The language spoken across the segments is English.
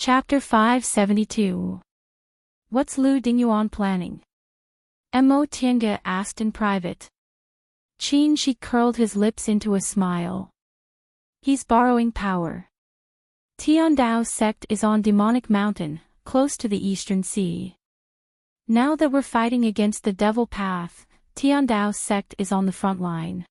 Chapter 572. What's Lu Dingyuan planning? Mo Tiange asked in private. Qin Shi curled his lips into a smile. He's borrowing power. Tiandao sect is on Demonic Mountain, close to the Eastern Sea. Now that we're fighting against the Devil Path, Tiandao sect is on the front line.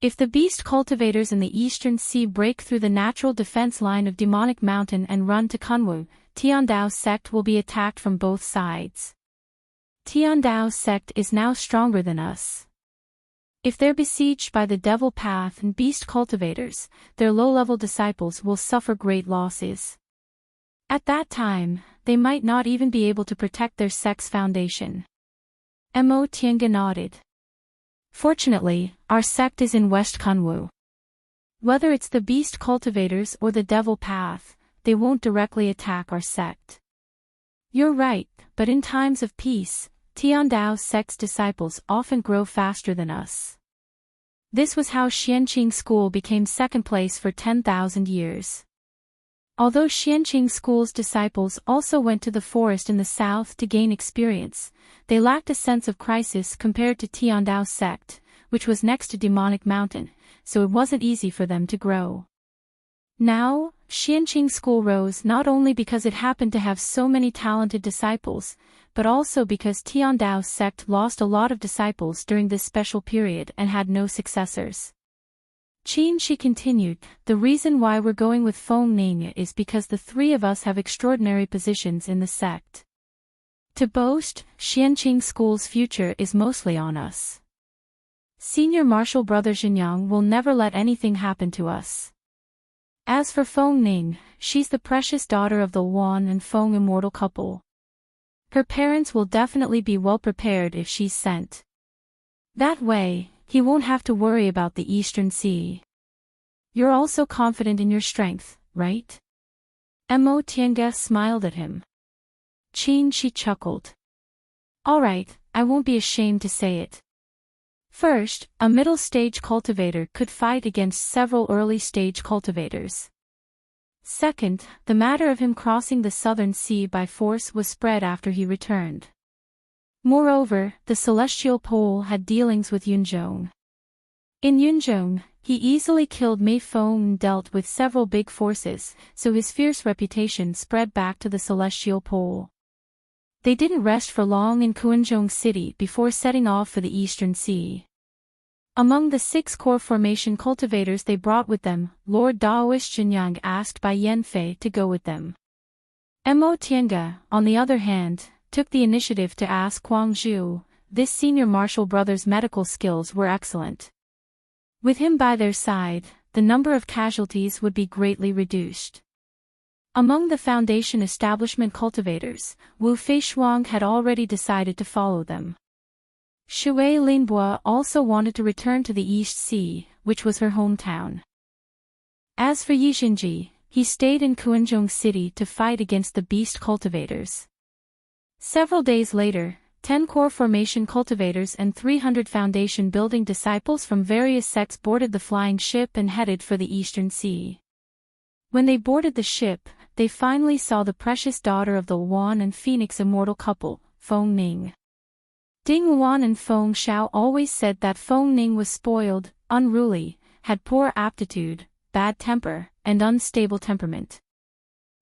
If the beast cultivators in the Eastern Sea break through the natural defense line of Demonic Mountain and run to Kunwu, Tiandao sect will be attacked from both sides. Tiandao sect is now stronger than us. If they're besieged by the Devil Path and beast cultivators, their low-level disciples will suffer great losses. At that time, they might not even be able to protect their sect's foundation. Mo Tiange nodded. Fortunately, our sect is in West Kunwu. Whether it's the beast cultivators or the Devil Path, they won't directly attack our sect. You're right, but in times of peace, Tiandao sect's disciples often grow faster than us. This was how Xianqing School became second place for 10,000 years. Although Xianqing School's disciples also went to the forest in the south to gain experience, they lacked a sense of crisis compared to Tiandao sect, which was next to Demonic Mountain, so it wasn't easy for them to grow. Now, Xianqing School rose not only because it happened to have so many talented disciples, but also because Tiandao sect lost a lot of disciples during this special period and had no successors. Qin Shi continued, the reason why we're going with Feng Ning is because the three of us have extraordinary positions in the sect. To boast, Xianqing School's future is mostly on us. Senior Martial Brother Xinyang will never let anything happen to us. As for Feng Ning, she's the precious daughter of the Wan and Feng Immortal couple. Her parents will definitely be well prepared if she's sent. That way, he won't have to worry about the Eastern Sea. You're also confident in your strength, right? Mo Tiange smiled at him. Qin Shi chuckled. All right, I won't be ashamed to say it. First, a middle-stage cultivator could fight against several early-stage cultivators. Second, the matter of him crossing the Southern Sea by force was spread after he returned. Moreover, the Celestial Pole had dealings with Yunzhong. In Yunzhong, he easily killed Mei Feng and dealt with several big forces, so his fierce reputation spread back to the Celestial Pole. They didn't rest for long in Kuanzhong City before setting off for the Eastern Sea. Among the 6 core formation cultivators they brought with them, Lord Daoist Jinyang asked Bai Yanfei to go with them. Mo Tiange, on the other hand, took the initiative to ask Guangzhou. This senior martial brother's medical skills were excellent. With him by their side, the number of casualties would be greatly reduced. Among the Foundation establishment cultivators, Wu Feishuang had already decided to follow them. Shui Linbo also wanted to return to the East Sea, which was her hometown. As for Yixinji, he stayed in Kuanzhong City to fight against the beast cultivators. Several days later, 10 core formation cultivators and 300 foundation building disciples from various sects boarded the flying ship and headed for the Eastern Sea. When they boarded the ship, they finally saw the precious daughter of the Wan and Phoenix Immortal couple, Feng Ning. Ding Wan and Feng Xiao always said that Feng Ning was spoiled, unruly, had poor aptitude, bad temper, and unstable temperament.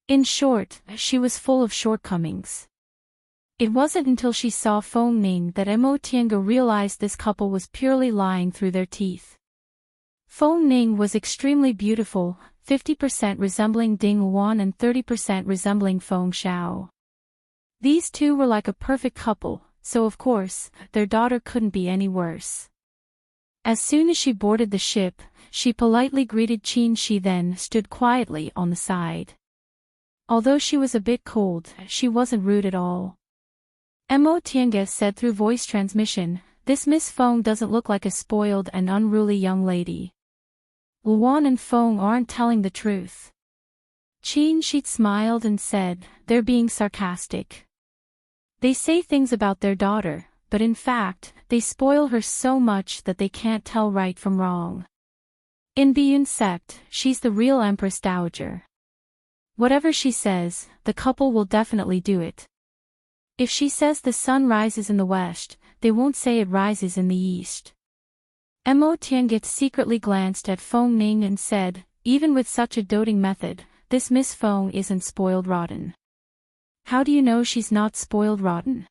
In short, she was full of shortcomings. It wasn't until she saw Feng Ning that Mo Tiange realized this couple was purely lying through their teeth. Feng Ning was extremely beautiful, 50% resembling Ding Wan and 30% resembling Feng Xiao. These two were like a perfect couple, so of course, their daughter couldn't be any worse. As soon as she boarded the ship, she politely greeted Qin Shi, then stood quietly on the side. Although she was a bit cold, she wasn't rude at all. Mo Tiange said through voice transmission, "This Miss Feng doesn't look like a spoiled and unruly young lady. Luan and Feng aren't telling the truth." Qin Shi smiled and said, "They're being sarcastic. They say things about their daughter, but in fact, they spoil her so much that they can't tell right from wrong. In Biyun sect, she's the real Empress Dowager." Whatever she says, the couple will definitely do it. If she says the sun rises in the west, they won't say it rises in the east. Mo Tiange secretly glanced at Feng Ning and said, even with such a doting method, this Miss Feng isn't spoiled rotten. How do you know she's not spoiled rotten?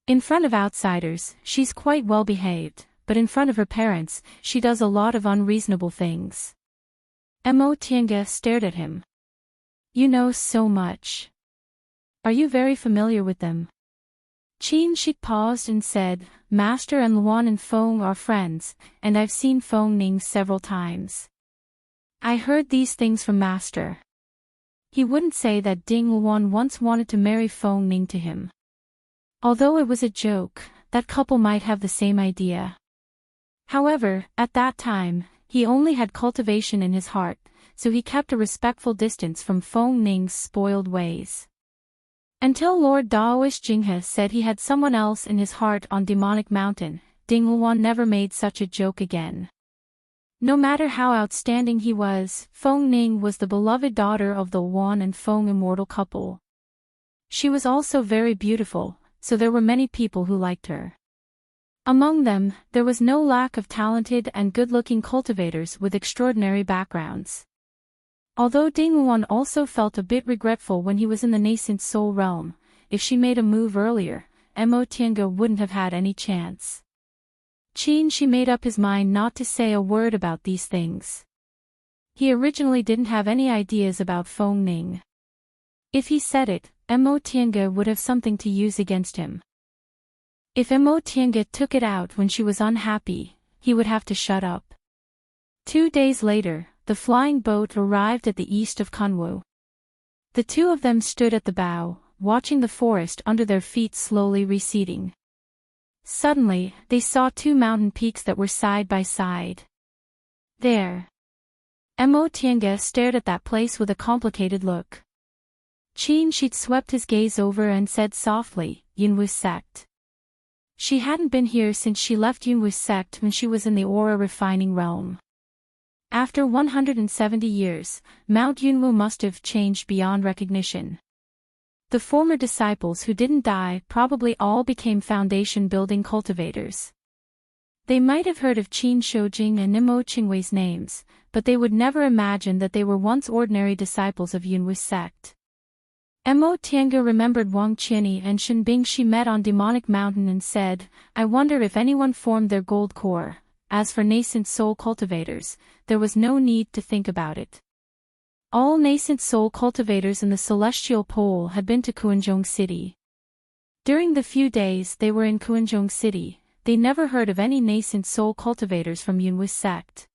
In front of outsiders, she's quite well behaved, but in front of her parents, she does a lot of unreasonable things. Mo Tiange stared at him. You know so much. Are you very familiar with them? Qin Shi paused and said, Master and Luan and Feng are friends, and I've seen Feng Ning several times. I heard these things from Master. He wouldn't say that Ding Luan once wanted to marry Feng Ning to him. Although it was a joke, that couple might have the same idea. However, at that time, he only had cultivation in his heart, so he kept a respectful distance from Feng Ning's spoiled ways. Until Lord Daoist Jinghe said he had someone else in his heart on Demonic Mountain, Ding Luan never made such a joke again. No matter how outstanding he was, Feng Ning was the beloved daughter of the Luan and Feng Immortal couple. She was also very beautiful, so there were many people who liked her. Among them, there was no lack of talented and good-looking cultivators with extraordinary backgrounds. Although Ding Luan also felt a bit regretful when he was in the nascent soul realm, if she made a move earlier, Mo Tiange wouldn't have had any chance. Qin Shi made up his mind not to say a word about these things. He originally didn't have any ideas about Feng Ning. If he said it, Mo Tiange would have something to use against him. If Mo Tiange took it out when she was unhappy, he would have to shut up. 2 days later, the flying boat arrived at the east of Kunwu. The two of them stood at the bow, watching the forest under their feet slowly receding. Suddenly, they saw 2 mountain peaks that were side by side. There. Mo Tiange stared at that place with a complicated look. Qin Shi swept his gaze over and said softly, Yunwu sect. She hadn't been here since she left Yunwu sect when she was in the aura refining realm. After 170 years, Mount Yunwu must have changed beyond recognition. The former disciples who didn't die probably all became foundation-building cultivators. They might have heard of Qin Shoujing and Nimo Qingwei's names, but they would never imagine that they were once ordinary disciples of Yunwu sect. Mo Tiange remembered Wang Qianyi and Shen Bing she met on Demonic Mountain and said, I wonder if anyone formed their gold core. As for nascent soul cultivators, there was no need to think about it. All nascent soul cultivators in the Celestial Pole had been to Kuanzhong City. During the few days they were in Kuanzhong City, they never heard of any nascent soul cultivators from Yunwu sect.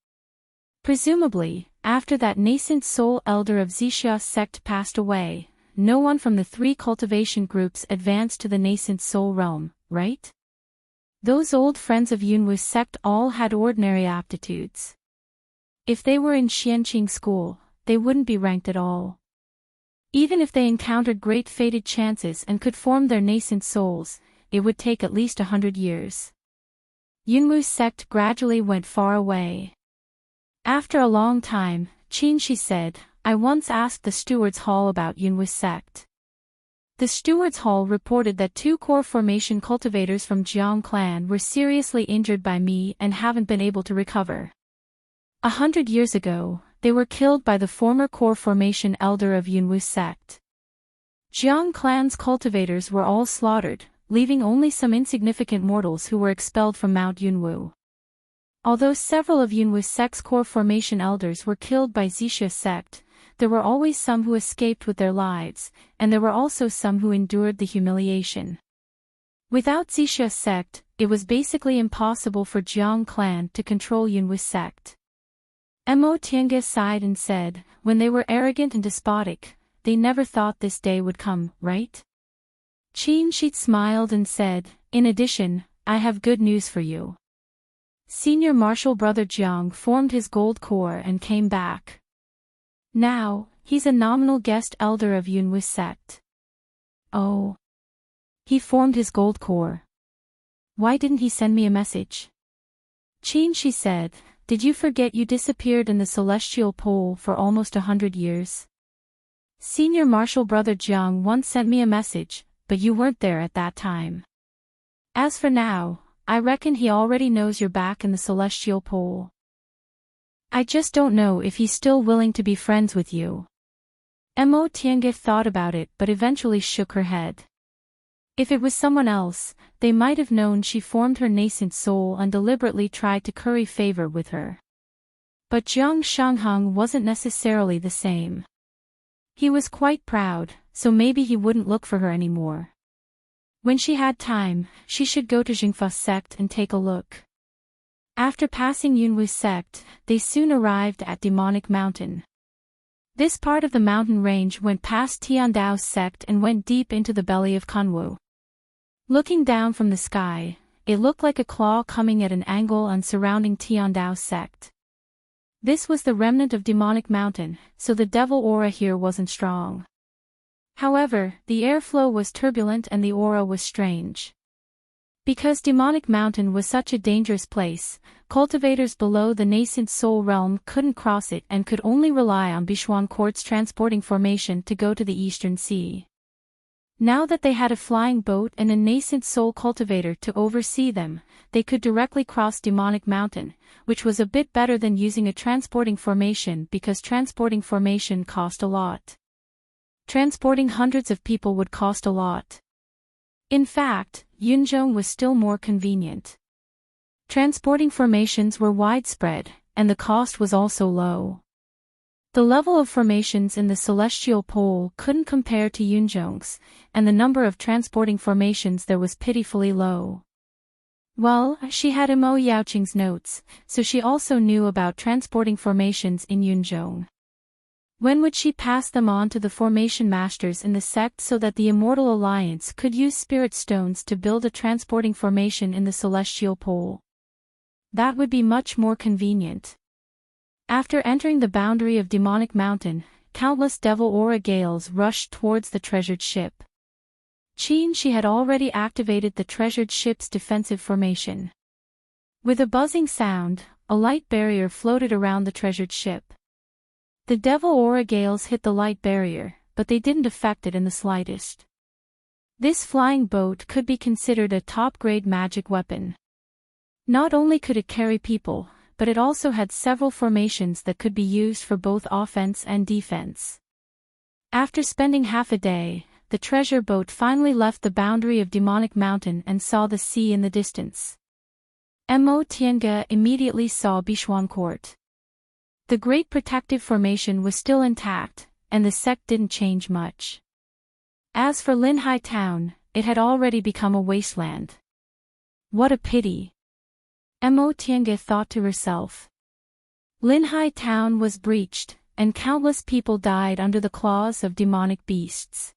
Presumably, after that nascent soul elder of Zixia sect passed away, no one from the 3 cultivation groups advanced to the nascent soul realm, right? Those old friends of Yunwu sect all had ordinary aptitudes. If they were in Xianqing school, they wouldn't be ranked at all. Even if they encountered great fated chances and could form their nascent souls, it would take at least 100 years. Yunwu sect gradually went far away. After a long time, Qin Shi said, I once asked the Stewards Hall about Yunwu sect. The Stewards Hall reported that 2 core formation cultivators from Jiang clan were seriously injured by me and haven't been able to recover. 100 years ago, they were killed by the former core formation elder of Yunwu sect. Jiang clan's cultivators were all slaughtered, leaving only some insignificant mortals who were expelled from Mount Yunwu. Although several of Yunwu sect's core formation elders were killed by Zixia sect, there were always some who escaped with their lives, and there were also some who endured the humiliation. Without Zixia sect, it was basically impossible for Jiang clan to control Yunwu sect. Mo Tiange sighed and said, when they were arrogant and despotic, they never thought this day would come, right? Qin Shi smiled and said, in addition, I have good news for you. Senior Marshal Brother Jiang formed his gold core and came back. Now, he's a nominal guest elder of Yunwu sect. Oh. He formed his gold core. Why didn't he send me a message? Qin Shi said, did you forget you disappeared in the Celestial Pole for almost 100 years? Senior Marshal Brother Jiang once sent me a message, but you weren't there at that time. As for now, I reckon he already knows you're back in the celestial pole. I just don't know if he's still willing to be friends with you. Mo Tiange thought about it but eventually shook her head. If it was someone else, they might have known she formed her nascent soul and deliberately tried to curry favor with her. But Jiang Shangheng wasn't necessarily the same. He was quite proud, so maybe he wouldn't look for her anymore. When she had time, she should go to Jingfa sect and take a look. After passing Yunwu sect, they soon arrived at Demonic Mountain. This part of the mountain range went past Tiandao sect and went deep into the belly of Kunwu. Looking down from the sky, it looked like a claw coming at an angle on surrounding Tiandao sect. This was the remnant of Demonic Mountain, so the devil aura here wasn't strong. However, the airflow was turbulent and the aura was strange. Because Demonic Mountain was such a dangerous place, cultivators below the nascent soul realm couldn't cross it and could only rely on Bishuan Court's transporting formation to go to the Eastern Sea. Now that they had a flying boat and a nascent soul cultivator to oversee them, they could directly cross Demonic Mountain, which was a bit better than using a transporting formation because transporting formation cost a lot. Transporting hundreds of people would cost a lot. In fact, Yunzhong was still more convenient. Transporting formations were widespread, and the cost was also low. The level of formations in the celestial pole couldn't compare to Yunzhong's, and the number of transporting formations there was pitifully low. Well, she had Mo Yaoqing's notes, so she also knew about transporting formations in Yunzhong. When would she pass them on to the formation masters in the sect so that the Immortal Alliance could use spirit stones to build a transporting formation in the celestial pole? That would be much more convenient. After entering the boundary of Demonic Mountain, countless devil aura gales rushed towards the treasured ship. She had already activated the treasured ship's defensive formation. With a buzzing sound, a light barrier floated around the treasured ship. The devil aura gales hit the light barrier, but they didn't affect it in the slightest. This flying boat could be considered a top-grade magic weapon. Not only could it carry people, but it also had several formations that could be used for both offense and defense. After spending half a day, the treasure boat finally left the boundary of Demonic Mountain and saw the sea in the distance. Mo Tiange immediately saw Bishuan Court. The Great Protective Formation was still intact, and the sect didn't change much. As for Linhai Town, it had already become a wasteland. What a pity. Mo Tiange thought to herself. Linhai Town was breached, and countless people died under the claws of demonic beasts.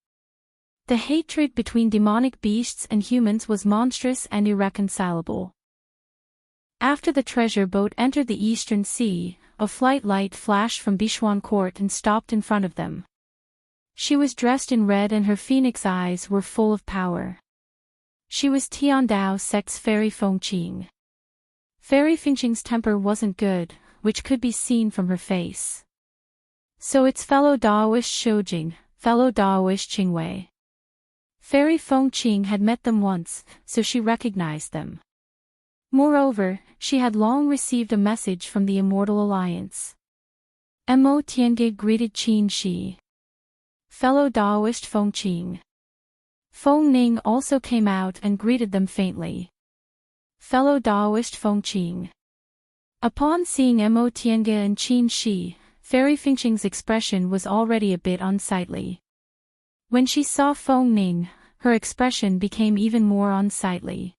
The hatred between demonic beasts and humans was monstrous and irreconcilable. After the treasure boat entered the Eastern Sea, a flight light flashed from Bishuan Court and stopped in front of them. She was dressed in red and her phoenix eyes were full of power. She was Tiandao sect's Fairy Fengqing. Fairy Fengqing's temper wasn't good, which could be seen from her face. So it's fellow Daoist Shoujing, fellow Daoist Qingwei. Fairy Fengqing had met them once, so she recognized them. Moreover, she had long received a message from the Immortal Alliance. Mo Tiange greeted Qin Shi. Fellow Daoist Fengqing. Feng Ning also came out and greeted them faintly. Fellow Daoist Fengqing. Upon seeing Mo Tiange and Qin Shi, Fairy Fengqing's expression was already a bit unsightly. When she saw Feng Ning, her expression became even more unsightly.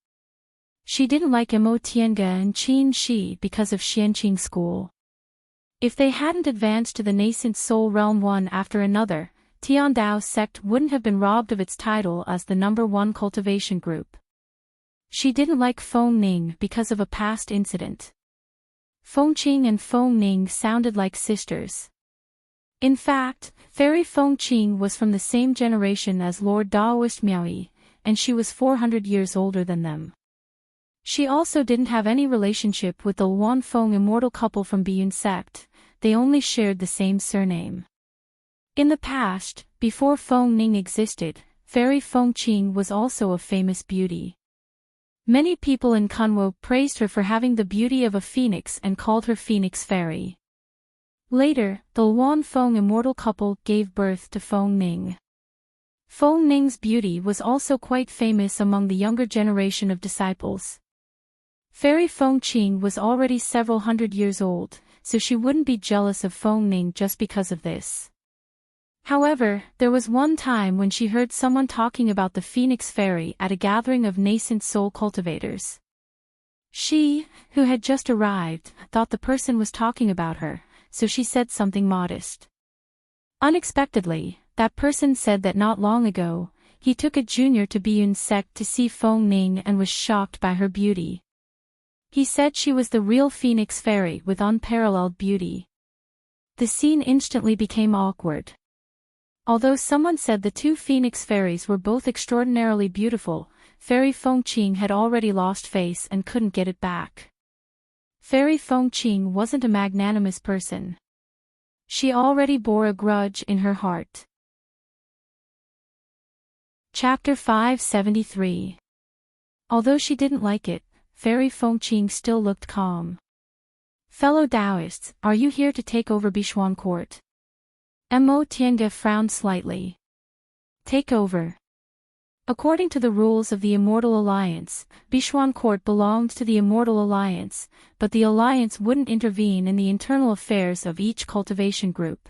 She didn't like Mo Tiange and Qin Shi because of Xianqing School. If they hadn't advanced to the nascent soul realm one after another, Tiandao sect wouldn't have been robbed of its title as the #1 cultivation group. She didn't like Feng Ning because of a past incident. Fengqing and Feng Ning sounded like sisters. In fact, Fairy Fengqing was from the same generation as Lord Daoist Miaoyi, and she was 400 years older than them. She also didn't have any relationship with the Luan Feng immortal couple from Biyun sect, they only shared the same surname. In the past, before Feng Ning existed, Fairy Feng Qing was also a famous beauty. Many people in Kunwo praised her for having the beauty of a phoenix and called her Phoenix Fairy. Later, the Luan Feng Immortal couple gave birth to Feng Ning. Feng Ning's beauty was also quite famous among the younger generation of disciples. Fairy Feng Qing was already several hundred years old, so she wouldn't be jealous of Feng Ning just because of this. However, there was one time when she heard someone talking about the Phoenix Fairy at a gathering of nascent soul cultivators. She, who had just arrived, thought the person was talking about her, so she said something modest. Unexpectedly, that person said that not long ago, he took a junior to Biyun's sect to see Feng Ning and was shocked by her beauty. He said she was the real Phoenix Fairy with unparalleled beauty. The scene instantly became awkward. Although someone said the two Phoenix Fairies were both extraordinarily beautiful, Fairy Feng Qing had already lost face and couldn't get it back. Fairy Feng Qing wasn't a magnanimous person. She already bore a grudge in her heart. Chapter 573. Although she didn't like it, Fairy Feng Qing still looked calm. Fellow Taoists, are you here to take over Bishuan Court? Mo Tiange frowned slightly. Take over. According to the rules of the Immortal Alliance, Bishuan Court belonged to the Immortal Alliance, but the Alliance wouldn't intervene in the internal affairs of each cultivation group.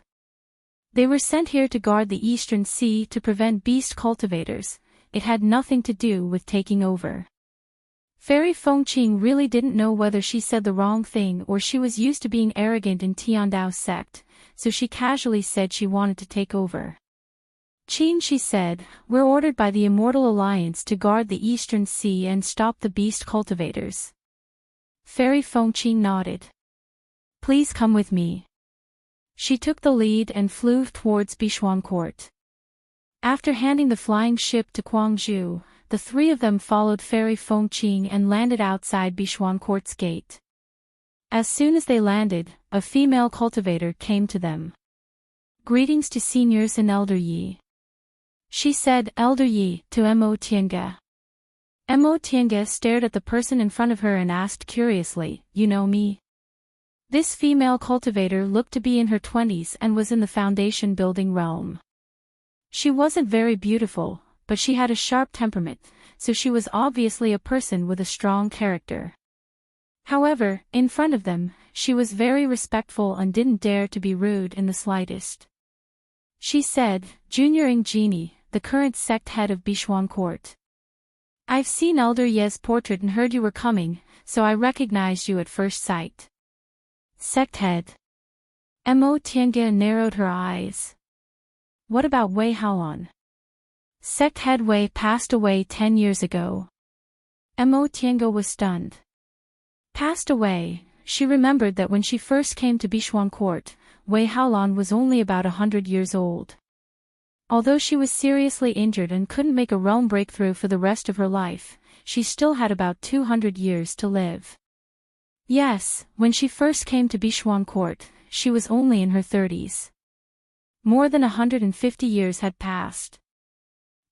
They were sent here to guard the Eastern Sea to prevent beast cultivators. It had nothing to do with taking over. Fairy Feng Qing really didn't know whether she said the wrong thing or she was used to being arrogant in Tiandao's sect, so she casually said she wanted to take over. Qin, she said, we're ordered by the Immortal Alliance to guard the Eastern Sea and stop the beast cultivators. Fairy Feng Qing nodded. Please come with me. She took the lead and flew towards Bishuan Court. After handing the flying ship to Guangzhou, the three of them followed Fairy Feng Qing and landed outside Bishuan Court's gate. As soon as they landed, a female cultivator came to them. Greetings to seniors and Elder Yi. She said, Elder Yi, to Mo Tiange. Mo Tiange stared at the person in front of her and asked curiously, you know me? This female cultivator looked to be in her 20s and was in the foundation building realm. She wasn't very beautiful, but she had a sharp temperament, so she was obviously a person with a strong character. However, in front of them, she was very respectful and didn't dare to be rude in the slightest. She said, Junior Dreamy, the current sect head of Bishuan Court. I've seen Elder Ye's portrait and heard you were coming, so I recognized you at first sight. Sect head. Mo Tiange narrowed her eyes. What about Wei Haolan? Sect head Wei passed away 10 years ago. Mo Tiange was stunned. Passed away. She remembered that when she first came to Bishuan Court, Wei Haolan was only about 100 years old. Although she was seriously injured and couldn't make a realm breakthrough for the rest of her life, she still had about 200 years to live. Yes, when she first came to Bishuan Court, she was only in her 30s. More than 150 years had passed.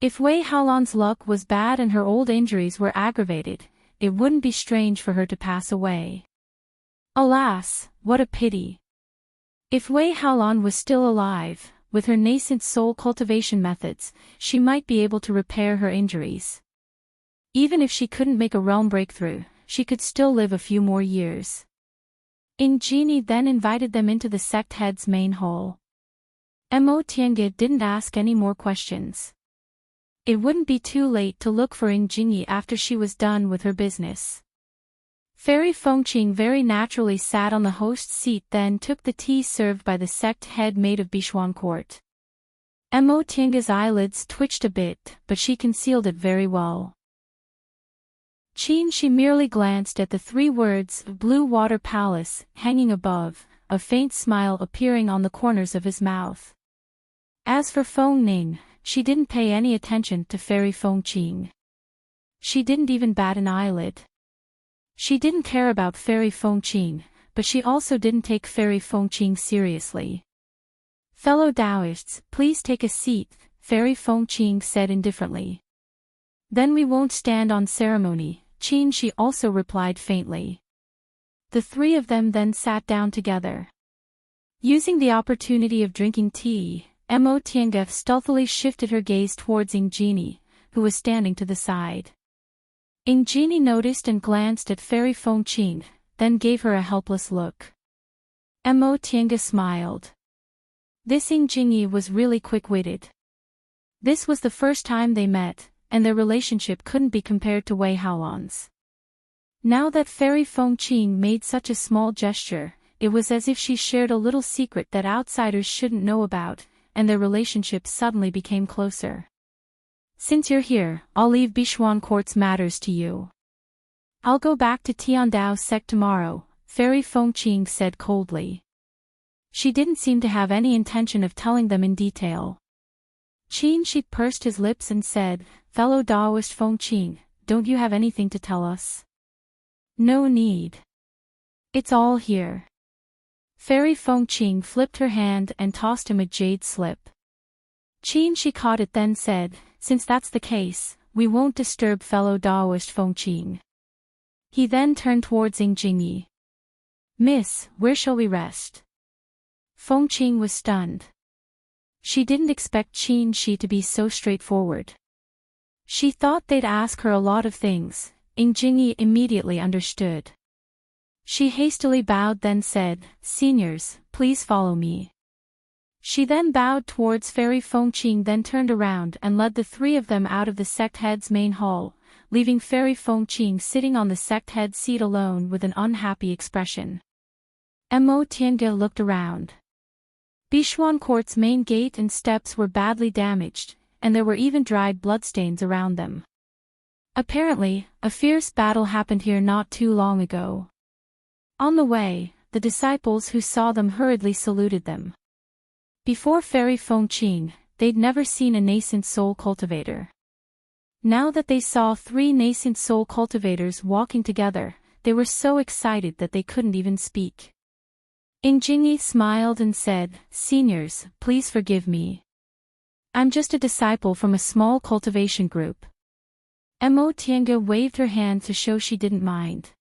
If Wei Haolan's luck was bad and her old injuries were aggravated, it wouldn't be strange for her to pass away. Alas, what a pity. If Wei Haolan was still alive, with her nascent soul cultivation methods, she might be able to repair her injuries. Even if she couldn't make a realm breakthrough, she could still live a few more years. Genie then invited them into the sect head's main hall. Mo Tiange didn't ask any more questions. It wouldn't be too late to look for Genie after she was done with her business. Fairy Feng Qing very naturally sat on the host's seat, then took the tea served by the sect head maid of Bishuan Court. Mo Tiange's eyelids twitched a bit, but she concealed it very well. Qin, she merely glanced at the three words, Blue Water Palace, hanging above, a faint smile appearing on the corners of his mouth. As for Feng Ning, she didn't pay any attention to Fairy Feng Qing. She didn't even bat an eyelid. She didn't care about Fairy Feng Qing, but she also didn't take Fairy Feng Qing seriously. Fellow Taoists, please take a seat, Fairy Feng Qing said indifferently. Then we won't stand on ceremony, Qin she also replied faintly. The three of them then sat down together. Using the opportunity of drinking tea, Mo Tiange stealthily shifted her gaze towards Ingenie, who was standing to the side. Ingenie noticed and glanced at Fairy Feng Qing, then gave her a helpless look. Mo Tiange smiled. This Ingenie was really quick-witted. This was the first time they met, and their relationship couldn't be compared to Wei Haolan's. Now that Fairy Feng Qing made such a small gesture, it was as if she shared a little secret that outsiders shouldn't know about, and their relationship suddenly became closer. Since you're here, I'll leave Bichuan Court's matters to you. I'll go back to Tiandao sect tomorrow, Fairy Feng Qing said coldly. She didn't seem to have any intention of telling them in detail. Qin Shi pursed his lips and said, Fellow Taoist Feng Qing, don't you have anything to tell us? No need. It's all here. Fairy Feng Qing flipped her hand and tossed him a jade slip. Qin Shi caught it then said, Since that's the case, we won't disturb fellow Taoist Feng Qing. He then turned towards Ingenie. Miss, where shall we rest? Feng Qing was stunned. She didn't expect Qin Shi to be so straightforward. She thought they'd ask her a lot of things. Ingenie immediately understood. She hastily bowed then said, Seniors, please follow me. She then bowed towards Fairy Feng Qing then turned around and led the three of them out of the sect head's main hall, leaving Fairy Feng Qing sitting on the sect head's seat alone with an unhappy expression. Mo Tiange looked around. Bichuan Court's main gate and steps were badly damaged, and there were even dried bloodstains around them. Apparently, a fierce battle happened here not too long ago. On the way, the disciples who saw them hurriedly saluted them. Before Fairy Feng Qing, they'd never seen a nascent soul cultivator. Now that they saw three nascent soul cultivators walking together, they were so excited that they couldn't even speak. Ingenie smiled and said, Seniors, please forgive me. I'm just a disciple from a small cultivation group. Mo Tiange waved her hand to show she didn't mind.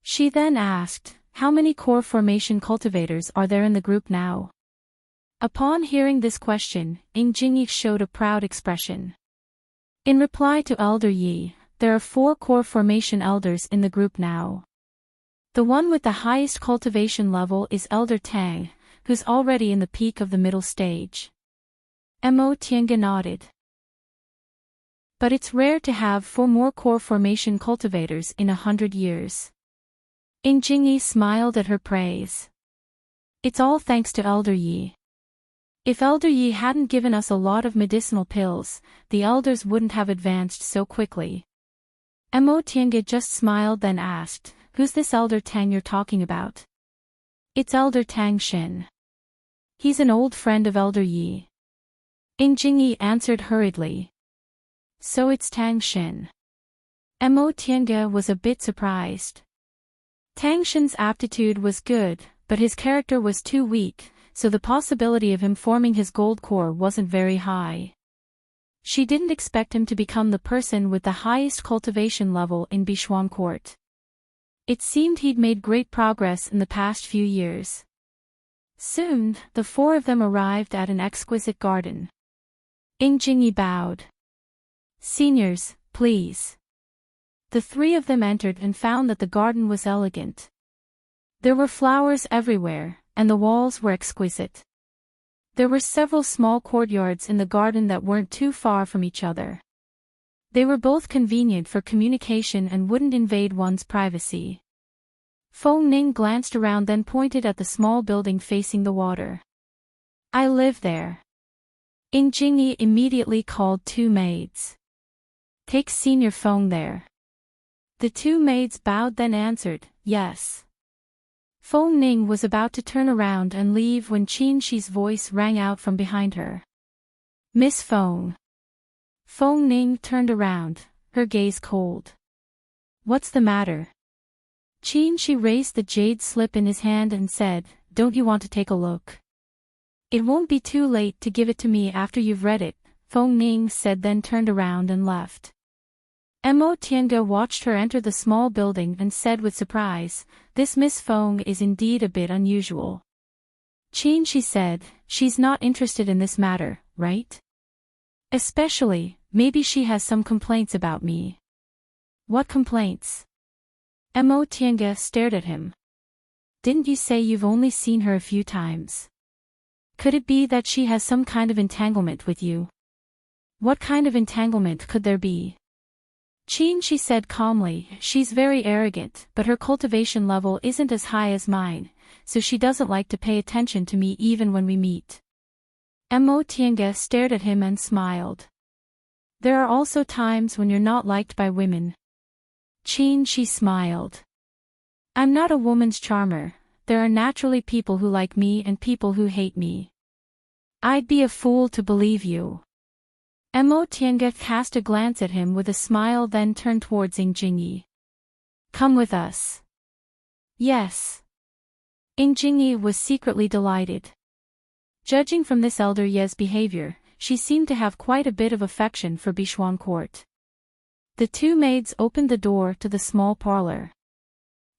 She then asked, How many core formation cultivators are there in the group now? Upon hearing this question, Ingenie showed a proud expression. In reply to Elder Yi, there are 4 core formation elders in the group now. The one with the highest cultivation level is Elder Tang, who's already in the peak of the middle stage. Mo Tiange nodded. But it's rare to have 4 more core formation cultivators in 100 years. Ingenie smiled at her praise. It's all thanks to Elder Yi. If Elder Yi hadn't given us a lot of medicinal pills, the elders wouldn't have advanced so quickly. Mo Tiange just smiled then asked, Who's this Elder Tang you're talking about? It's Elder Tang Shen. He's an old friend of Elder Yi. Ingenie answered hurriedly. So it's Tang Shen. Mo Tiange was a bit surprised. Tang Shen's aptitude was good, but his character was too weak, so the possibility of him forming his gold core wasn't very high. She didn't expect him to become the person with the highest cultivation level in Bichuan Court. It seemed he'd made great progress in the past few years. Soon, the 4 of them arrived at an exquisite garden. Ingenie bowed. Seniors, please. The 3 of them entered and found that the garden was elegant. There were flowers everywhere, and the walls were exquisite. There were several small courtyards in the garden that weren't too far from each other. They were both convenient for communication and wouldn't invade one's privacy. Feng Ning glanced around then pointed at the small building facing the water. I live there. Ingenie immediately called 2 maids. Take Senior Feng there. The 2 maids bowed then answered, yes. Feng Ning was about to turn around and leave when Qin Shi's voice rang out from behind her. Miss Feng. Feng Ning turned around, her gaze cold. What's the matter? Qin Shi raised the jade slip in his hand and said, Don't you want to take a look? It won't be too late to give it to me after you've read it, Feng Ning said, then turned around and left. Mo Tiange watched her enter the small building and said with surprise, "This Miss Feng is indeed a bit unusual." "Qin," she said, "she's not interested in this matter, right? Especially, maybe she has some complaints about me." "What complaints?" Mo Tiange stared at him. "Didn't you say you've only seen her a few times? Could it be that she has some kind of entanglement with you?" "What kind of entanglement could there be?" "Qin," she said calmly, "she's very arrogant, but her cultivation level isn't as high as mine, so she doesn't like to pay attention to me even when we meet." Mo Tiange stared at him and smiled. "There are also times when you're not liked by women." "Qin," she smiled. "I'm not a woman's charmer, there are naturally people who like me and people who hate me. I'd be a fool to believe you." Mo Tiange cast a glance at him with a smile, then turned towards Jingyi. "Come with us." "Yes." Jingyi was secretly delighted. Judging from this elder Ye's behavior, she seemed to have quite a bit of affection for Bishuan Court. The two maids opened the door to the small parlor.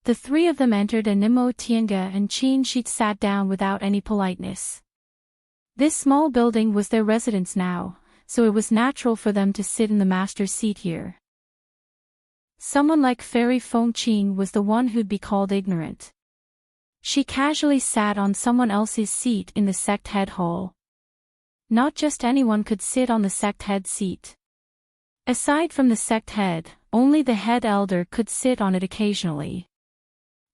The three of them entered and Mo Tiange and Qin Shi sat down without any politeness. This small building was their residence now, so it was natural for them to sit in the master's seat here. Someone like Fairy Feng Qing was the one who'd be called ignorant. She casually sat on someone else's seat in the sect head hall. Not just anyone could sit on the sect head seat. Aside from the sect head, only the head elder could sit on it occasionally.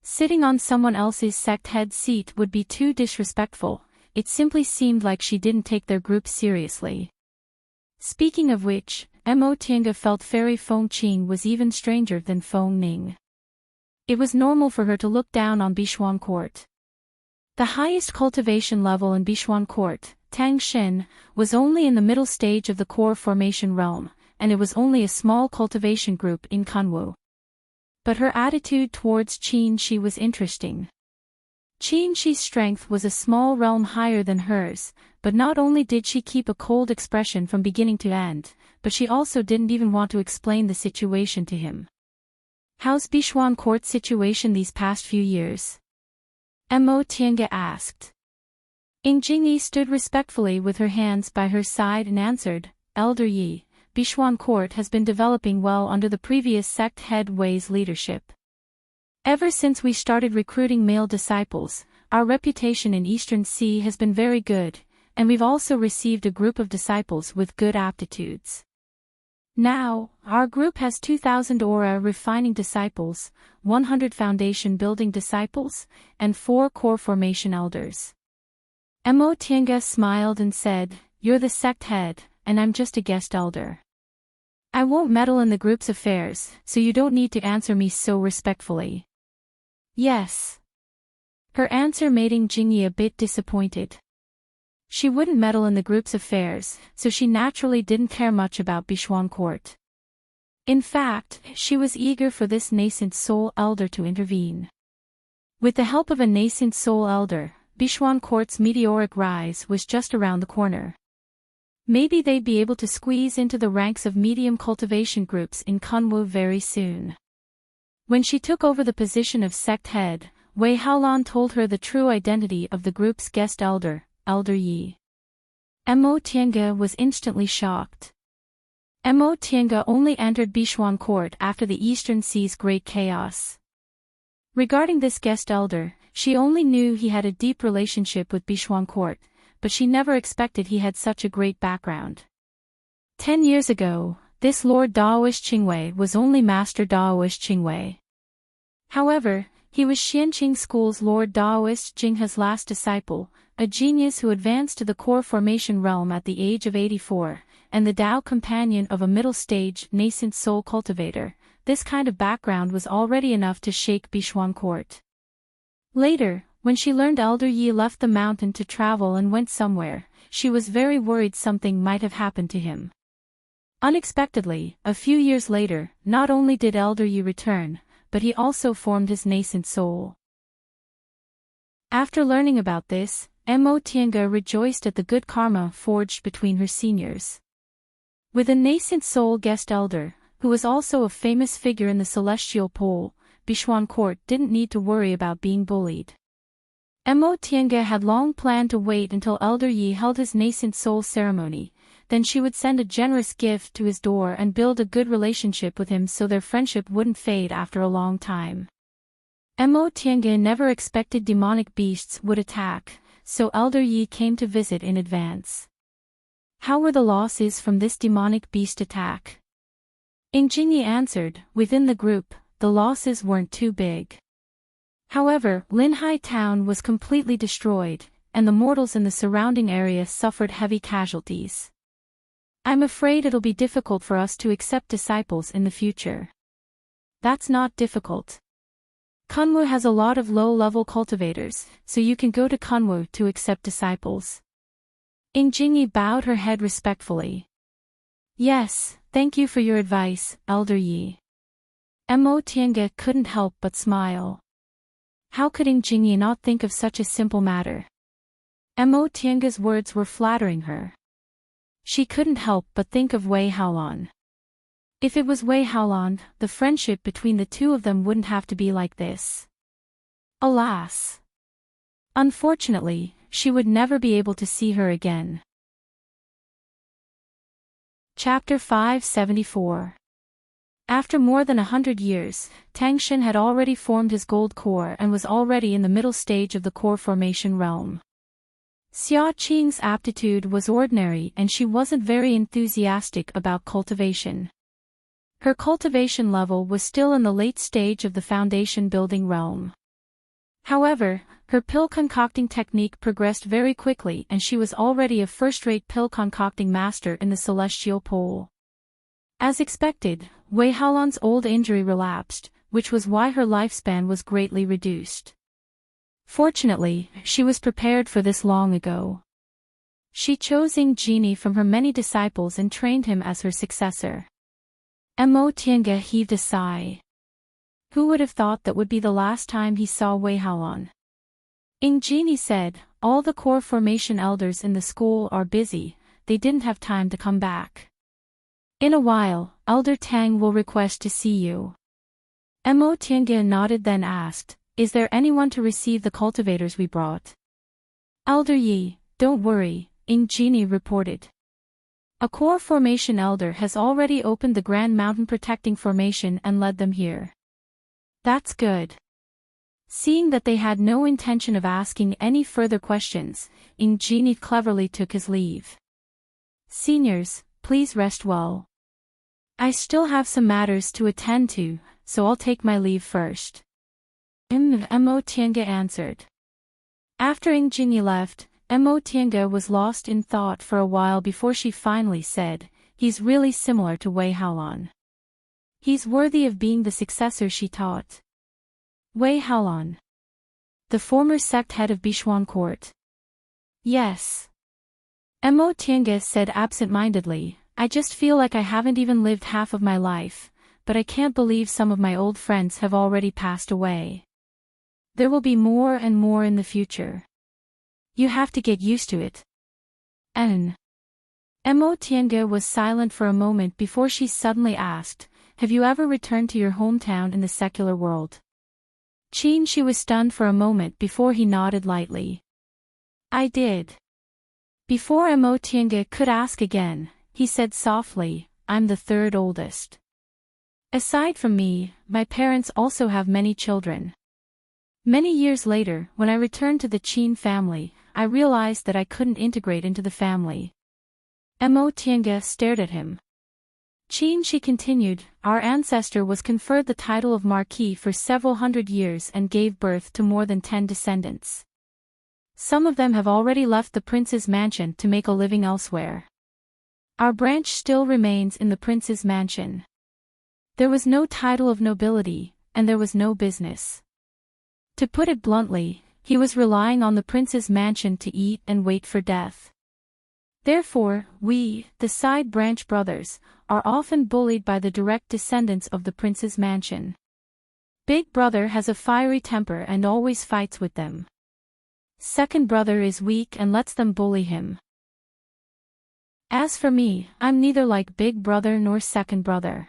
Sitting on someone else's sect head seat would be too disrespectful, it simply seemed like she didn't take their group seriously. Speaking of which, Mo Tiange felt Fairy Feng Qing was even stranger than Feng Ning. It was normal for her to look down on Bishuan Court. The highest cultivation level in Bishuan Court, Tang Shen, was only in the middle stage of the core formation realm, and it was only a small cultivation group in Kunwu. But her attitude towards Qin Shi was interesting. Qin Shi's strength was a small realm higher than hers, but not only did she keep a cold expression from beginning to end, but she also didn't even want to explain the situation to him. "How's Bishuan Court's situation these past few years?" Mo Tiange asked. Jingyi stood respectfully with her hands by her side and answered, "Elder Yi, Bishuan Court has been developing well under the previous sect head Wei's leadership. Ever since we started recruiting male disciples, our reputation in Eastern Sea has been very good, and we've also received a group of disciples with good aptitudes. Now, our group has 2,000 aura refining disciples, 100 foundation building disciples, and 4 core formation elders." Mo Tiange smiled and said, "You're the sect head, and I'm just a guest elder. I won't meddle in the group's affairs, so you don't need to answer me so respectfully." "Yes." Her answer made Jingyi a bit disappointed. She wouldn't meddle in the group's affairs, so she naturally didn't care much about Bishuan Court. In fact, she was eager for this nascent soul elder to intervene. With the help of a nascent soul elder, Bishuan Court's meteoric rise was just around the corner. Maybe they'd be able to squeeze into the ranks of medium cultivation groups in Kunwu very soon. When she took over the position of sect head, Wei Haolan told her the true identity of the group's guest elder, Elder Yi. Mo Tiange was instantly shocked. Mo Tiange only entered Bishuan Court after the Eastern Sea's great chaos. Regarding this guest elder, she only knew he had a deep relationship with Bishuan Court, but she never expected he had such a great background. 10 years ago, this Lord Daoist Qingwei was only Master Daoist Qingwei. However, he was Xianqing School's Lord Daoist Jinghe's last disciple, a genius who advanced to the core formation realm at the age of 84, and the Dao companion of a middle-stage nascent soul cultivator. This kind of background was already enough to shake Bishuan Court. Later, when she learned Elder Yi left the mountain to travel and went somewhere, she was very worried something might have happened to him. Unexpectedly, a few years later, not only did Elder Yi return, but he also formed his nascent soul. After learning about this, Mo Tiange rejoiced at the good karma forged between her seniors. With a nascent soul guest elder, who was also a famous figure in the celestial pole, Bixuan court didn't need to worry about being bullied. Mo Tiange had long planned to wait until Elder Yi held his nascent soul ceremony, then she would send a generous gift to his door and build a good relationship with him so their friendship wouldn't fade after a long time. Mo Tiange never expected demonic beasts would attack, so Elder Yi came to visit in advance. How were the losses from this demonic beast attack? Jingyi answered, within the group, the losses weren't too big. However, Linhai town was completely destroyed, and the mortals in the surrounding area suffered heavy casualties. I'm afraid it'll be difficult for us to accept disciples in the future. That's not difficult. Kunwu has a lot of low-level cultivators, so you can go to Kunwu to accept disciples. Jingyi bowed her head respectfully. Yes, thank you for your advice, Elder Yi. Mo Tiange couldn't help but smile. How could Jingyi not think of such a simple matter? Mo Tiange's words were flattering her. She couldn't help but think of Wei Haolan. If it was Wei Haolan, the friendship between the two of them wouldn't have to be like this. Alas! Unfortunately, she would never be able to see her again. Chapter 574. After more than 100 years, Tangshan had already formed his gold core and was already in the middle stage of the core formation realm. Xia Qing's aptitude was ordinary and she wasn't very enthusiastic about cultivation. Her cultivation level was still in the late stage of the foundation building realm. However, her pill concocting technique progressed very quickly and she was already a first-rate pill concocting master in the celestial pole. As expected, Wei Haolan's old injury relapsed, which was why her lifespan was greatly reduced. Fortunately, she was prepared for this long ago. She chose Genie from her many disciples and trained him as her successor. Mo Tiange heaved a sigh. Who would have thought that would be the last time he saw Wei Haolan? Genie said, all the core formation elders in the school are busy, they didn't have time to come back. In a while, Elder Tang will request to see you. Mo Tiange nodded then asked, is there anyone to receive the cultivators we brought? Elder Yi, don't worry, Genie reported. A core formation elder has already opened the Grand Mountain Protecting Formation and led them here. That's good. Seeing that they had no intention of asking any further questions, Genie cleverly took his leave. Seniors, please rest well. I still have some matters to attend to, so I'll take my leave first. Mo Tiange answered. After Genie left, Mo Tiange was lost in thought for a while before she finally said, he's really similar to Wei Haolan. He's worthy of being the successor she taught. Wei Haolan. The former sect head of Bixuan court. Yes. Mo Tiange said absent-mindedly, I just feel like I haven't even lived half of my life, but I can't believe some of my old friends have already passed away. There will be more and more in the future. You have to get used to it. Mo Tiange was silent for a moment before she suddenly asked, have you ever returned to your hometown in the secular world? She was stunned for a moment before he nodded lightly. I did. Before Mo Tiange could ask again, he said softly, I'm the third oldest. Aside from me, my parents also have many children. Many years later, when I returned to the Qin family, I realized that I couldn't integrate into the family. Mo Tiange stared at him. She continued, our ancestor was conferred the title of Marquis for several hundred years and gave birth to more than 10 descendants. Some of them have already left the prince's mansion to make a living elsewhere. Our branch still remains in the prince's mansion. There was no title of nobility, and there was no business. To put it bluntly, he was relying on the prince's mansion to eat and wait for death. Therefore, we, the side branch brothers, are often bullied by the direct descendants of the prince's mansion. Big brother has a fiery temper and always fights with them. Second brother is weak and lets them bully him. As for me, I'm neither like big brother nor second brother.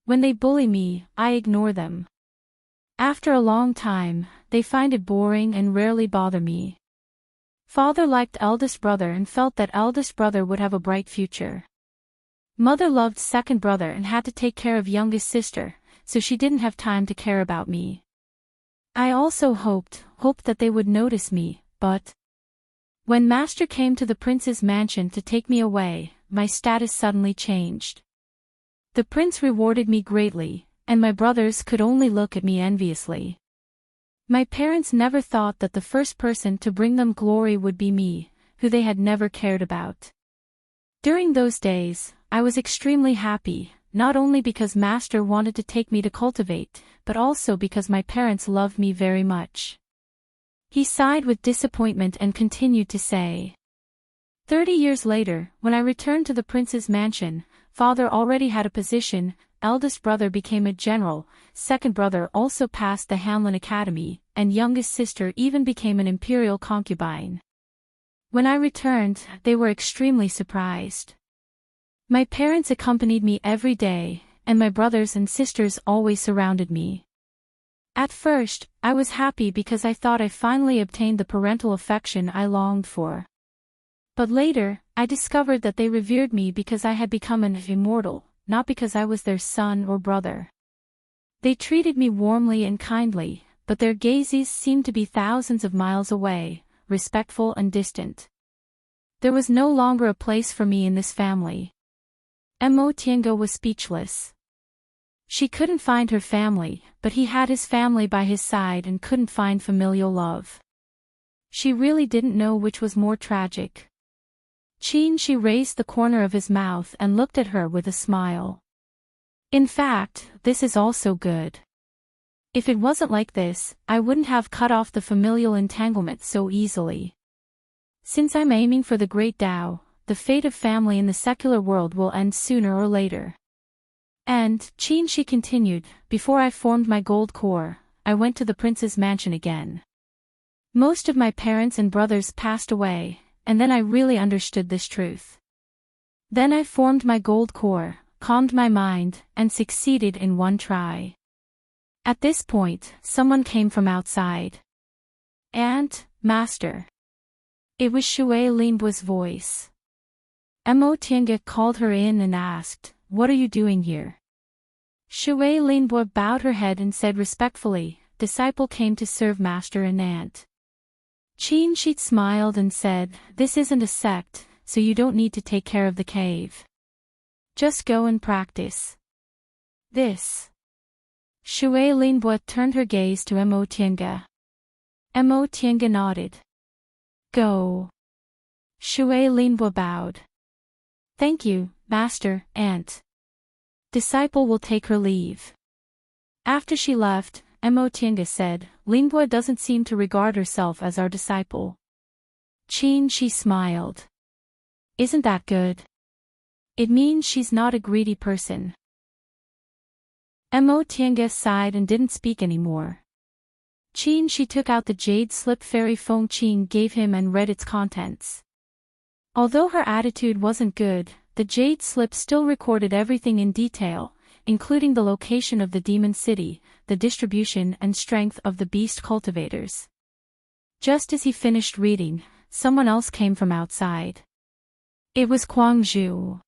When they bully me, I ignore them. After a long time, they find it boring and rarely bother me. Father liked eldest brother and felt that eldest brother would have a bright future. Mother loved second brother and had to take care of youngest sister, so she didn't have time to care about me. I also hoped that they would notice me, but when Master came to the prince's mansion to take me away, my status suddenly changed. The prince rewarded me greatly, and my brothers could only look at me enviously. My parents never thought that the first person to bring them glory would be me, who they had never cared about. During those days, I was extremely happy, not only because Master wanted to take me to cultivate, but also because my parents loved me very much. He sighed with disappointment and continued to say. 30 years later, when I returned to the prince's mansion, father already had a position, eldest brother became a general, second brother also passed the Hanlon Academy, and youngest sister even became an imperial concubine. When I returned, they were extremely surprised. My parents accompanied me every day, and my brothers and sisters always surrounded me. At first, I was happy because I thought I finally obtained the parental affection I longed for. But later, I discovered that they revered me because I had become an immortal, not because I was their son or brother. They treated me warmly and kindly, but their gazes seemed to be thousands of miles away, respectful and distant. There was no longer a place for me in this family. Tiange was speechless. She couldn't find her family, but he had his family by his side and couldn't find familial love. She really didn't know which was more tragic. She raised the corner of his mouth and looked at her with a smile. In fact, this is also good. If it wasn't like this, I wouldn't have cut off the familial entanglement so easily. Since I'm aiming for the great Tao, the fate of family in the secular world will end sooner or later. And, she continued, before I formed my gold core, I went to the prince's mansion again. Most of my parents and brothers passed away, and then I really understood this truth. Then I formed my gold core, calmed my mind, and succeeded in one try. At this point, someone came from outside. Aunt, Master. It was Shui Linbua's voice. Tiange called her in and asked, "What are you doing here?" Shui Linbua bowed her head and said respectfully, "Disciple came to serve Master and Aunt." Shi smiled and said, "This isn't a sect, so you don't need to take care of the cave. Just go and practice." This. Shui Linbua turned her gaze to Tiange. Tiange nodded. Go. Shui Linbua bowed. Thank you, Master, Aunt. Disciple will take her leave. After she left, Tiange said, Linbua doesn't seem to regard herself as our disciple. She smiled. Isn't that good? It means she's not a greedy person. Tiange sighed and didn't speak anymore. She took out the jade slip Fairy Feng Qing gave him and read its contents. Although her attitude wasn't good, the jade slip still recorded everything in detail, including the location of the demon city, the distribution and strength of the beast cultivators. Just as he finished reading, someone else came from outside. It was Kuang Zhu.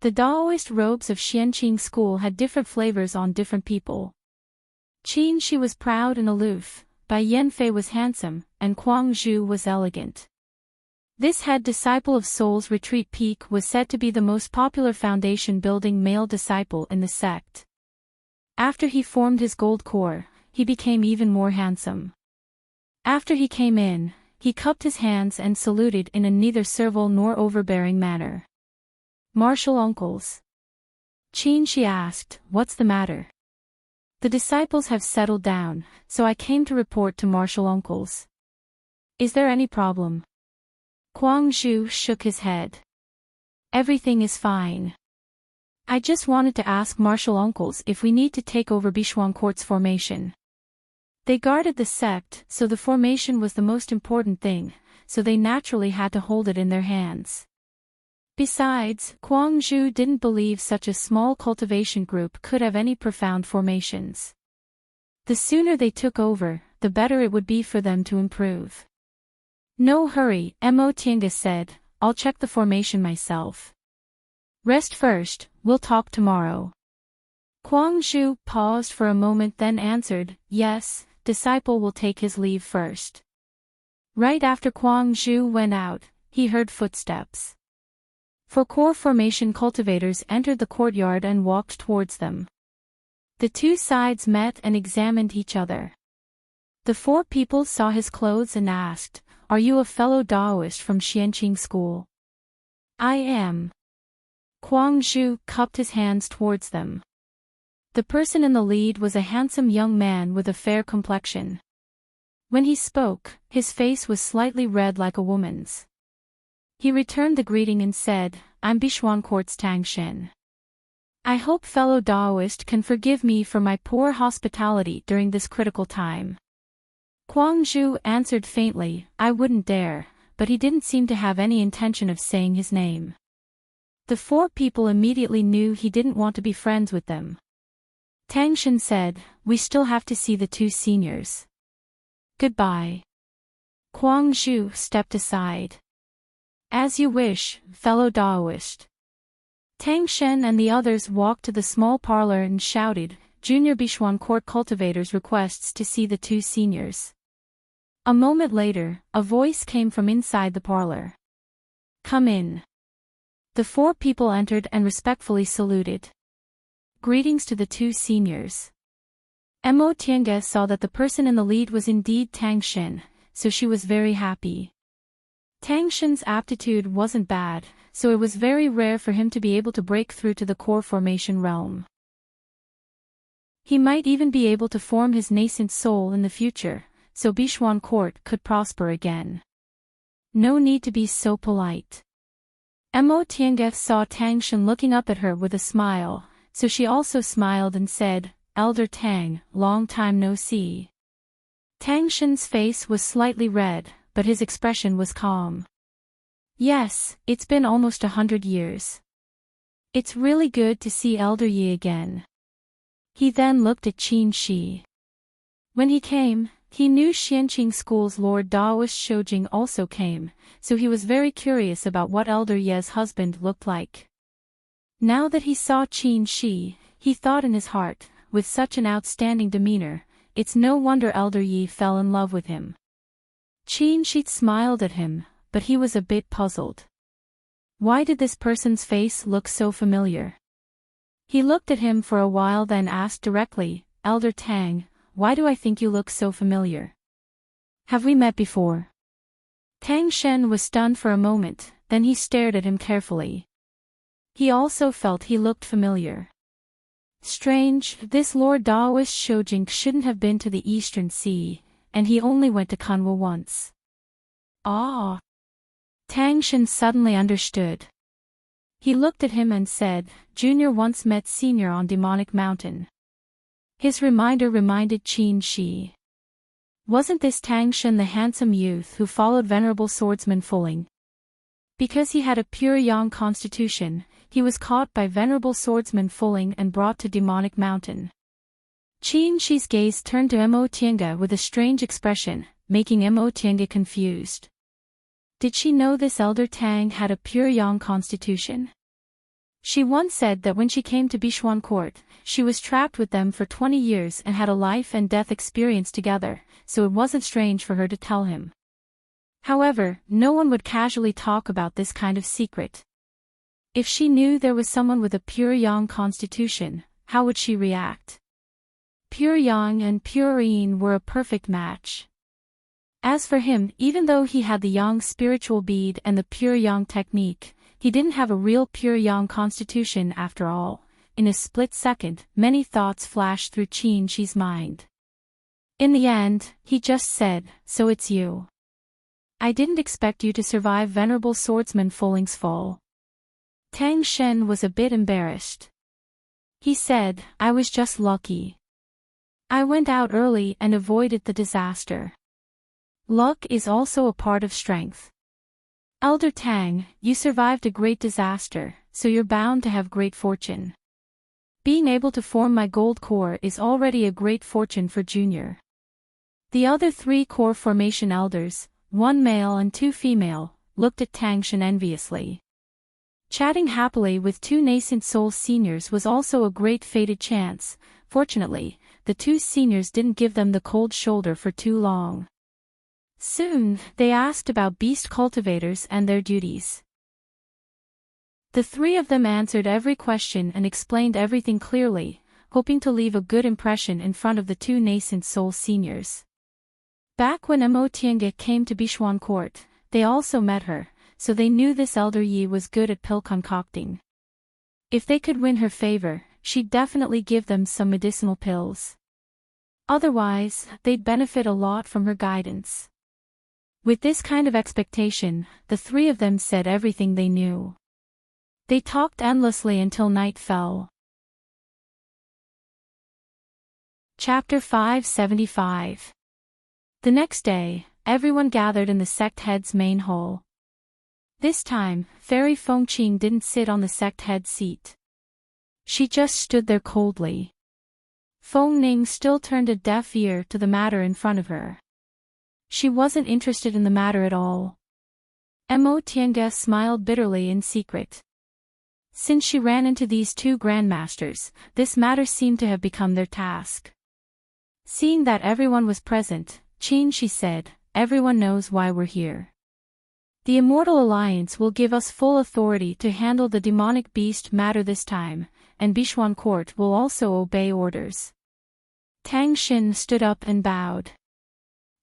The Daoist robes of Xianqing school had different flavors on different people. She was proud and aloof, Bai Yanfei was handsome, and Kuang Zhu was elegant. This head disciple of Soul's Retreat Peak was said to be the most popular foundation-building male disciple in the sect. After he formed his gold core, he became even more handsome. After he came in, he cupped his hands and saluted in a neither servile nor overbearing manner. Martial uncles. She asked, "What's the matter?" The disciples have settled down, so I came to report to martial uncles. Is there any problem? Kuang Zhu shook his head. Everything is fine. I just wanted to ask martial uncles if we need to take over Bishuang Court's formation. They guarded the sect, so the formation was the most important thing, so they naturally had to hold it in their hands. Besides, Guangzhou didn't believe such a small cultivation group could have any profound formations. The sooner they took over, the better it would be for them to improve. No hurry, Mo Tiange said, I'll check the formation myself. Rest first, we'll talk tomorrow. Guangzhou paused for a moment then answered, yes, disciple will take his leave first. Right after Guangzhou went out, he heard footsteps. Four core formation cultivators entered the courtyard and walked towards them. The two sides met and examined each other. The four people saw his clothes and asked, are you a fellow Daoist from Xianqing school? I am. Guangzhou cupped his hands towards them. The person in the lead was a handsome young man with a fair complexion. When he spoke, his face was slightly red like a woman's. He returned the greeting and said, I'm Bixuan Court's Tang Shen. I hope fellow Daoist can forgive me for my poor hospitality during this critical time. Guangzhou answered faintly, I wouldn't dare, but he didn't seem to have any intention of saying his name. The four people immediately knew he didn't want to be friends with them. Tang Shen said, we still have to see the two seniors. Goodbye. Guangzhou stepped aside. As you wish, fellow Daoist. Tang Shen and the others walked to the small parlor and shouted, Junior Bixuan Court cultivators requests to see the two seniors. A moment later, a voice came from inside the parlor. Come in. The four people entered and respectfully saluted. Greetings to the two seniors. Mo Tiange saw that the person in the lead was indeed Tang Shen, so she was very happy. Tang Shen's aptitude wasn't bad, so it was very rare for him to be able to break through to the core formation realm. He might even be able to form his nascent soul in the future, so Bixuan Court could prosper again. No need to be so polite. Mo Tiange saw Tang Shen looking up at her with a smile, so she also smiled and said, Elder Tang, long time no see. Tang Shen's face was slightly red, but his expression was calm. Yes, it's been almost 100 years. It's really good to see Elder Yi again. He then looked at Qin Shi. When he came, he knew Xianqing School's Lord Daoist Shoujing also came, so he was very curious about what Elder Ye's husband looked like. Now that he saw Qin Shi, he thought in his heart, with such an outstanding demeanor, it's no wonder Elder Yi fell in love with him. Qin Shi smiled at him, but he was a bit puzzled. Why did this person's face look so familiar? He looked at him for a while then asked directly, Elder Tang, why do I think you look so familiar? Have we met before? Tang Shen was stunned for a moment, then he stared at him carefully. He also felt he looked familiar. Strange, this Lord Daoist Shoujing shouldn't have been to the Eastern Sea, and he only went to Kanwa once. Ah! Tang Shen suddenly understood. He looked at him and said, Junior once met Senior on Demonic Mountain. His reminder reminded Qin Shi. Wasn't this Tang Shen the handsome youth who followed Venerable Swordsman Fuling? Because he had a pure yang constitution, he was caught by Venerable Swordsman Fuling and brought to Demonic Mountain. Qin Shi's gaze turned to Mo Tiange with a strange expression, making Mo Tiange confused. Did she know this Elder Tang had a pure yang constitution? She once said that when she came to Bixuan Court, she was trapped with them for 20 years and had a life and death experience together, so it wasn't strange for her to tell him. However, no one would casually talk about this kind of secret. If she knew there was someone with a pure yang constitution, how would she react? Pure yang and pure yin were a perfect match. As for him, even though he had the yang spiritual bead and the pure yang technique, he didn't have a real pure yang constitution after all. In a split second, many thoughts flashed through Qin Shi's mind. In the end, he just said, so it's you. I didn't expect you to survive Venerable Swordsman Fuling's fall. Tang Shen was a bit embarrassed. He said, I was just lucky. I went out early and avoided the disaster. Luck is also a part of strength. Elder Tang, you survived a great disaster, so you're bound to have great fortune. Being able to form my gold core is already a great fortune for Junior. The other 3 core formation elders, 1 male and 2 female, looked at Tang Shen enviously. Chatting happily with 2 nascent soul seniors was also a great fated chance. Fortunately, the 2 seniors didn't give them the cold shoulder for too long. Soon, they asked about beast cultivators and their duties. The 3 of them answered every question and explained everything clearly, hoping to leave a good impression in front of the 2 nascent soul seniors. Back when Mo Tiange came to Bishuan Court, they also met her, so they knew this elder Yi was good at pill concocting. If they could win her favor, she'd definitely give them some medicinal pills. Otherwise, they'd benefit a lot from her guidance. With this kind of expectation, the 3 of them said everything they knew. They talked endlessly until night fell. Chapter 575. The next day, everyone gathered in the sect head's main hall. This time, Fairy Fengqing didn't sit on the sect head seat. She just stood there coldly. Feng Ning still turned a deaf ear to the matter in front of her. She wasn't interested in the matter at all. Mo Tiange smiled bitterly in secret. Since she ran into these 2 grandmasters, this matter seemed to have become their task. Seeing that everyone was present, Qin she said, everyone knows why we're here. The Immortal Alliance will give us full authority to handle the demonic beast matter this time, and Bishuan Court will also obey orders. Tang Xin stood up and bowed.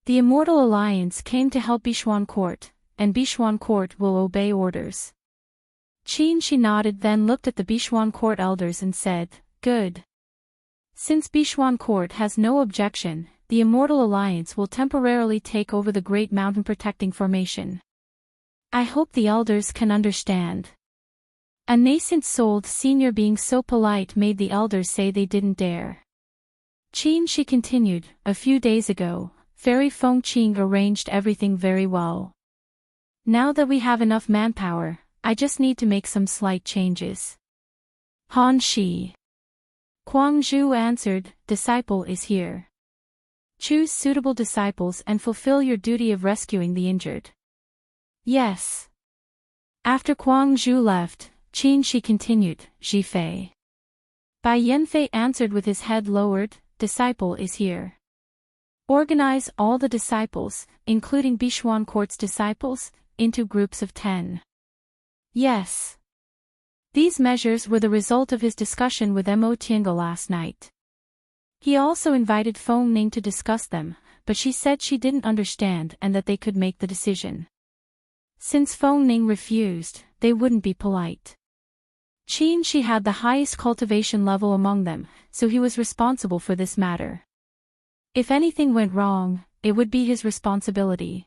The Immortal Alliance came to help Bishuan Court, and Bishuan Court will obey orders. Qin she nodded, then looked at the Bishuan Court elders and said, good. Since Bishuan Court has no objection, the Immortal Alliance will temporarily take over the Great Mountain Protecting Formation. I hope the elders can understand. A nascent-souled senior being so polite made the elders say they didn't dare. Qin she continued, a few days ago, Fairy Fengqing arranged everything very well. Now that we have enough manpower, I just need to make some slight changes. Han Shi. Kuang Zhu answered, disciple is here. Choose suitable disciples and fulfill your duty of rescuing the injured. Yes. After Kuang Zhu left, Qin Shi continued, Ji Fei. Bai Yanfei answered with his head lowered, disciple is here. Organize all the disciples, including Bishuan Court's disciples, into groups of 10. Yes. These measures were the result of his discussion with Mo Tiange last night. He also invited Feng Ning to discuss them, but she said she didn't understand and that they could make the decision. Since Feng Ning refused, they wouldn't be polite. Qin Shi had the highest cultivation level among them, so he was responsible for this matter. If anything went wrong, it would be his responsibility.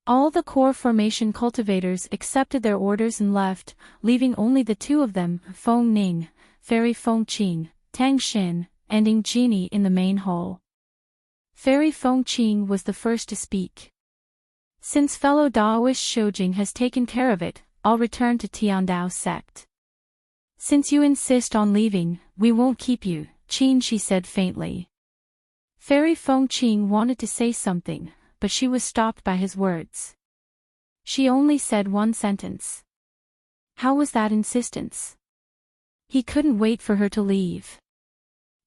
All the core formation cultivators accepted their orders and left, leaving only the 2 of them, Feng Ning, Fairy Fengqing, Tang Xin, and Ying Genie in the main hall. Fairy Fengqing was the first to speak. Since fellow Daoist Shoujing has taken care of it, I'll return to Tiandao sect. Since you insist on leaving, we won't keep you, Qin she said faintly. Fairy Fengqing wanted to say something, but she was stopped by his words. She only said one sentence. How was that insistence? He couldn't wait for her to leave.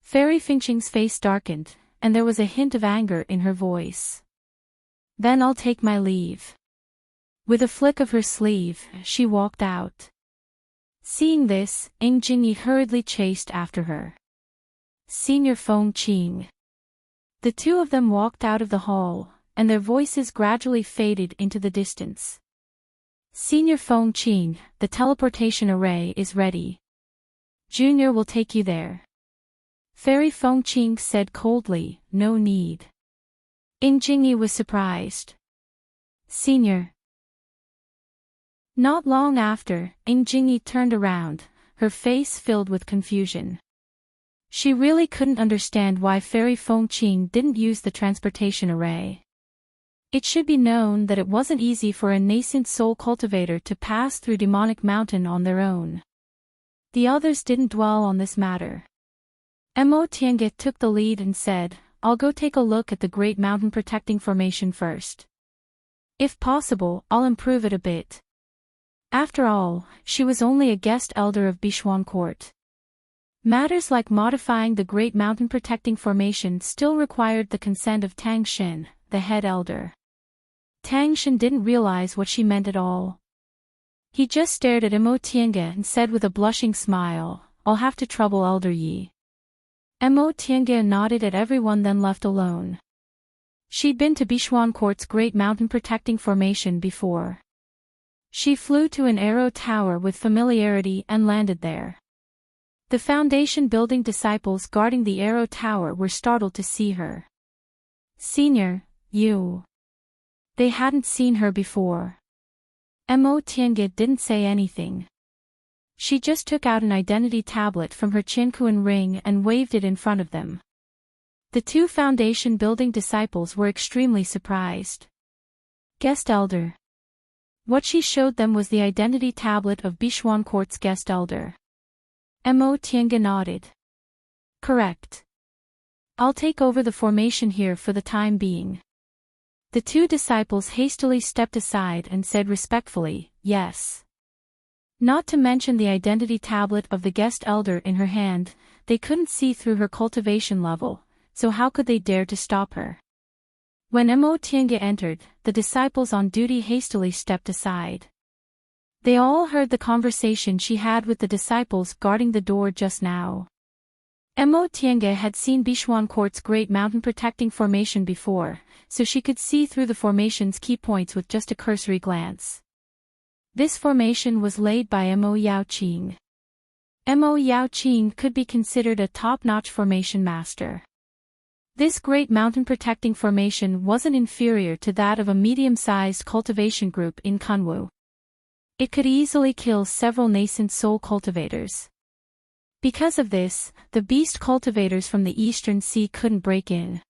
Fairy Fengqing's face darkened, and there was a hint of anger in her voice. Then I'll take my leave. With a flick of her sleeve, she walked out. Seeing this, Ying Jingyi hurriedly chased after her. Senior Fengqing. The 2 of them walked out of the hall, and their voices gradually faded into the distance. Senior Fengqing, the teleportation array is ready. Junior will take you there. Fairy Fengqing said coldly, no need. Ying Jingyi was surprised. Senior. Not long after, Ying Jingyi turned around, her face filled with confusion. She really couldn't understand why Fairy Feng Qing didn't use the transportation array. It should be known that it wasn't easy for a nascent soul cultivator to pass through Demonic Mountain on their own. The others didn't dwell on this matter. Mo Tiange took the lead and said, "I'll go take a look at the Great Mountain Protecting Formation first. If possible, I'll improve it a bit." After all, she was only a guest elder of Bixuan Court. Matters like modifying the Great Mountain Protecting Formation still required the consent of Tang Xin, the head elder. Tang Xin didn't realize what she meant at all. He just stared at Mo Tiange and said with a blushing smile, "I'll have to trouble Elder Yi." Mo Tiange nodded at everyone, then left alone. She'd been to Bixuan Court's Great Mountain Protecting Formation before. She flew to an arrow tower with familiarity and landed there. The foundation building disciples guarding the arrow tower were startled to see her. "Senior, you." They hadn't seen her before. Mo Tiange didn't say anything. She just took out an identity tablet from her Qiankuan ring and waved it in front of them. The two foundation building disciples were extremely surprised. Guest elder. What she showed them was the identity tablet of Bixuan Court's guest elder. Mo Tiange nodded. "Correct. I'll take over the formation here for the time being." The two disciples hastily stepped aside and said respectfully, "Yes." Not to mention the identity tablet of the guest elder in her hand, they couldn't see through her cultivation level, so how could they dare to stop her? When Mo Tiange entered, the disciples on duty hastily stepped aside. They all heard the conversation she had with the disciples guarding the door just now. Mo Tiange had seen Bixuan Court's Great Mountain Protecting Formation before, so she could see through the formation's key points with just a cursory glance. This formation was laid by Mo Yaoqing. Mo Yaoqing could be considered a top-notch formation master. This Great Mountain Protecting Formation wasn't inferior to that of a medium-sized cultivation group in Kunwu. It could easily kill several nascent soul cultivators. Because of this, the beast cultivators from the Eastern Sea couldn't break in.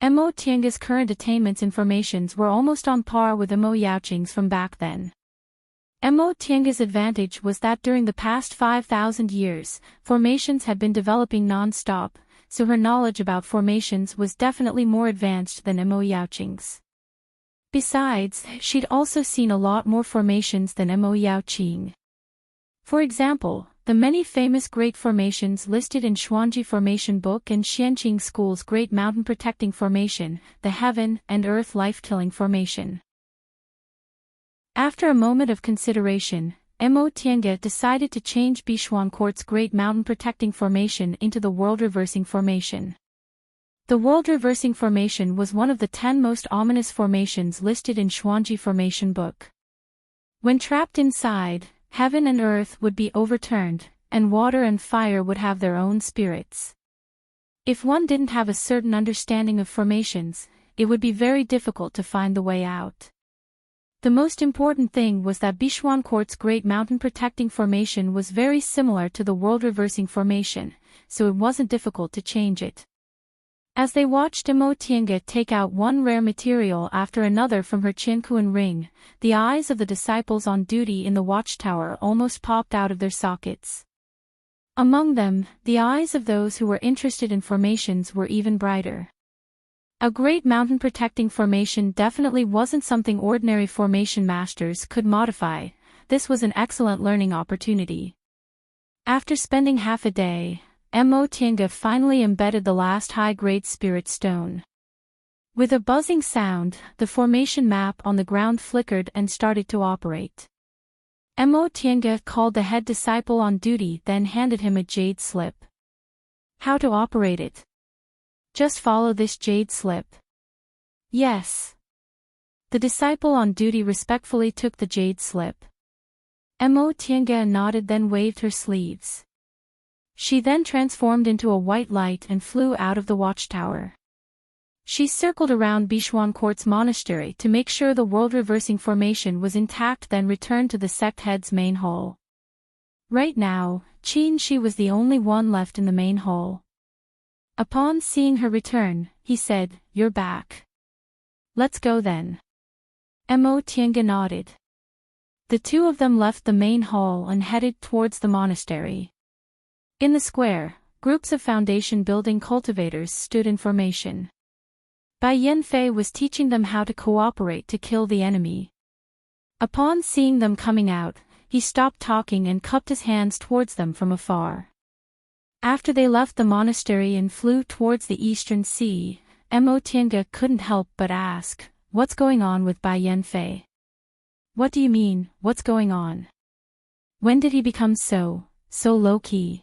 Mo Tiange's current attainments in formations were almost on par with Mo Yaoqing's from back then. Mo Tiange's advantage was that during the past 5,000 years, formations had been developing non-stop, so her knowledge about formations was definitely more advanced than Mo Yaoqing's. Besides, she'd also seen a lot more formations than Mo Yaoqing. For example, the many famous great formations listed in Xuanji Formation Book and Xianqing School's Great Mountain Protecting Formation, the Heaven and Earth Life-Killing Formation. After a moment of consideration, Mo Tiange decided to change Bixuan Court's Great Mountain Protecting Formation into the World Reversing Formation. The World Reversing Formation was one of the 10 most ominous formations listed in Xuanji Formation Book. When trapped inside, heaven and earth would be overturned, and water and fire would have their own spirits. If one didn't have a certain understanding of formations, it would be very difficult to find the way out. The most important thing was that Bixuan Court's Great Mountain Protecting Formation was very similar to the World Reversing Formation, so it wasn't difficult to change it. As they watched Mo Tiange take out one rare material after another from her Qiankuan ring, the eyes of the disciples on duty in the watchtower almost popped out of their sockets. Among them, the eyes of those who were interested in formations were even brighter. A Great Mountain Protecting Formation definitely wasn't something ordinary formation masters could modify. This was an excellent learning opportunity. After spending half a day, Mo Tiange finally embedded the last high-grade spirit stone. With a buzzing sound, the formation map on the ground flickered and started to operate. Mo Tiange called the head disciple on duty, then handed him a jade slip. How to operate it? Just follow this jade slip. Yes. The disciple on duty respectfully took the jade slip. Mo Tiange nodded, then waved her sleeves. She then transformed into a white light and flew out of the watchtower. She circled around Bixuan Court's monastery to make sure the World Reversing Formation was intact, then returned to the sect head's main hall. Right now, Qin was the only one left in the main hall. Upon seeing her return, he said, "You're back. Let's go then." Mo Tiange nodded. The two of them left the main hall and headed towards the monastery. In the square, groups of foundation building cultivators stood in formation. Bai Yanfei was teaching them how to cooperate to kill the enemy. Upon seeing them coming out, he stopped talking and cupped his hands towards them from afar. After they left the monastery and flew towards the eastern sea, Mo Tiange couldn't help but ask, "What's going on with Bai Yanfei?" "What do you mean, what's going on? When did he become so low-key?"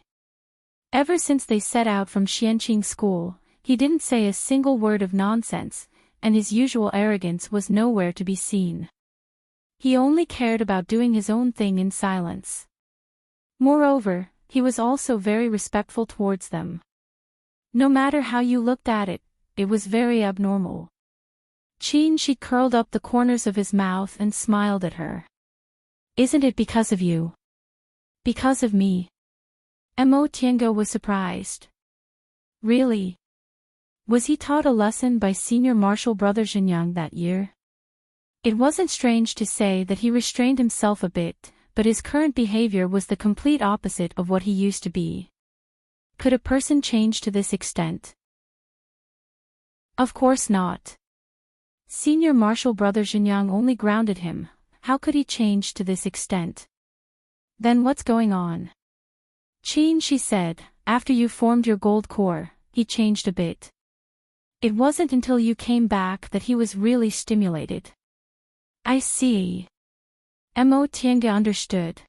Ever since they set out from Xianqing school, he didn't say a single word of nonsense, and his usual arrogance was nowhere to be seen. He only cared about doing his own thing in silence. Moreover, he was also very respectful towards them. No matter how you looked at it, it was very abnormal. She curled up the corners of his mouth and smiled at her. "Isn't it because of you? Because of me?" Mo Tiange was surprised. Really? Was he taught a lesson by senior martial brother Zhenyang that year? It wasn't strange to say that he restrained himself a bit, but his current behavior was the complete opposite of what he used to be. Could a person change to this extent? Of course not. Senior martial brother Zhenyang only grounded him. How could he change to this extent? Then what's going on? She said, "After you formed your gold core, he changed a bit. It wasn't until you came back that he was really stimulated." "I see." Mo Tiange understood.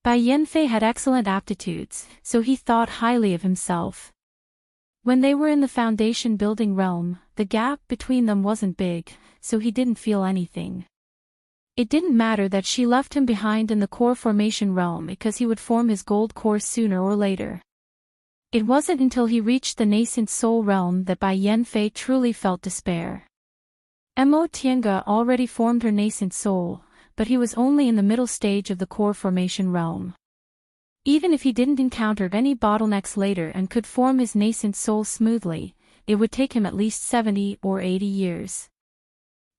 Bai Yanfei had excellent aptitudes, so he thought highly of himself. When they were in the foundation building realm, the gap between them wasn't big, so he didn't feel anything. It didn't matter that she left him behind in the core formation realm because he would form his gold core sooner or later. It wasn't until he reached the nascent soul realm that Bai Yanfei truly felt despair. Mo Tiange already formed her nascent soul, but he was only in the middle stage of the core formation realm. Even if he didn't encounter any bottlenecks later and could form his nascent soul smoothly, it would take him at least 70 or 80 years.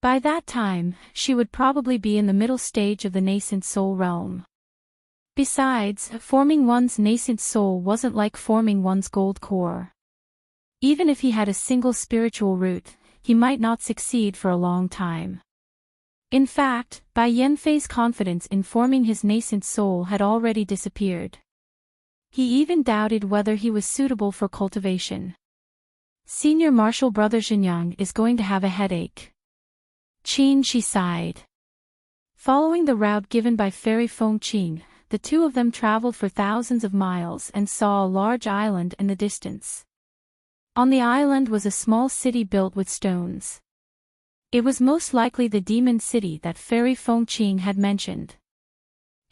By that time, she would probably be in the middle stage of the nascent soul realm. Besides, forming one's nascent soul wasn't like forming one's gold core. Even if he had a single spiritual root, he might not succeed for a long time. In fact, Bai Yanfei's confidence in forming his nascent soul had already disappeared. He even doubted whether he was suitable for cultivation. Senior martial brother Zhenyang is going to have a headache. She sighed. Following the route given by Fairy Fengqing, the two of them traveled for thousands of miles and saw a large island in the distance. On the island was a small city built with stones. It was most likely the demon city that Fairy Fengqing had mentioned.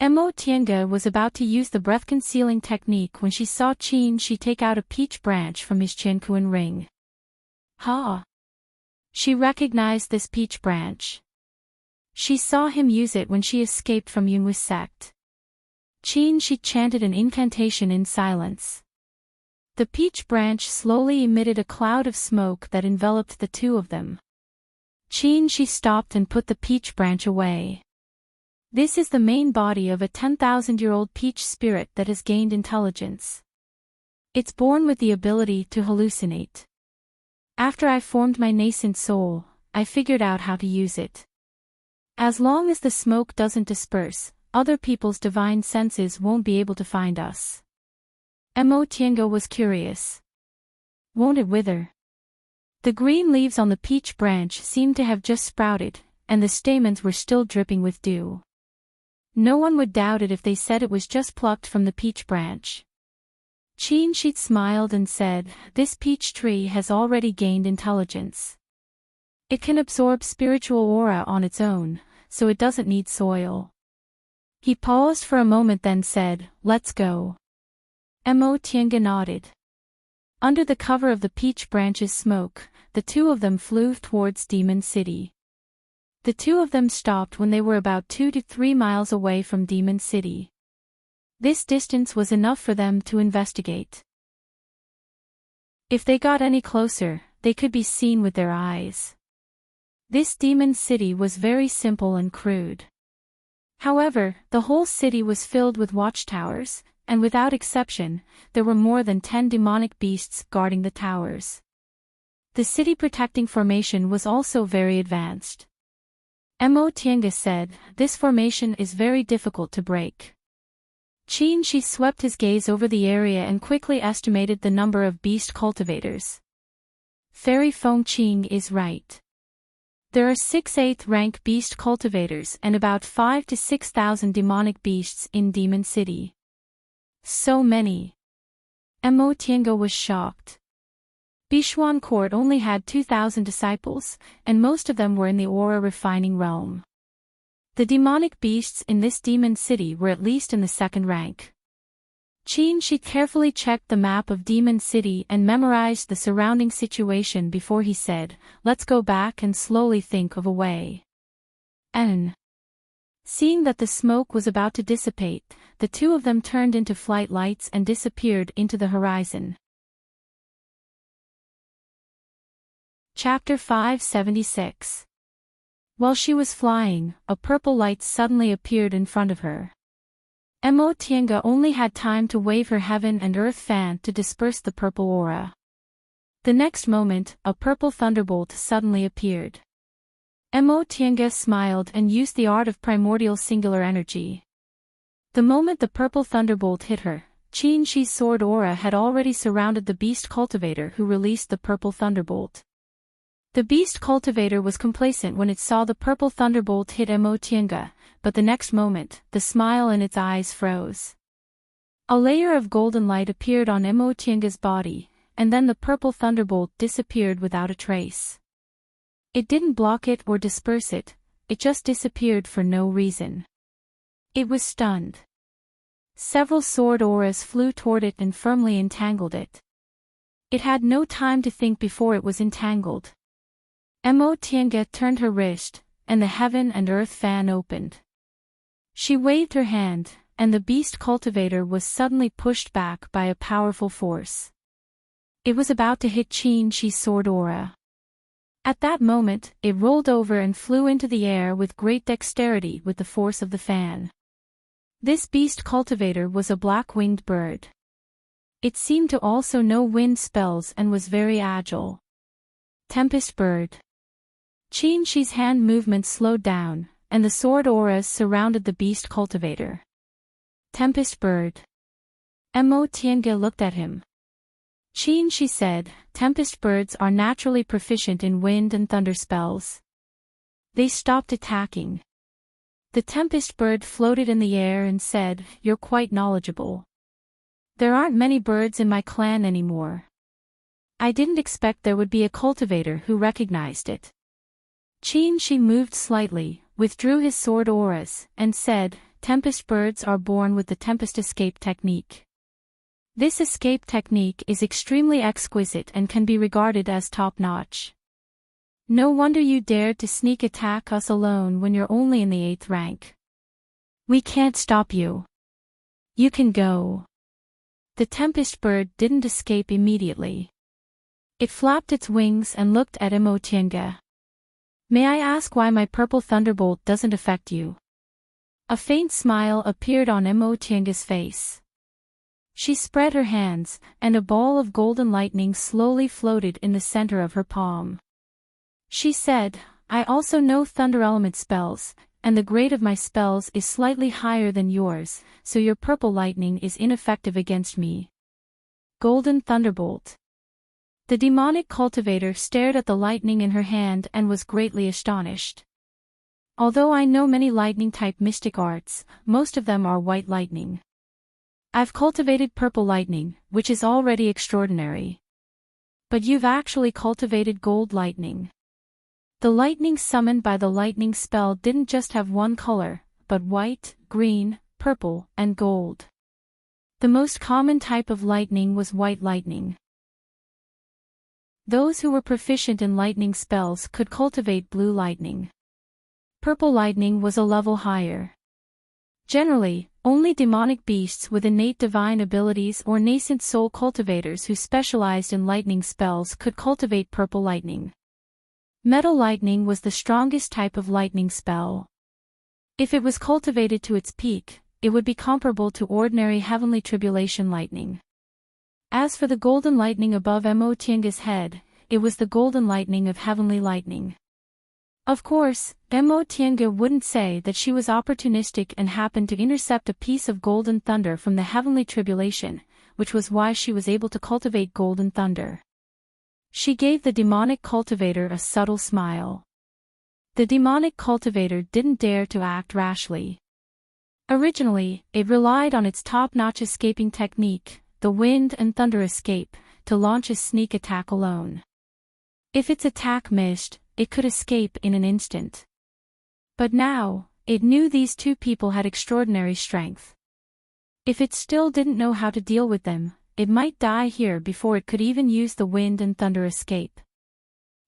Mo Tiange was about to use the breath-concealing technique when she saw she take out a peach branch from his Qiankuan ring. Ha! She recognized this peach branch. She saw him use it when she escaped from Yunhui's sect. She chanted an incantation in silence. The peach branch slowly emitted a cloud of smoke that enveloped the two of them. She stopped and put the peach branch away. This is the main body of a 10,000-year-old peach spirit that has gained intelligence. It's born with the ability to hallucinate. After I formed my nascent soul, I figured out how to use it. As long as the smoke doesn't disperse, other people's divine senses won't be able to find us. Mo Tiange was curious. Won't it wither? The green leaves on the peach branch seemed to have just sprouted, and the stamens were still dripping with dew. No one would doubt it if they said it was just plucked from the peach branch. Qin smiled and said, "This peach tree has already gained intelligence. It can absorb spiritual aura on its own, so it doesn't need soil." He paused for a moment then said, "Let's go." Mo Tiange nodded. Under the cover of the peach branch's smoke, the two of them flew towards Demon City. The two of them stopped when they were about 2 to 3 miles away from Demon City. This distance was enough for them to investigate. If they got any closer, they could be seen with their eyes. This demon city was very simple and crude. However, the whole city was filled with watchtowers, and without exception, there were more than 10 demonic beasts guarding the towers. The city protecting formation was also very advanced. Mo said, "This formation is very difficult to break." She swept his gaze over the area and quickly estimated the number of beast cultivators. Fairy Feng is right. There are 6 8th rank beast cultivators and about 5 to 6,000 demonic beasts in Demon City. So many. Mo was shocked. Bishuan Court only had 2,000 disciples, and most of them were in the aura refining realm. The demonic beasts in this demon city were at least in the 2nd rank. She carefully checked the map of Demon City and memorized the surrounding situation before he said, "Let's go back and slowly think of a way." Seeing that the smoke was about to dissipate, the two of them turned into flight lights and disappeared into the horizon. Chapter 576. While she was flying, a purple light suddenly appeared in front of her. Mo only had time to wave her heaven and earth fan to disperse the purple aura. The next moment, a purple thunderbolt suddenly appeared. Mo smiled and used the art of primordial singular energy. The moment the purple thunderbolt hit her, Shi's sword aura had already surrounded the beast cultivator who released the purple thunderbolt. The beast cultivator was complacent when it saw the purple thunderbolt hit Mo, but the next moment, the smile in its eyes froze. A layer of golden light appeared on Mo's body, and then the purple thunderbolt disappeared without a trace. It didn't block it or disperse it, it just disappeared for no reason. It was stunned. Several sword auras flew toward it and firmly entangled it. It had no time to think before it was entangled. Mo turned her wrist, and the heaven and earth fan opened. She waved her hand, and the beast cultivator was suddenly pushed back by a powerful force. It was about to hit Shi's sword aura. At that moment, it rolled over and flew into the air with great dexterity with the force of the fan. This beast cultivator was a black-winged bird. It seemed to also know wind spells and was very agile. Tempest bird. Shi's hand movement slowed down, and the sword auras surrounded the beast cultivator. Tempest bird. Mo looked at him. She said, "Tempest birds are naturally proficient in wind and thunder spells." They stopped attacking. The tempest bird floated in the air and said, "You're quite knowledgeable. There aren't many birds in my clan anymore. I didn't expect there would be a cultivator who recognized it." She moved slightly, withdrew his sword auras, and said, "Tempest birds are born with the Tempest Escape technique. This escape technique is extremely exquisite and can be regarded as top-notch. No wonder you dared to sneak attack us alone when you're only in the 8th rank. We can't stop you. You can go." The Tempest bird didn't escape immediately. It flapped its wings and looked at Mo. "May I ask why my purple thunderbolt doesn't affect you?" A faint smile appeared on Mo's face. She spread her hands, and a ball of golden lightning slowly floated in the center of her palm. She said, "I also know thunder element spells, and the grade of my spells is slightly higher than yours, so your purple lightning is ineffective against me." Golden thunderbolt. The demonic cultivator stared at the lightning in her hand and was greatly astonished. "Although I know many lightning-type mystic arts, most of them are white lightning. I've cultivated purple lightning, which is already extraordinary. But you've actually cultivated gold lightning." The lightning summoned by the lightning spell didn't just have one color, but white, green, purple, and gold. The most common type of lightning was white lightning. Those who were proficient in lightning spells could cultivate blue lightning. Purple lightning was a level higher. Generally, Only demonic beasts with innate divine abilities or nascent soul cultivators who specialized in lightning spells could cultivate purple lightning. Metal lightning was the strongest type of lightning spell. If it was cultivated to its peak, it would be comparable to ordinary heavenly tribulation lightning. As for the golden lightning above Mo Tienga's head, it was the golden lightning of heavenly lightning. Of course, Mo Tienga wouldn't say that she was opportunistic and happened to intercept a piece of golden thunder from the heavenly tribulation, which was why she was able to cultivate golden thunder. She gave the demonic cultivator a subtle smile. The demonic cultivator didn't dare to act rashly. Originally, it relied on its top-notch escaping technique, the wind and thunder escape, to launch a sneak attack alone. If its attack missed, it could escape in an instant. But now, it knew these two people had extraordinary strength. If it still didn't know how to deal with them, it might die here before it could even use the wind and thunder escape.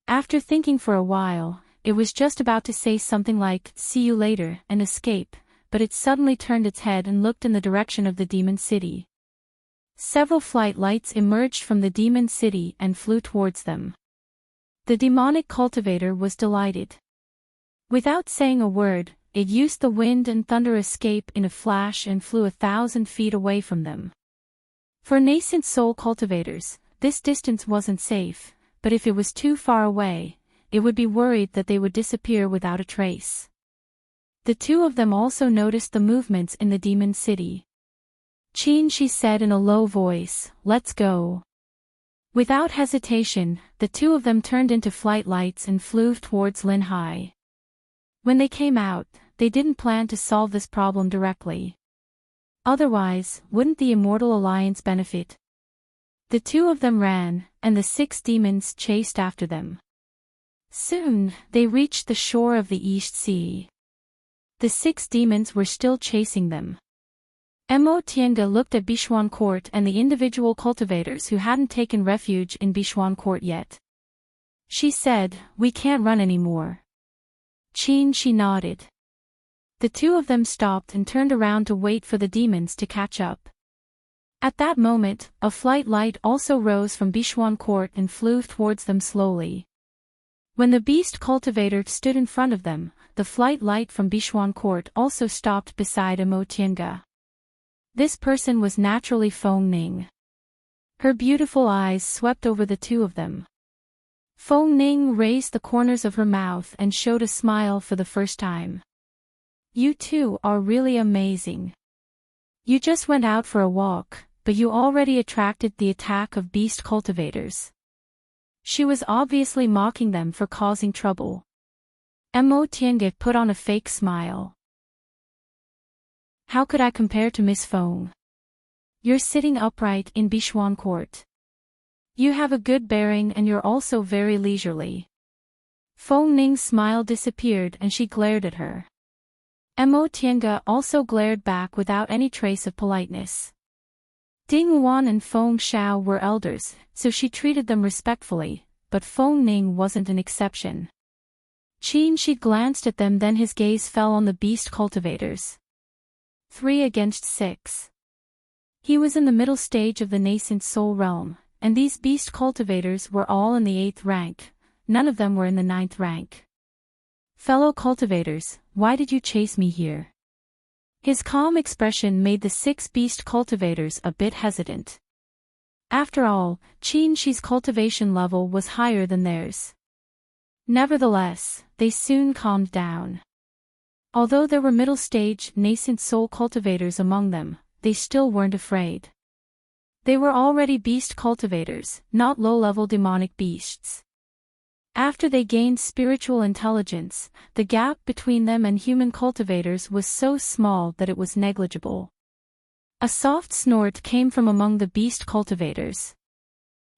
After thinking for a while, it was just about to say something like, "See you later," and escape, but it suddenly turned its head and looked in the direction of the demon city. Several flight lights emerged from the demon city and flew towards them. The demonic cultivator was delighted. Without saying a word, it used the wind and thunder escape in a flash and flew 1,000 feet away from them. For nascent soul cultivators, this distance wasn't safe, but if it was too far away, it would be worried that they would disappear without a trace. The two of them also noticed the movements in the demon city. "Qin," she said in a low voice, "let's go." Without hesitation, the two of them turned into flight lights and flew towards Linhai. When they came out, they didn't plan to solve this problem directly. Otherwise, wouldn't the Immortal Alliance benefit? The two of them ran, and the 6 demons chased after them. Soon, they reached the shore of the East Sea. The 6 demons were still chasing them. Mo Tienga looked at Bichuan Court and the individual cultivators who hadn't taken refuge in Bichuan Court yet. She said, "We can't run anymore." "Qin," she nodded. The two of them stopped and turned around to wait for the demons to catch up. At that moment, a flight light also rose from Bichuan Court and flew towards them slowly. When the beast cultivator stood in front of them, the flight light from Bichuan Court also stopped beside Mo Tienga. This person was naturally Feng Ning. Her beautiful eyes swept over the two of them. Feng Ning raised the corners of her mouth and showed a smile for the first time. "You two are really amazing. You just went out for a walk, but you already attracted the attack of beast cultivators." She was obviously mocking them for causing trouble. Mo Tienga put on a fake smile. "How could I compare to Miss Feng? You're sitting upright in Bichuan Court. You have a good bearing and you're also very leisurely." Feng Ning's smile disappeared and she glared at her. Mo Tienga also glared back without any trace of politeness. Ding Wan and Feng Xiao were elders, so she treated them respectfully, but Feng Ning wasn't an exception. Qin, she glanced at them, then his gaze fell on the beast cultivators. 3 against 6. He was in the middle stage of the nascent soul realm, and these beast cultivators were all in the 8th rank, none of them were in the 9th rank. "Fellow cultivators, why did you chase me here?" His calm expression made the 6 beast cultivators a bit hesitant. After all, Qin Shi's cultivation level was higher than theirs. Nevertheless, they soon calmed down. Although there were middle-stage, nascent soul cultivators among them, they still weren't afraid. They were already beast cultivators, not low-level demonic beasts. After they gained spiritual intelligence, the gap between them and human cultivators was so small that it was negligible. A soft snort came from among the beast cultivators.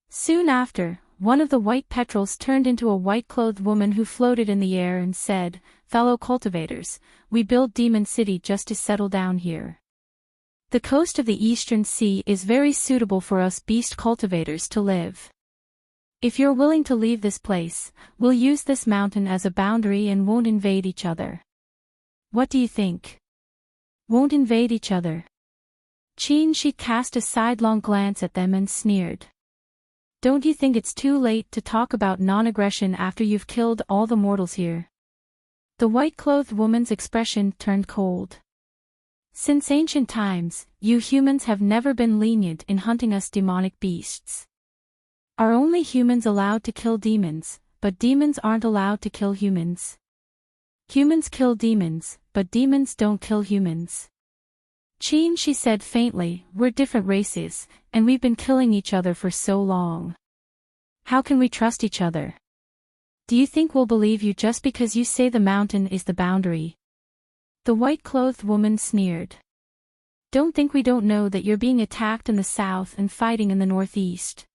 Soon after, one of the white petrels turned into a white-clothed woman who floated in the air and said, "Fellow cultivators, we built Demon City just to settle down here. The coast of the Eastern Sea is very suitable for us beast cultivators to live. If you're willing to leave this place, we'll use this mountain as a boundary and won't invade each other. What do you think?" won't invade each other. She cast a sidelong glance at them and sneered. Don't you think it's too late to talk about non-aggression after you've killed all the mortals here? The white-clothed woman's expression turned cold. Since ancient times, you humans have never been lenient in hunting us demonic beasts. Are only humans allowed to kill demons, but demons aren't allowed to kill humans? Humans kill demons, but demons don't kill humans. She said faintly, we're different races, and we've been killing each other for so long. How can we trust each other? Do you think we'll believe you just because you say the mountain is the boundary? The white-clothed woman sneered. Don't think we don't know that you're being attacked in the south and fighting in the northeast.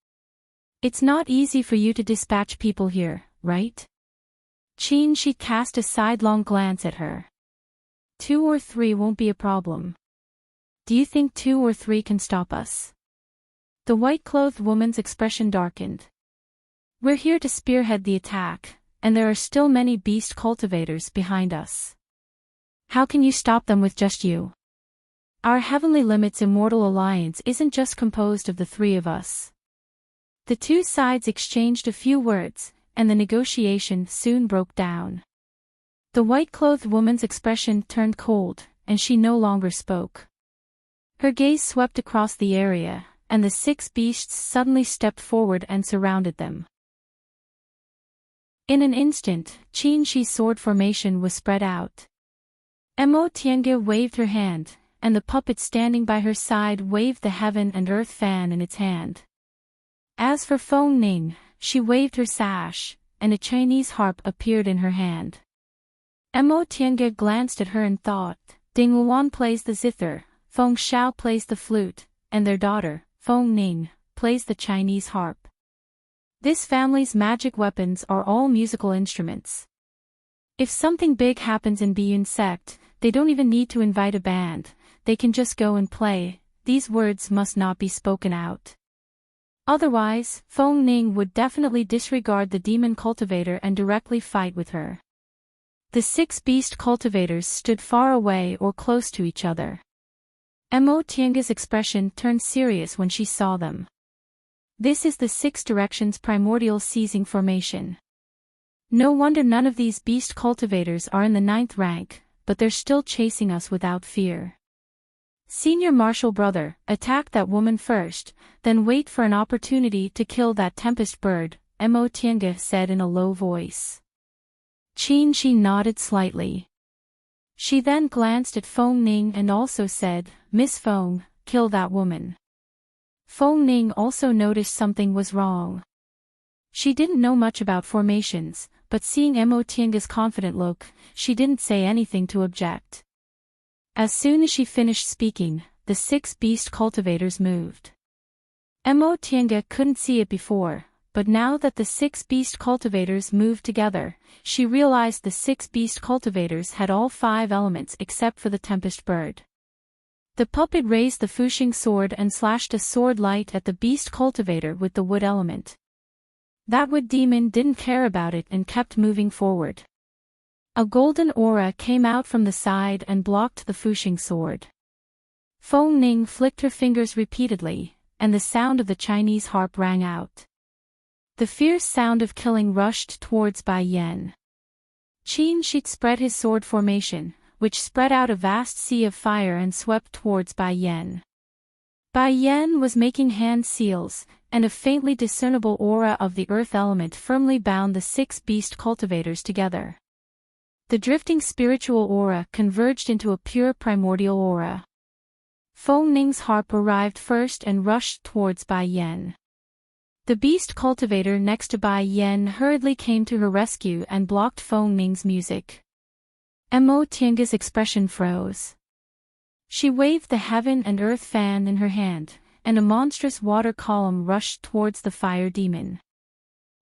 It's not easy for you to dispatch people here, right? She cast a sidelong glance at her. 2 or 3 won't be a problem. Do you think 2 or 3 can stop us? The white-clothed woman's expression darkened. We're here to spearhead the attack, and there are still many beast cultivators behind us. How can you stop them with just you? Our Heavenly Limits Immortal Alliance isn't just composed of the 3 of us. The 2 sides exchanged a few words, and the negotiation soon broke down. The white-clothed woman's expression turned cold, and she no longer spoke. Her gaze swept across the area, and the 6 beasts suddenly stepped forward and surrounded them. In an instant, Shi's sword formation was spread out. Tiange waved her hand, and the puppet standing by her side waved the heaven and earth fan in its hand. As for Feng Ning, she waved her sash, and a Chinese harp appeared in her hand. Tiange glanced at her and thought, Ding Luan plays the zither, Feng Xiao plays the flute, and their daughter, Feng Ning, plays the Chinese harp. This family's magic weapons are all musical instruments. If something big happens in Biyun sect, they don't even need to invite a band, they can just go and play. These words must not be spoken out. Otherwise, Feng Ning would definitely disregard the demon cultivator and directly fight with her. The 6 beast cultivators stood far away or close to each other. Tiange's expression turned serious when she saw them. This is the 6 Directions Primordial Seizing Formation. No wonder none of these beast cultivators are in the 9th rank, but they're still chasing us without fear. Senior Marshal Brother, attack that woman first, then wait for an opportunity to kill that tempest bird, Tiange said in a low voice. She nodded slightly. She then glanced at Feng Ning and also said, Miss Feng, kill that woman. Feng Ning also noticed something was wrong. She didn't know much about formations, but seeing Tiange's confident look, she didn't say anything to object. As soon as she finished speaking, the 6 beast cultivators moved. Tiange couldn't see it before, but now that the 6 beast cultivators moved together, she realized the 6 beast cultivators had all 5 elements except for the tempest bird. The puppet raised the Fuxing sword and slashed a sword light at the beast cultivator with the wood element. That wood demon didn't care about it and kept moving forward. A golden aura came out from the side and blocked the Fuxing sword. Feng Ning flicked her fingers repeatedly, and the sound of the Chinese harp rang out. The fierce sound of killing rushed towards Bai Yan. Qin Shi spread his sword formation, which spread out a vast sea of fire and swept towards Bai Yan. Bai Yan was making hand seals, and a faintly discernible aura of the earth element firmly bound the 6 beast cultivators together. The drifting spiritual aura converged into a pure primordial aura. Feng Ning's harp arrived first and rushed towards Bai Yan. The beast cultivator next to Bai Yan hurriedly came to her rescue and blocked Feng Ning's music. Tiange's expression froze. She waved the heaven and earth fan in her hand, and a monstrous water column rushed towards the fire demon.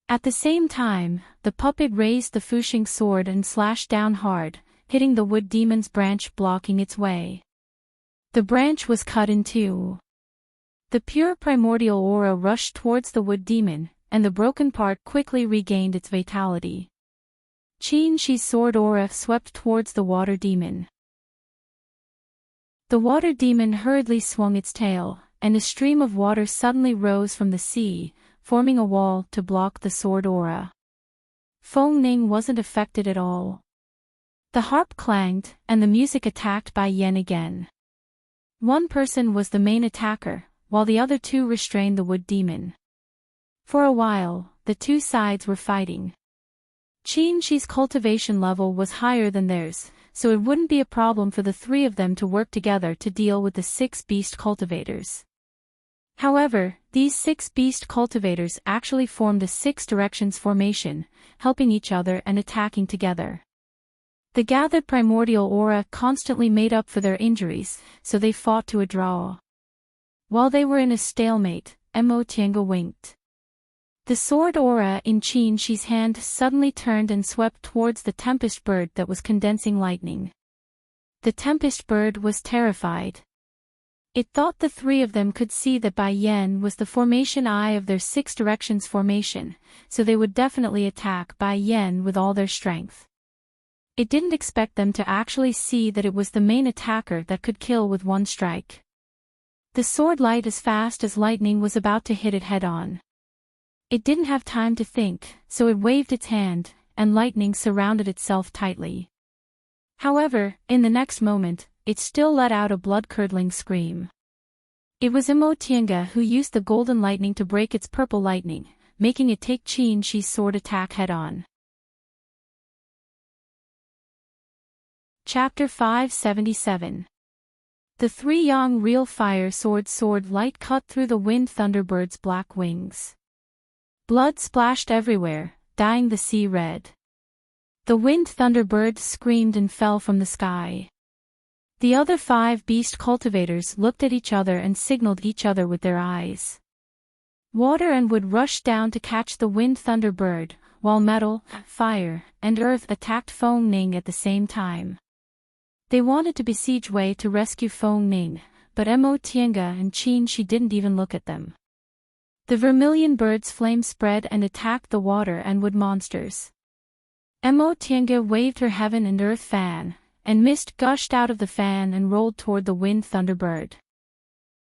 At the same time, the puppet raised the Fuxing sword and slashed down hard, hitting the wood demon's branch, blocking its way. The branch was cut in 2. The pure primordial aura rushed towards the wood demon, and the broken part quickly regained its vitality. Qin Shi's sword aura swept towards the water demon. The water demon hurriedly swung its tail, and a stream of water suddenly rose from the sea, forming a wall to block the sword aura. Feng Ning wasn't affected at all. The harp clanged, and the music attacked Bai Yan again. One person was the main attacker, while the other two restrained the wood demon. For a while, the two sides were fighting. Qin Shi's cultivation level was higher than theirs, so it wouldn't be a problem for the three of them to work together to deal with the 6 beast cultivators. However, these 6 beast cultivators actually formed a 6 directions formation, helping each other and attacking together. The gathered primordial aura constantly made up for their injuries, so they fought to a draw. While they were in a stalemate, Mo Tiange winked. The sword aura in Qin Shi's hand suddenly turned and swept towards the tempest bird that was condensing lightning. The tempest bird was terrified. It thought the three of them could see that Bai Yan was the formation eye of their 6 directions formation, so they would definitely attack Bai Yan with all their strength. It didn't expect them to actually see that it was the main attacker that could kill with one strike. The sword light as fast as lightning was about to hit it head-on. It didn't have time to think, so it waved its hand, and lightning surrounded itself tightly. However, in the next moment, it still let out a blood-curdling scream. It was Mo Tiange who used the golden lightning to break its purple lightning, making it take Qin Shi's sword attack head-on. Chapter 577. The 3 Yang real fire sword light cut through the wind thunderbird's black wings. Blood splashed everywhere, dyeing the sea red. The wind thunderbird screamed and fell from the sky. The other 5 beast cultivators looked at each other and signaled each other with their eyes. Water and wood rushed down to catch the wind thunderbird, while metal, fire, and earth attacked Feng Ning at the same time. They wanted to besiege Wei to rescue Feng Ning, but Mo Tiange and Qin Shi didn't even look at them. The vermilion bird's flame spread and attacked the water and wood monsters. Mo Tiange waved her heaven and earth fan, and mist gushed out of the fan and rolled toward the wind thunderbird.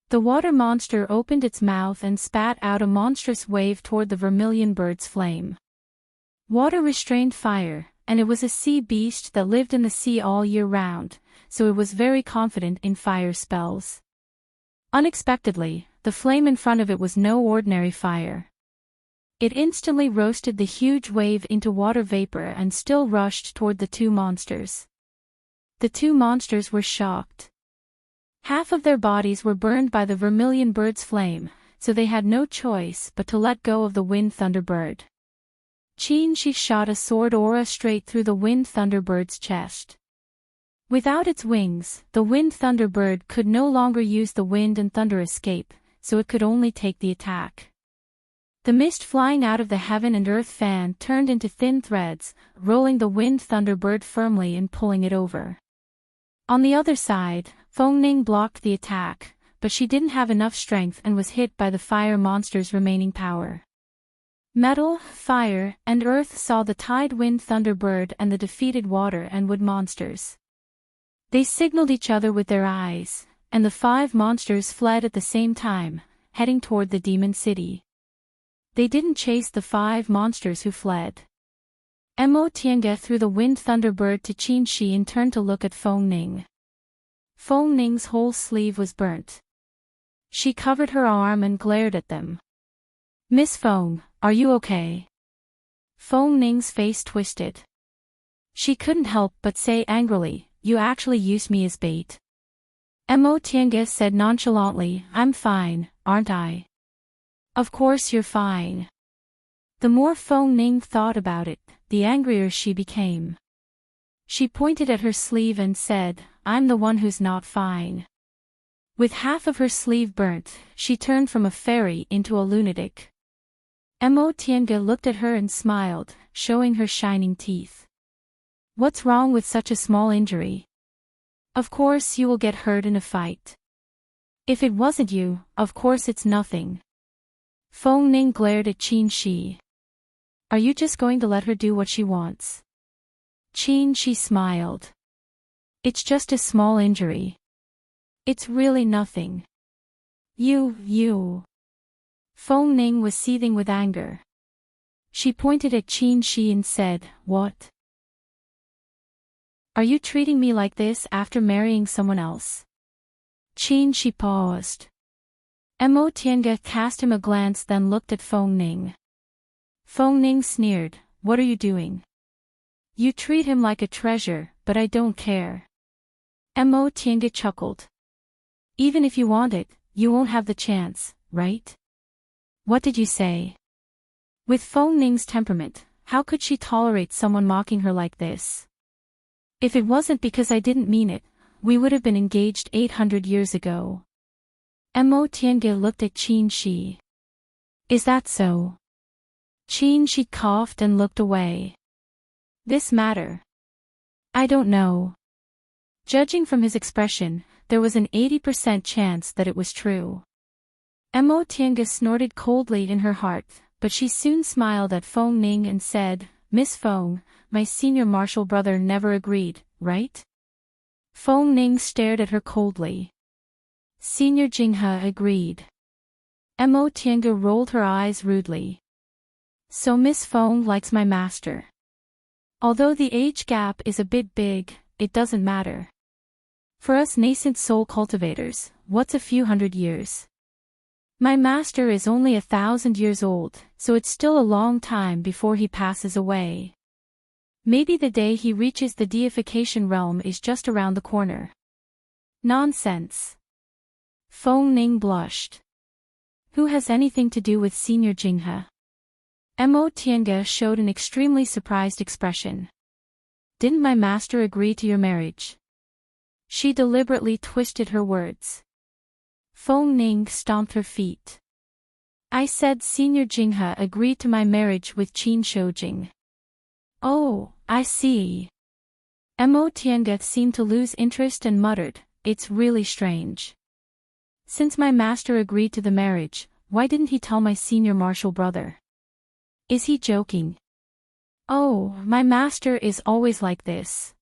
The water monster opened its mouth and spat out a monstrous wave toward the vermilion bird's flame. Water restrained fire, and it was a sea beast that lived in the sea all year round, so it was very confident in fire spells. Unexpectedly, the flame in front of it was no ordinary fire. It instantly roasted the huge wave into water vapor and still rushed toward the 2 monsters. The 2 monsters were shocked. Half of their bodies were burned by the vermilion bird's flame, so they had no choice but to let go of the wind thunderbird. Qin Shi shot a sword aura straight through the wind thunderbird's chest. Without its wings, the wind thunderbird could no longer use the wind and thunder escape, so it could only take the attack. The mist flying out of the heaven and earth fan turned into thin threads, rolling the wind thunderbird firmly and pulling it over. On the other side, Feng Ning blocked the attack, but she didn't have enough strength and was hit by the fire monster's remaining power. Metal, fire, and earth saw the tide wind thunderbird and the defeated water and wood monsters. They signaled each other with their eyes, and the 5 monsters fled at the same time, heading toward the demon city. They didn't chase the 5 monsters who fled. Mo Tiange threw the wind thunderbird to Qin Shi and turned to look at Feng Ning. Feng Ning's whole sleeve was burnt. She covered her arm and glared at them. "Miss Feng, are you okay?" Feng Ning's face twisted. She couldn't help but say angrily, "You actually used me as bait." Mo Tiange said nonchalantly, "I'm fine, aren't I?" "Of course you're fine." The more Feng Ning thought about it, the angrier she became. She pointed at her sleeve and said, "I'm the one who's not fine." With half of her sleeve burnt, she turned from a fairy into a lunatic. Mo Tiange looked at her and smiled, showing her shining teeth. "What's wrong with such a small injury? Of course you will get hurt in a fight. If it wasn't you, of course it's nothing." Feng Ning glared at Qin Shi. "Are you just going to let her do what she wants?" Qin Shi smiled. "It's just a small injury." It's really nothing. You. Feng Ning was seething with anger. She pointed at Qin Shi and said, "What? Are you treating me like this after marrying someone else?" Qin Shi paused. Mo Tiange cast him a glance, then looked at Feng Ning. Feng Ning sneered, "What are you doing? You treat him like a treasure, but I don't care." Mo Tiange chuckled. "Even if you want it, you won't have the chance, right?" "What did you say?" With Feng Ning's temperament, how could she tolerate someone mocking her like this? "If it wasn't because I didn't mean it, we would have been engaged 800 years ago." Mo Tiange looked at Qin Shi. "Is that so?" Qin Shi coughed and looked away. "This matter? I don't know." Judging from his expression, there was an 80% chance that it was true. Mo Tiange snorted coldly in her heart, but she soon smiled at Feng Ning and said, "Miss Feng, my senior martial brother never agreed, right?" Feng Ning stared at her coldly. "Senior Jinghe agreed." Mo Tiange rolled her eyes rudely. "So Miss Feng likes my master. Although the age gap is a bit big, it doesn't matter. For us nascent soul cultivators, what's a few hundred years? My master is only 1,000 years old, so it's still a long time before he passes away. Maybe the day he reaches the deification realm is just around the corner." "Nonsense." Feng Ning blushed. "Who has anything to do with Senior Jinghe?" Mo Tiange showed an extremely surprised expression. "Didn't my master agree to your marriage?" She deliberately twisted her words. Feng Ning stomped her feet. "I said Senior Jinghe agreed to my marriage with Qin Shoujing." "Oh, I see." Mo Tiange seemed to lose interest and muttered, "It's really strange. Since my master agreed to the marriage, why didn't he tell my senior martial brother? Is he joking?" "Oh, my master is always like this.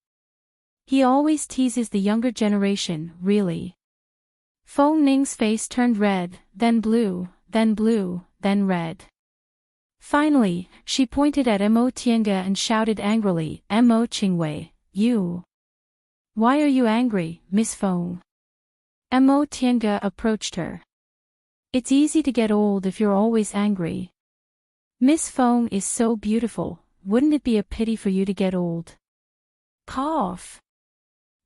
He always teases the younger generation, really." Feng Ning's face turned red, then blue, then red. Finally, she pointed at Mo Tiange and shouted angrily, "Mo Qingwei, you! Why are you angry, Miss Feng?" Mo Tiange approached her. "It's easy to get old if you're always angry. Miss Feng is so beautiful, wouldn't it be a pity for you to get old?" Cough.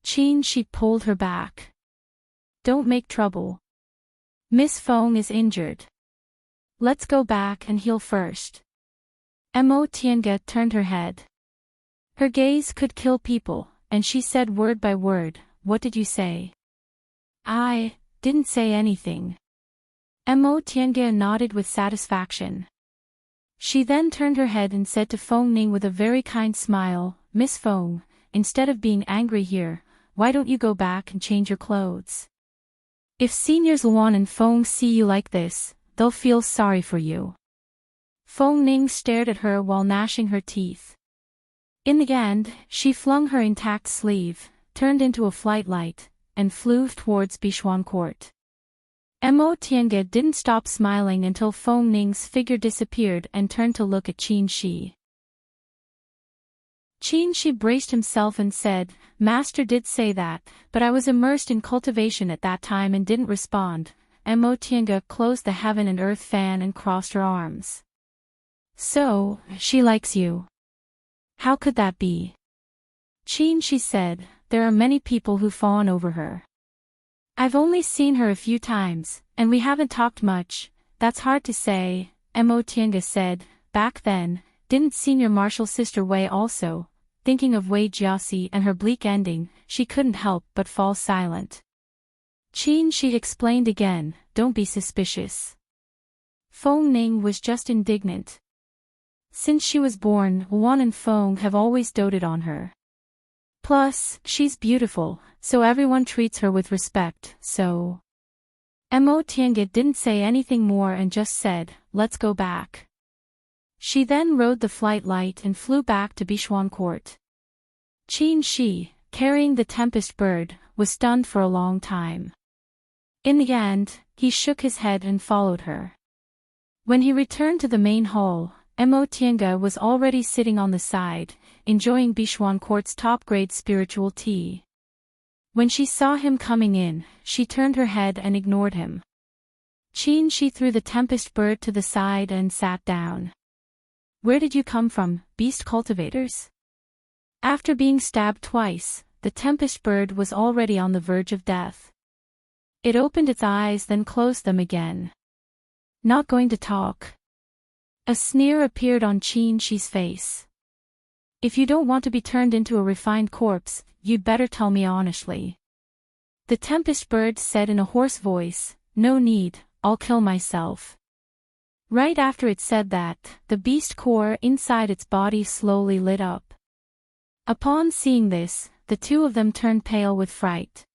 Qin Shi pulled her back. "Don't make trouble. Miss Feng is injured. Let's go back and heal first." Mo Tiange turned her head. Her gaze could kill people, and she said word by word, "What did you say?" "I didn't say anything." Mo Tiange nodded with satisfaction. She then turned her head and said to Feng Ning with a very kind smile, "Miss Feng, instead of being angry here, why don't you go back and change your clothes? If seniors Luan and Feng see you like this, they'll feel sorry for you." Feng Ning stared at her while gnashing her teeth. In the end, she flung her intact sleeve, turned into a flight light, and flew towards Bishuan Court. Mo Tiange didn't stop smiling until Feng Ning's figure disappeared and turned to look at Qin Shi. Qin Shi braced himself and said, "Master did say that, but I was immersed in cultivation at that time and didn't respond." Mo Tiange closed the heaven and earth fan and crossed her arms. "So, she likes you. How could that be?" Qin Shi said, "There are many people who fawn over her. I've only seen her a few times, and we haven't talked much. That's hard to say." Mo Tiange said, "Back then, didn't senior martial sister Wei also?" Thinking of Wei Jiaxi and her bleak ending, she couldn't help but fall silent. Qin Shi explained again, "Don't be suspicious." Feng Ning was just indignant. Since she was born, Wan and Feng have always doted on her. Plus, she's beautiful, so everyone treats her with respect, so... Mo Tiange didn't say anything more and just said, "Let's go back." She then rode the flight light and flew back to Bishuan Court. Qin Shi, carrying the Tempest Bird, was stunned for a long time. In the end, he shook his head and followed her. When he returned to the main hall, Tiange was already sitting on the side, enjoying Bichuan Court's top-grade spiritual tea. When she saw him coming in, she turned her head and ignored him. Qin Shi threw the Tempest Bird to the side and sat down. Where did you come from, beast cultivators? After being stabbed twice, the Tempest Bird was already on the verge of death. It opened its eyes then closed them again. Not going to talk. A sneer appeared on Qin Shi's face. If you don't want to be turned into a refined corpse, you'd better tell me honestly. The Tempest Bird said in a hoarse voice, no need, I'll kill myself. Right after it said that, the beast core inside its body slowly lit up. Upon seeing this, the two of them turned pale with fright.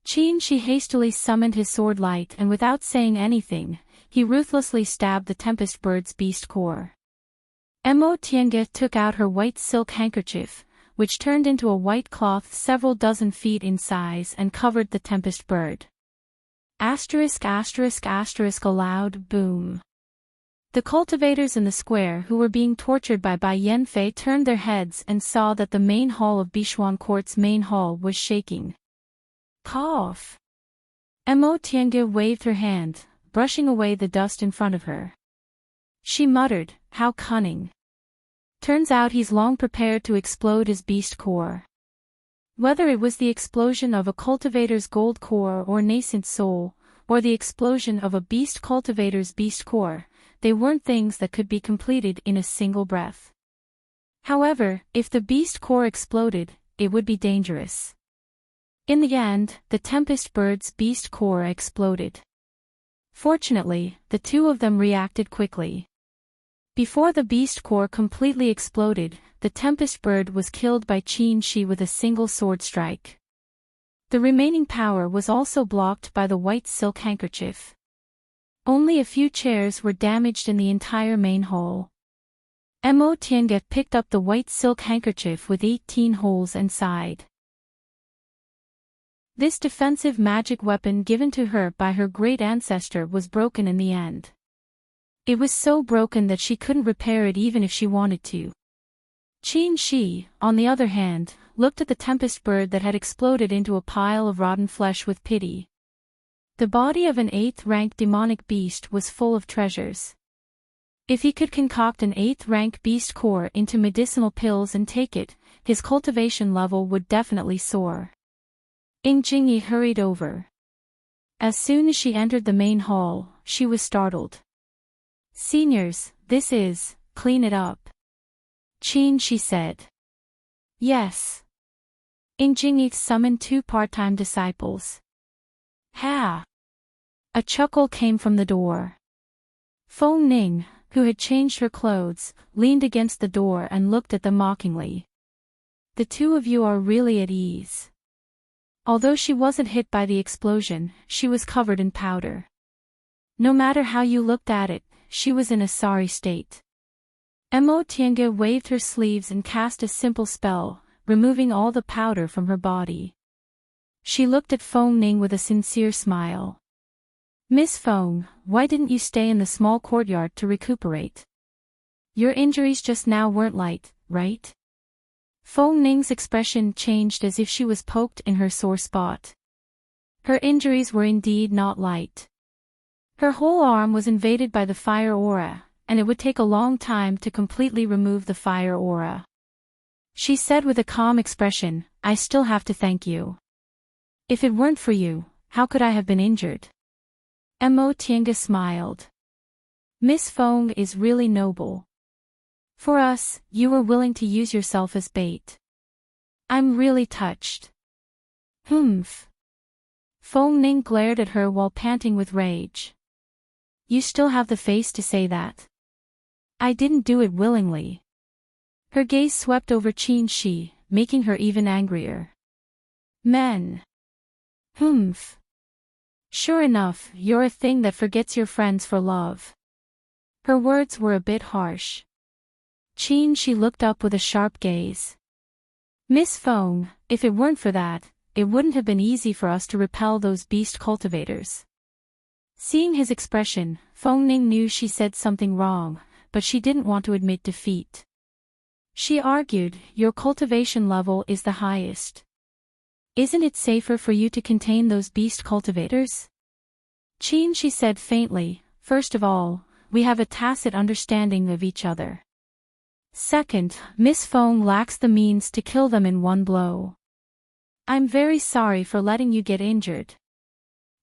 Qin Shi hastily summoned his sword light and without saying anything, he ruthlessly stabbed the Tempest Bird's beast core. Tiange took out her white silk handkerchief, which turned into a white cloth several dozen feet in size and covered the Tempest Bird. ***** A loud boom. The cultivators in the square who were being tortured by Bai Yanfei turned their heads and saw that the main hall of Bichuan Court's main hall was shaking. Cough. Tiange waved her hand, brushing away the dust in front of her. She muttered, how cunning. Turns out he's long prepared to explode his beast core. Whether it was the explosion of a cultivator's gold core or nascent soul, or the explosion of a beast cultivator's beast core, they weren't things that could be completed in a single breath. However, if the beast core exploded, it would be dangerous. In the end, the Tempest Bird's beast core exploded. Fortunately, the two of them reacted quickly. Before the beast core completely exploded, the Tempest Bird was killed by Qin Shi with a single sword strike. The remaining power was also blocked by the white silk handkerchief. Only a few chairs were damaged in the entire main hall. Tiange picked up the white silk handkerchief with 18 holes inside. This defensive magic weapon given to her by her great ancestor was broken in the end. It was so broken that she couldn't repair it even if she wanted to. Qin Shi, on the other hand, looked at the Tempest Bird that had exploded into a pile of rotten flesh with pity. The body of an 8th-rank demonic beast was full of treasures. If he could concoct an 8th-rank beast core into medicinal pills and take it, his cultivation level would definitely soar. Jingyi hurried over. As soon as she entered the main hall, she was startled. Seniors, this is, clean it up. Qin Shi said. Yes. Jingyi summoned 2 part-time disciples. Ha! A chuckle came from the door. Feng Ning, who had changed her clothes, leaned against the door and looked at them mockingly. The two of you are really at ease. Although she wasn't hit by the explosion, she was covered in powder. No matter how you looked at it, she was in a sorry state. Tiange waved her sleeves and cast a simple spell, removing all the powder from her body. She looked at Feng Ning with a sincere smile. Miss Feng, why didn't you stay in the small courtyard to recuperate? Your injuries just now weren't light, right? Feng Ning's expression changed as if she was poked in her sore spot. Her injuries were indeed not light. Her whole arm was invaded by the fire aura, and it would take a long time to completely remove the fire aura. She said with a calm expression, I still have to thank you. If it weren't for you, how could I have been injured? Tiange smiled. Miss Feng is really noble. For us, you were willing to use yourself as bait. I'm really touched. Humph. Feng Ning glared at her while panting with rage. You still have the face to say that. I didn't do it willingly. Her gaze swept over Qin Shi, making her even angrier. Men. Humph. Sure enough, you're a thing that forgets your friends for love. Her words were a bit harsh. Qin Shi looked up with a sharp gaze. Miss Feng, if it weren't for that, it wouldn't have been easy for us to repel those beast cultivators. Seeing his expression, Feng Ning knew she said something wrong, but she didn't want to admit defeat. She argued, your cultivation level is the highest. Isn't it safer for you to contain those beast cultivators? Qin, she said faintly, first of all, we have a tacit understanding of each other. Second, Miss Feng lacks the means to kill them in one blow. I'm very sorry for letting you get injured.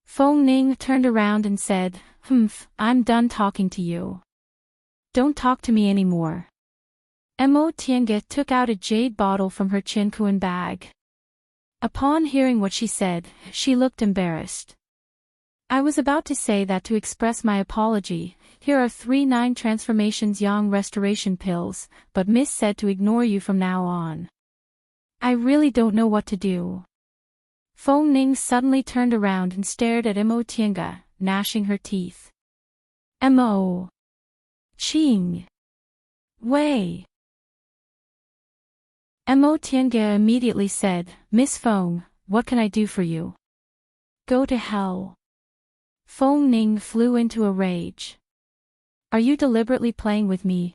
Feng Ning turned around and said, I'm done talking to you. Don't talk to me anymore. Mo Tiange took out a jade bottle from her Qinkuan bag. Upon hearing what she said, she looked embarrassed. I was about to say that to express my apology, here are 3 9 transformations yang restoration pills, but Miss said to ignore you from now on. I really don't know what to do. Feng Ning suddenly turned around and stared at Mo Tiange, gnashing her teeth. Mo. Qing. Wei. Mo Tiange immediately said, Miss Feng, what can I do for you? Go to hell. Feng Ning flew into a rage. Are you deliberately playing with me?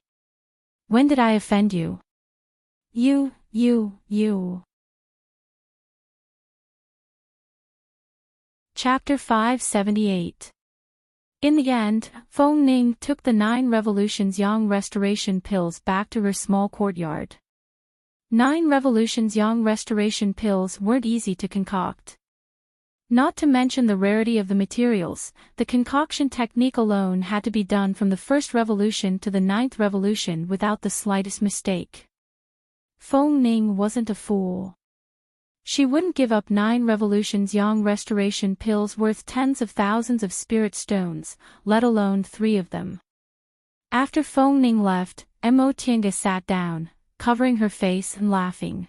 When did I offend you? You. Chapter 578. In the end, Feng Ning took the 9 Revolutions Yang Restoration pills back to her small courtyard. 9 Revolutions Yang Restoration pills weren't easy to concoct. Not to mention the rarity of the materials, the concoction technique alone had to be done from the first revolution to the 9th revolution without the slightest mistake. Feng Ning wasn't a fool. She wouldn't give up 9 Revolutions Yang Restoration pills worth tens of thousands of spirit stones, let alone 3 of them. After Feng Ning left, Mo Tiange sat down, covering her face and laughing.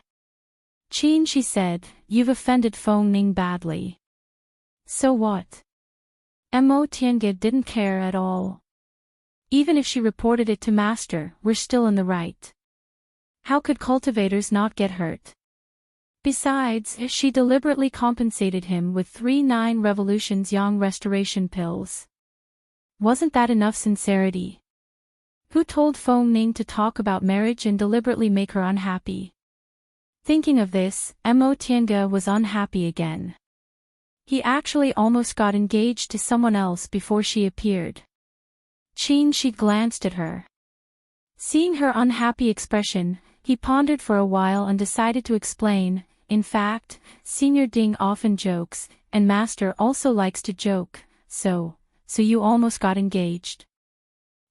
Qin, she said, you've offended Feng Ning badly. So what? Mo Tiange didn't care at all. Even if she reported it to Master, we're still in the right. How could cultivators not get hurt? Besides, she deliberately compensated him with 3 9 Revolutions Yang Restoration pills. Wasn't that enough sincerity? Who told Feng Ning to talk about marriage and deliberately make her unhappy? Thinking of this, Mo Tiange was unhappy again. He actually almost got engaged to someone else before she appeared. Qin, she glanced at her. Seeing her unhappy expression, he pondered for a while and decided to explain, in fact, Senior Ding often jokes, and Master also likes to joke, so you almost got engaged.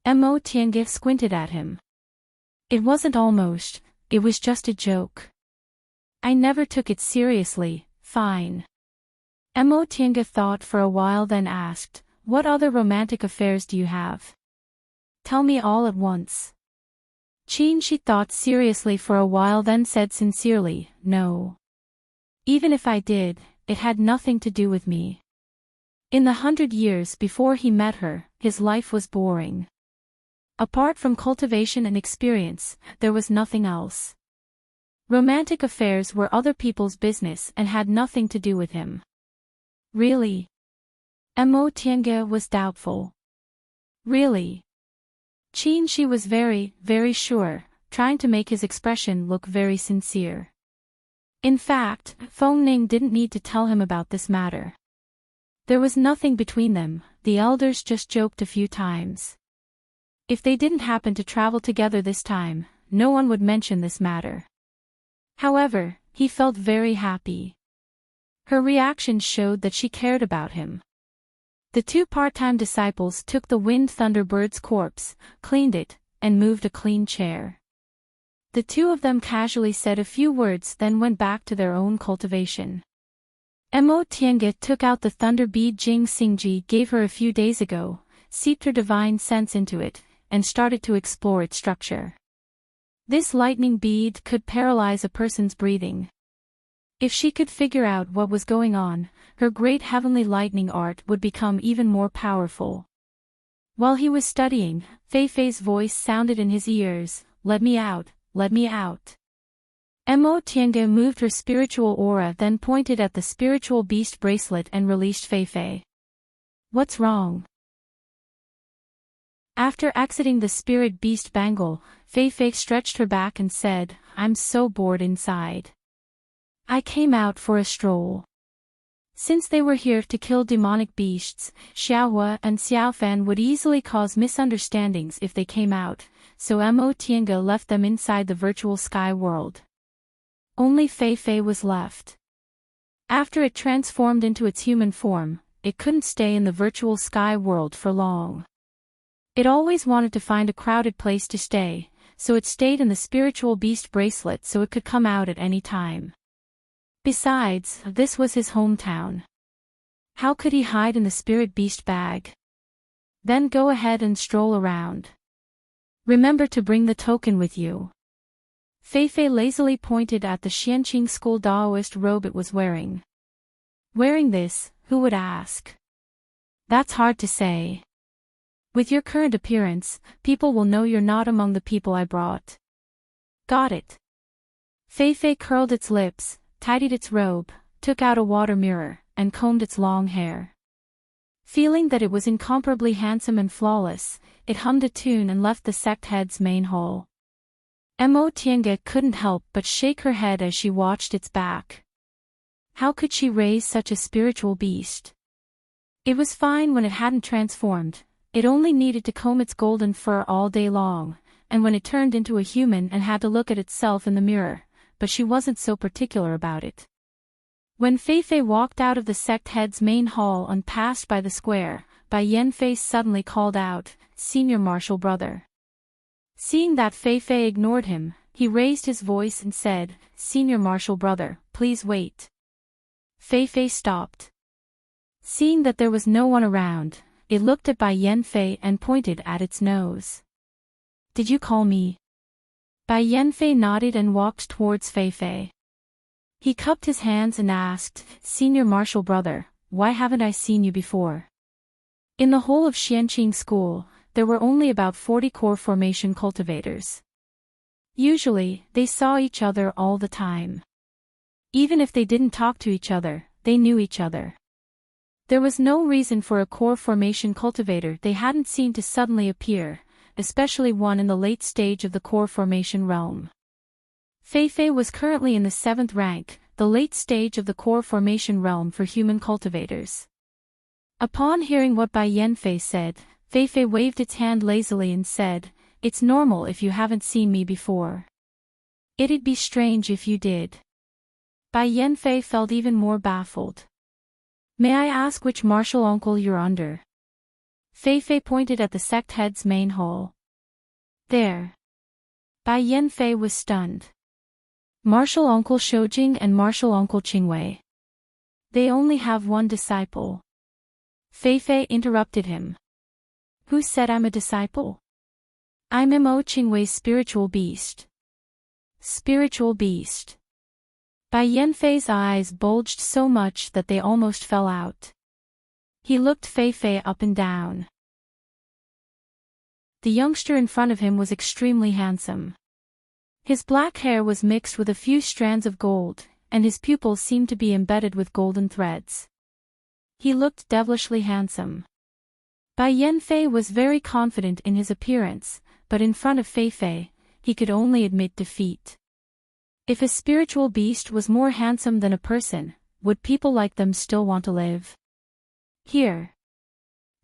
Mo Tiange squinted at him. It wasn't almost, it was just a joke. I never took it seriously, fine. Mo Tiange thought for a while then asked, what other romantic affairs do you have? Tell me all at once. Qin, she thought seriously for a while then said sincerely, no. Even if I did, it had nothing to do with me. In the 100 years before he met her, his life was boring. Apart from cultivation and experience, there was nothing else. Romantic affairs were other people's business and had nothing to do with him. Really? Mo Tiange was doubtful. Really? Qin, she was very sure, trying to make his expression look very sincere. In fact, Feng Ning didn't need to tell him about this matter. There was nothing between them, the elders just joked a few times. If they didn't happen to travel together this time, no one would mention this matter. However, he felt very happy. Her reaction showed that she cared about him. The 2 part-time disciples took the Wind Thunderbird's corpse, cleaned it, and moved a clean chair. The 2 of them casually said a few words then went back to their own cultivation. Mo Tiange took out the thunder bead Jing Xingji gave her a few days ago, seeped her divine sense into it, and started to explore its structure. This lightning bead could paralyze a person's breathing. If she could figure out what was going on, her great heavenly lightning art would become even more powerful. While he was studying, Fei Fei's voice sounded in his ears, let me out, let me out. Mo Tiange moved her spiritual aura, then pointed at the spiritual beast bracelet and released Fei Fei. What's wrong? After exiting the spirit beast bangle, Fei Fei stretched her back and said, I'm so bored inside. I came out for a stroll. Since they were here to kill demonic beasts, Xiaohua and Xiaofan would easily cause misunderstandings if they came out, so Mo Tiange left them inside the virtual sky world. Only Fei Fei was left. After it transformed into its human form, it couldn't stay in the virtual sky world for long. It always wanted to find a crowded place to stay, so it stayed in the spiritual beast bracelet so it could come out at any time. Besides, this was his hometown. How could he hide in the spirit beast bag? Then go ahead and stroll around. Remember to bring the token with you. Fei Fei lazily pointed at the Xianqing school Daoist robe it was wearing. Wearing this, who would ask? That's hard to say. With your current appearance, people will know you're not among the people I brought. Got it. Fei Fei curled its lips, tidied its robe, took out a water mirror, and combed its long hair. Feeling that it was incomparably handsome and flawless, it hummed a tune and left the sect head's main hall. Mo Tiange couldn't help but shake her head as she watched its back. How could she raise such a spiritual beast? It was fine when it hadn't transformed, it only needed to comb its golden fur all day long, and when it turned into a human and had to look at itself in the mirror, but she wasn't so particular about it. When Fei Fei walked out of the sect head's main hall and passed by the square, Bai Yanfei suddenly called out, Senior Martial Brother. Seeing that Fei Fei ignored him, he raised his voice and said, Senior Martial Brother, please wait. Fei Fei stopped. Seeing that there was no one around, it looked at Bai Yanfei and pointed at its nose. Did you call me? Bai Yanfei nodded and walked towards Fei Fei. He cupped his hands and asked, Senior Martial Brother, why haven't I seen you before? In the whole of Xianqing school, there were only about 40 core formation cultivators. Usually, they saw each other all the time. Even if they didn't talk to each other, they knew each other. There was no reason for a core formation cultivator they hadn't seen to suddenly appear, especially one in the late stage of the core formation realm. Fei Fei was currently in the 7th rank, the late stage of the core formation realm for human cultivators. Upon hearing what Bai Yanfei said, Fei Fei waved its hand lazily and said, It's normal if you haven't seen me before. It'd be strange if you did. Bai Yanfei felt even more baffled. May I ask which martial uncle you're under? Fei Fei pointed at the sect head's main hall. There. Bai Yanfei was stunned. Martial Uncle Shoujing and Martial Uncle Qingwei. They only have one disciple. Fei Fei interrupted him. Who said I'm a disciple? I'm Mo Qingwei's spiritual beast. Spiritual beast. Bai Yanfei's eyes bulged so much that they almost fell out. He looked Fei Fei up and down. The youngster in front of him was extremely handsome. His black hair was mixed with a few strands of gold, and his pupils seemed to be embedded with golden threads. He looked devilishly handsome. Bai Yanfei was very confident in his appearance, but in front of Fei Fei, he could only admit defeat. If a spiritual beast was more handsome than a person, would people like them still want to live? Here.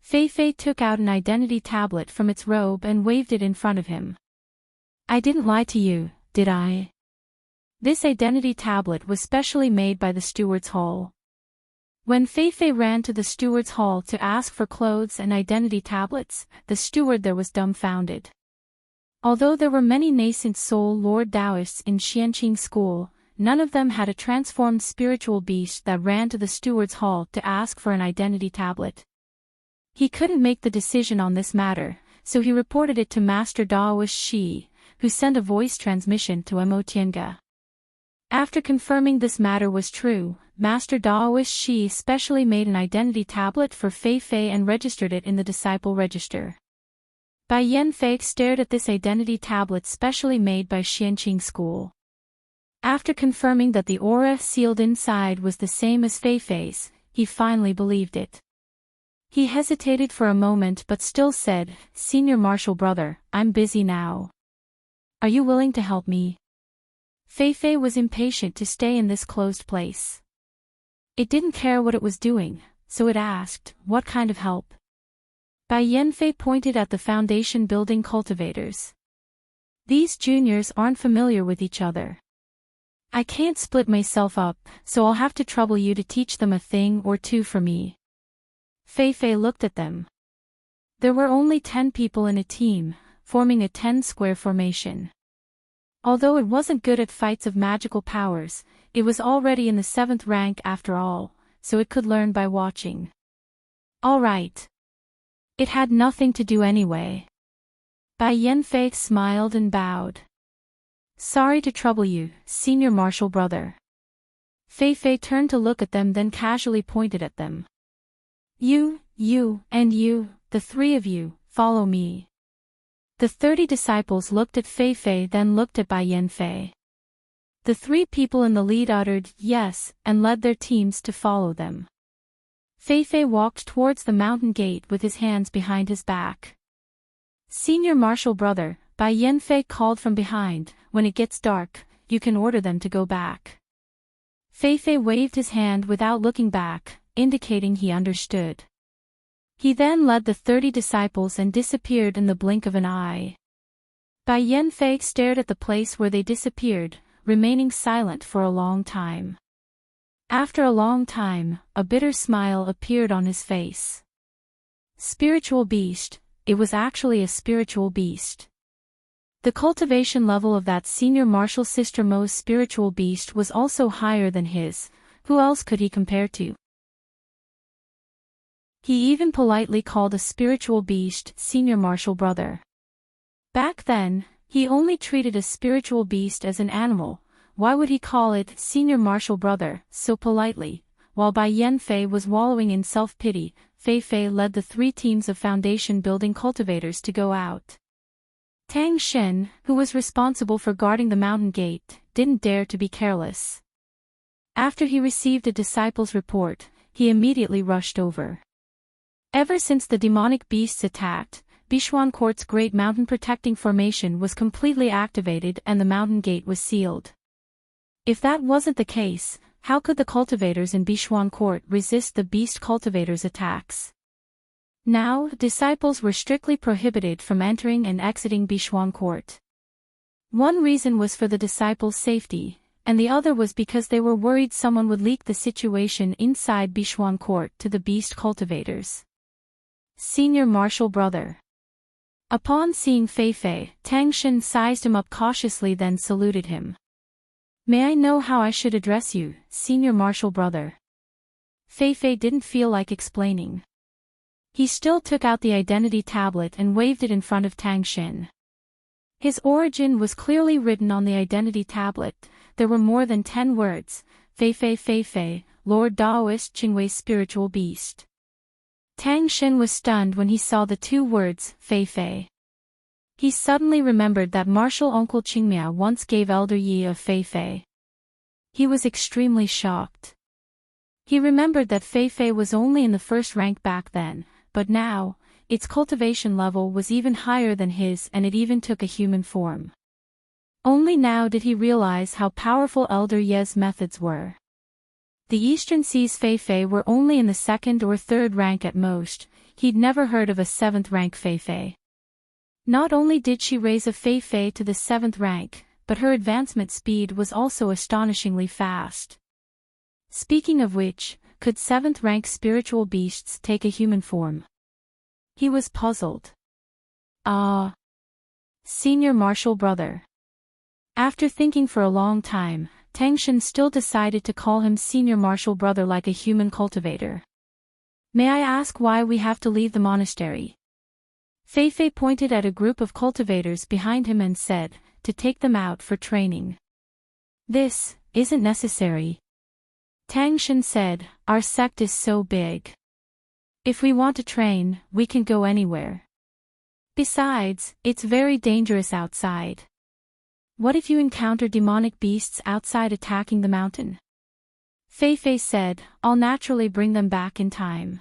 Fei Fei took out an identity tablet from its robe and waved it in front of him. I didn't lie to you, did I? This identity tablet was specially made by the steward's hall. When Fei Fei ran to the steward's hall to ask for clothes and identity tablets, the steward there was dumbfounded. Although there were many nascent soul Lord Taoists in Xianqing school, none of them had a transformed spiritual beast that ran to the steward's hall to ask for an identity tablet. He couldn't make the decision on this matter, so he reported it to Master Daoist Shi, who sent a voice transmission to Mo Tiange. After confirming this matter was true, Master Daoist Shi specially made an identity tablet for Fei Fei and registered it in the disciple register. Bai Yanfei stared at this identity tablet specially made by Xianqing school. After confirming that the aura sealed inside was the same as Feifei's, he finally believed it. He hesitated for a moment but still said, "Senior Marshal Brother, I'm busy now. Are you willing to help me?" Feifei was impatient to stay in this closed place. It didn't care what it was doing, so it asked, "What kind of help?" Bai Yanfei pointed at the foundation building cultivators. "These juniors aren't familiar with each other. I can't split myself up, so I'll have to trouble you to teach them a thing or two for me." Feifei looked at them. There were only 10 people in a team, forming a 10-square formation. Although it wasn't good at fights of magical powers, it was already in the 7th rank after all, so it could learn by watching. All right. It had nothing to do anyway. Bai Yanfei smiled and bowed. "Sorry to trouble you, Senior Marshal Brother." Feifei turned to look at them then casually pointed at them. You, and you, the 3 of you, follow me." The 30 disciples looked at Feifei then looked at Bai Yanfei. The 3 people in the lead uttered yes and led their teams to follow them. Feifei walked towards the mountain gate with his hands behind his back. "Senior Marshal Brother," Bai Yanfei called from behind, "when it gets dark, you can order them to go back." Feifei waved his hand without looking back, indicating he understood. He then led the 30 disciples and disappeared in the blink of an eye. Bai Yanfei stared at the place where they disappeared, remaining silent for a long time. After a long time, a bitter smile appeared on his face. Spiritual beast, it was actually a spiritual beast. The cultivation level of that senior martial sister Mo's spiritual beast was also higher than his. Who else could he compare to? He even politely called a spiritual beast Senior Marshal Brother. Back then, he only treated a spiritual beast as an animal. Why would he call it Senior Marshal Brother so politely? While Bai Yanfei was wallowing in self-pity, Feifei led the 3 teams of foundation building cultivators to go out. Tang Shen, who was responsible for guarding the mountain gate, didn't dare to be careless. After he received a disciple's report, he immediately rushed over. Ever since the demonic beasts attacked, Bishuan Court's great mountain protecting formation was completely activated and the mountain gate was sealed. If that wasn't the case, how could the cultivators in Bishuan Court resist the beast cultivators' attacks? Now, disciples were strictly prohibited from entering and exiting Bishuan Court. One reason was for the disciples' safety, and the other was because they were worried someone would leak the situation inside Bishuan Court to the beast cultivators. Senior Marshal Brother. Upon seeing Feifei, Tang Shen sized him up cautiously then saluted him. "May I know how I should address you, Senior Marshal Brother?" Feifei didn't feel like explaining. He still took out the identity tablet and waved it in front of Tang Shen. His origin was clearly written on the identity tablet. There were more than 10 words, Feifei, Lord Daoist Qingwei's spiritual beast. Tang Shen was stunned when he saw the 2 words, Feifei. He suddenly remembered that Marshal Uncle Qingmia once gave Elder Yi a Feifei. He was extremely shocked. He remembered that Feifei was only in the 1st rank back then, but now, its cultivation level was even higher than his and it even took a human form. Only now did he realize how powerful Elder Ye's methods were. The Eastern Sea's Feifei were only in the 2nd or 3rd rank at most. He'd never heard of a 7th rank Feifei. Not only did she raise a Feifei to the 7th rank, but her advancement speed was also astonishingly fast. Speaking of which, could 7th rank spiritual beasts take a human form? He was puzzled. Senior Marshal Brother. After thinking for a long time, Tang Shen still decided to call him Senior Marshal Brother like a human cultivator. "May I ask why we have to leave the monastery?" Feifei pointed at a group of cultivators behind him and said, "To take them out for training." "This isn't necessary." Tang Shen said, "Our sect is so big. If we want to train, we can go anywhere. Besides, it's very dangerous outside." What if you encounter demonic beasts outside attacking the mountain? Fei said, I'll naturally bring them back in time.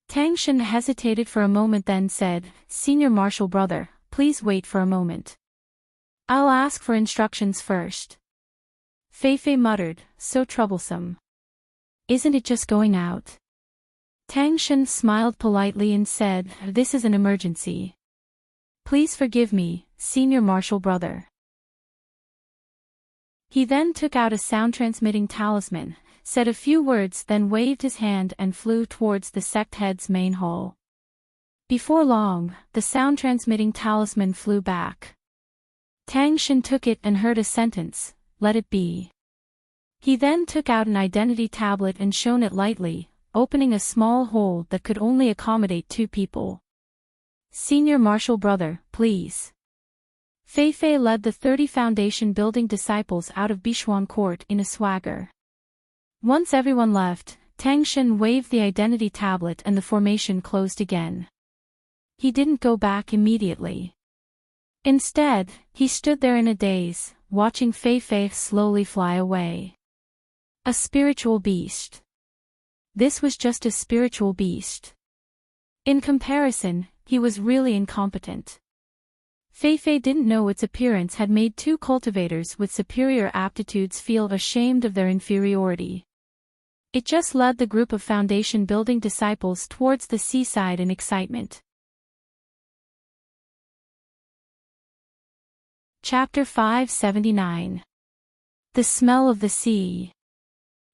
Tang Shen hesitated for a moment then said, Senior Marshal Brother, please wait for a moment. I'll ask for instructions first. Fei muttered, so troublesome. Isn't it just going out? Tang Shen smiled politely and said, this is an emergency. Please forgive me, Senior Marshal Brother. He then took out a sound-transmitting talisman, said a few words then waved his hand and flew towards the sect head's main hall. Before long, the sound-transmitting talisman flew back. Tang Shen took it and heard a sentence, let it be. He then took out an identity tablet and shone it lightly, opening a small hole that could only accommodate 2 people. Senior Marshal Brother, please. Fei led the 30 Foundation building disciples out of Bishuan Court in a swagger. Once everyone left, Tang Shen waved the identity tablet and the formation closed again. He didn't go back immediately. Instead, he stood there in a daze, watching Fei slowly fly away. A spiritual beast. This was just a spiritual beast. In comparison, he was really incompetent. Fei didn't know its appearance had made 2 cultivators with superior aptitudes feel ashamed of their inferiority. It just led the group of Foundation building disciples towards the seaside in excitement. Chapter 579. The Smell of the Sea.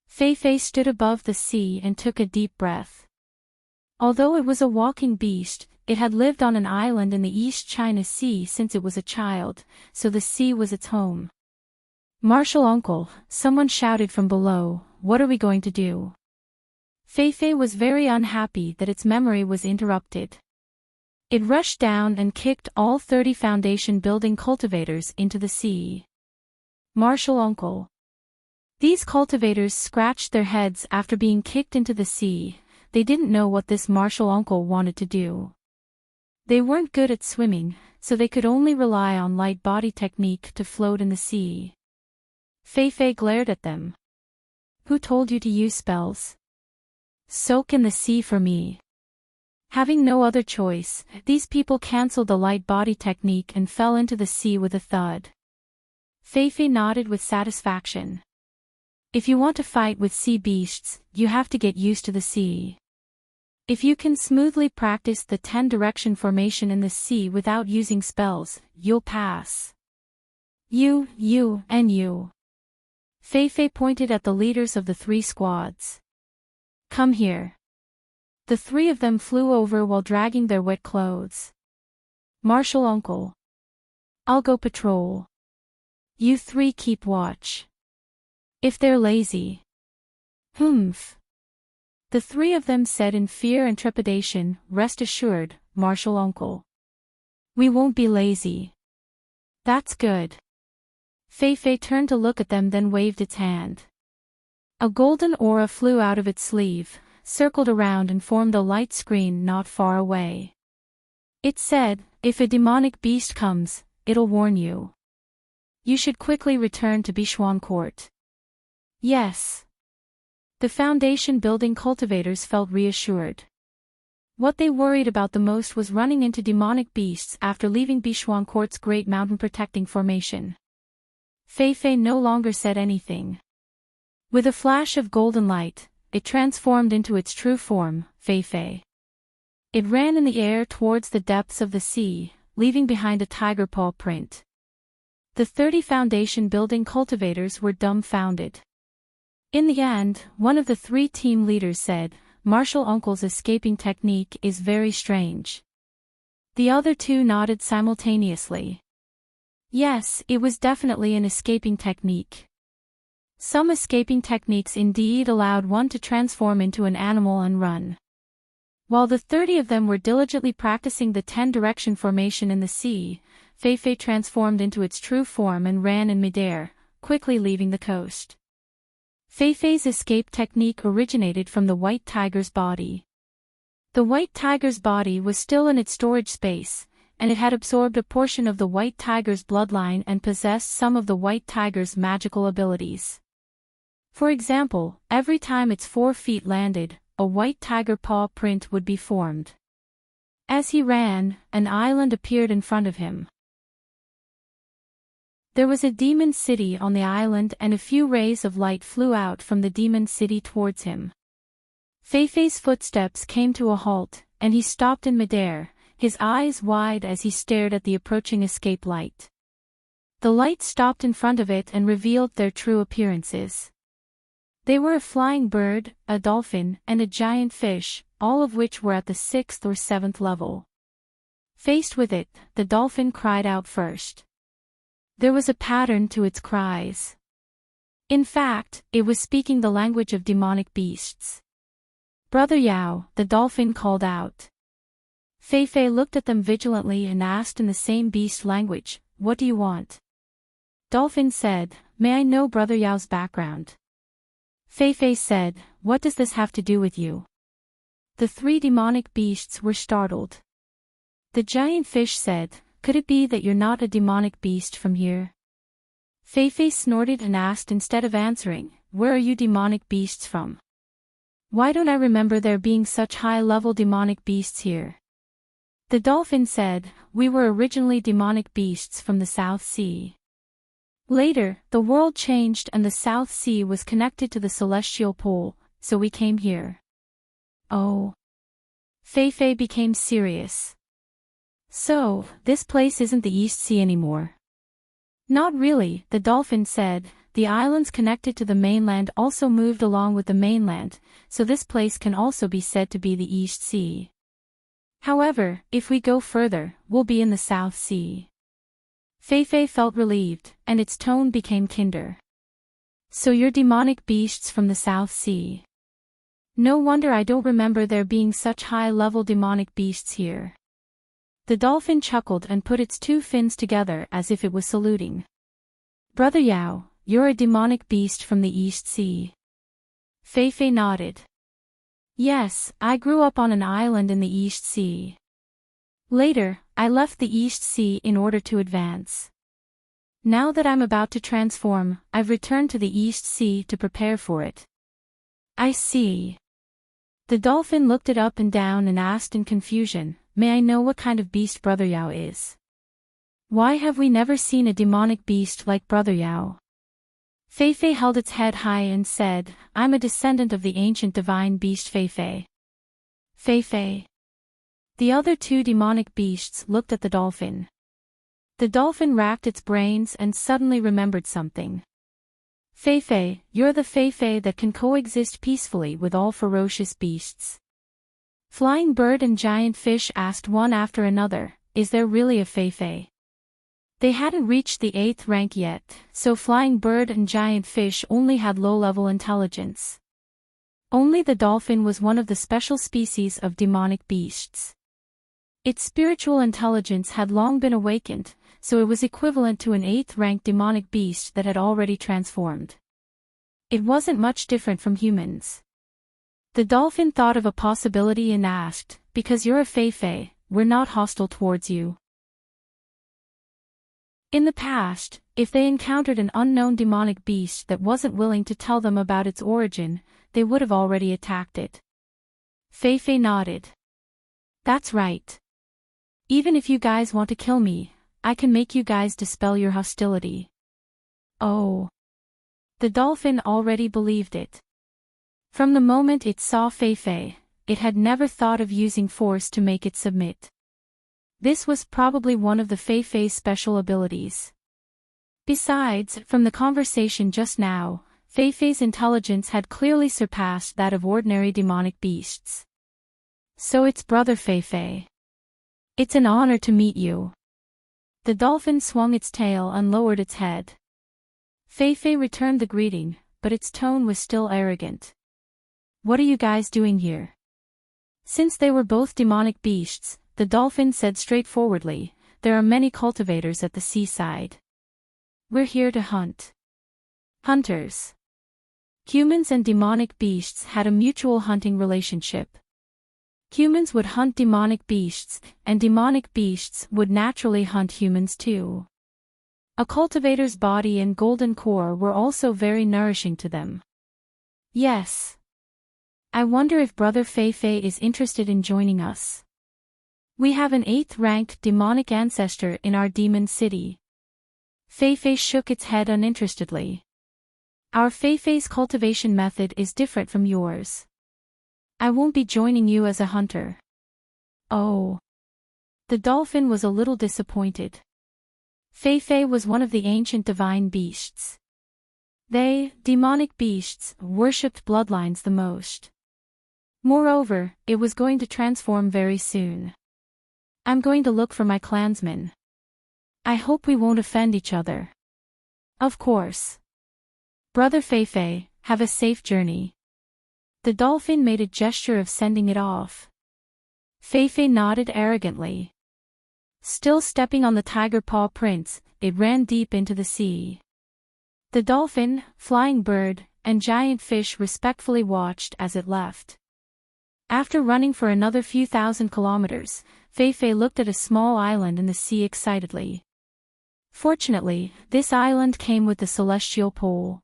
Fei stood above the sea and took a deep breath. Although it was a walking beast, it had lived on an island in the East China Sea since it was a child, so the sea was its home. Marshal Uncle, someone shouted from below, what are we going to do? Fei was very unhappy that its memory was interrupted. It rushed down and kicked all 30 Foundation building cultivators into the sea. Marshal Uncle. These cultivators scratched their heads after being kicked into the sea. They didn't know what this Marshal Uncle wanted to do. They weren't good at swimming, so they could only rely on light body technique to float in the sea. Fei glared at them. Who told you to use spells? Soak in the sea for me. Having no other choice, these people cancelled the light body technique and fell into the sea with a thud. Fei nodded with satisfaction. If you want to fight with sea beasts, you have to get used to the sea. If you can smoothly practice the 10-direction formation in the sea without using spells, you'll pass. You, and you. Fei pointed at the leaders of the 3 squads. Come here. The 3 of them flew over while dragging their wet clothes. Marshal Uncle. I'll go patrol. You 3 keep watch. If they're lazy. Humph. The 3 of them said in fear and trepidation, rest assured, Marshal Uncle. We won't be lazy. That's good. Fei turned to look at them then waved its hand. A golden aura flew out of its sleeve, circled around and formed a light screen not far away. It said, if a demonic beast comes, it'll warn you. You should quickly return to Bishuan Court. Yes. The Foundation building cultivators felt reassured. What they worried about the most was running into demonic beasts after leaving Bishuan Court's great mountain protecting formation. Fei no longer said anything. With a flash of golden light, it transformed into its true form, Fei. It ran in the air towards the depths of the sea, leaving behind a tiger paw print. The 30 Foundation building cultivators were dumbfounded. In the end, one of the 3 team leaders said, Marshal Uncle's escaping technique is very strange. The other 2 nodded simultaneously. Yes, it was definitely an escaping technique. Some escaping techniques indeed allowed one to transform into an animal and run. While the 30 of them were diligently practicing the 10-direction formation in the sea, Fei transformed into its true form and ran in midair, quickly leaving the coast. Fei's escape technique originated from the white tiger's body. The white tiger's body was still in its storage space, and it had absorbed a portion of the white tiger's bloodline and possessed some of the white tiger's magical abilities. For example, every time its 4 feet landed, a white tiger paw print would be formed. As he ran, an island appeared in front of him. There was a demon city on the island, and a few rays of light flew out from the demon city towards him. Feifei's footsteps came to a halt, and he stopped in midair, his eyes wide as he stared at the approaching escape light. The light stopped in front of it and revealed their true appearances. They were a flying bird, a dolphin, and a giant fish, all of which were at the 6th or 7th level. Faced with it, the dolphin cried out first. There was a pattern to its cries. In fact, it was speaking the language of demonic beasts. "Brother Yao," the dolphin called out. Feifei looked at them vigilantly and asked in the same beast language, "What do you want?" Dolphin said, "May I know Brother Yao's background?" Feifei said, "What does this have to do with you?" The 3 demonic beasts were startled. The giant fish said, "Could it be that you're not a demonic beast from here?" Feifei snorted and asked instead of answering, "Where are you demonic beasts from? Why don't I remember there being such high-level demonic beasts here?" The dolphin said, "We were originally demonic beasts from the South Sea. Later, the world changed and the South Sea was connected to the celestial pole, so we came here." Oh. Feifei became serious. "So, this place isn't the East Sea anymore?" "Not really," the dolphin said. "The islands connected to the mainland also moved along with the mainland, so this place can also be said to be the East Sea. However, if we go further, we'll be in the South Sea." Feifei felt relieved, and its tone became kinder. "So you're demonic beasts from the South Sea. No wonder I don't remember there being such high-level demonic beasts here." The dolphin chuckled and put its 2 fins together as if it was saluting. "Brother Yao, you're a demonic beast from the East Sea." Feifei nodded. "Yes, I grew up on an island in the East Sea. Later, I left the East Sea in order to advance. Now that I'm about to transform, I've returned to the East Sea to prepare for it." "I see." The dolphin looked it up and down and asked in confusion, "May I know what kind of beast Brother Yao is? Why have we never seen a demonic beast like Brother Yao?" Feifei held its head high and said, "I'm a descendant of the ancient divine beast Feifei." Feifei. The other 2 demonic beasts looked at the dolphin. The dolphin racked its brains and suddenly remembered something. "Feifei, you're the Feifei that can coexist peacefully with all ferocious beasts." Flying bird and giant fish asked one after another, "Is there really a Feifei?" They hadn't reached the 8th rank yet, so flying bird and giant fish only had low-level intelligence. Only the dolphin was one of the special species of demonic beasts. Its spiritual intelligence had long been awakened, so it was equivalent to an 8th-rank demonic beast that had already transformed. It wasn't much different from humans. The dolphin thought of a possibility and asked, "Because you're a Feifei, we're not hostile towards you?" In the past, if they encountered an unknown demonic beast that wasn't willing to tell them about its origin, they would have already attacked it. Feifei nodded. "That's right. Even if you guys want to kill me, I can make you guys dispel your hostility." Oh. The dolphin already believed it. From the moment it saw Feifei, it had never thought of using force to make it submit. This was probably one of the Feifei's special abilities. Besides, from the conversation just now, Feifei's intelligence had clearly surpassed that of ordinary demonic beasts. "So it's Brother Feifei. It's an honor to meet you." The dolphin swung its tail and lowered its head. Feifei returned the greeting, but its tone was still arrogant. "What are you guys doing here?" Since they were both demonic beasts, the dolphin said straightforwardly, "There are many cultivators at the seaside. We're here to hunt." Hunters. Humans and demonic beasts had a mutual hunting relationship. Humans would hunt demonic beasts, and demonic beasts would naturally hunt humans too. A cultivator's body and golden core were also very nourishing to them. Yes. I wonder if Brother Feifei is interested in joining us. We have an 8th-ranked demonic ancestor in our demon city. Feifei shook its head uninterestedly. Our Feifei's cultivation method is different from yours. I won't be joining you as a hunter. Oh. The dolphin was a little disappointed. Feifei was one of the ancient divine beasts. They, demonic beasts, worshipped bloodlines the most. Moreover, it was going to transform very soon. I'm going to look for my clansmen. I hope we won't offend each other. Of course. Brother Feifei, have a safe journey. The dolphin made a gesture of sending it off. Feifei nodded arrogantly. Still stepping on the tiger paw prints, it ran deep into the sea. The dolphin, flying bird, and giant fish respectfully watched as it left. After running for another few thousand kilometers, Feifei looked at a small island in the sea excitedly. Fortunately, this island came with the celestial pole.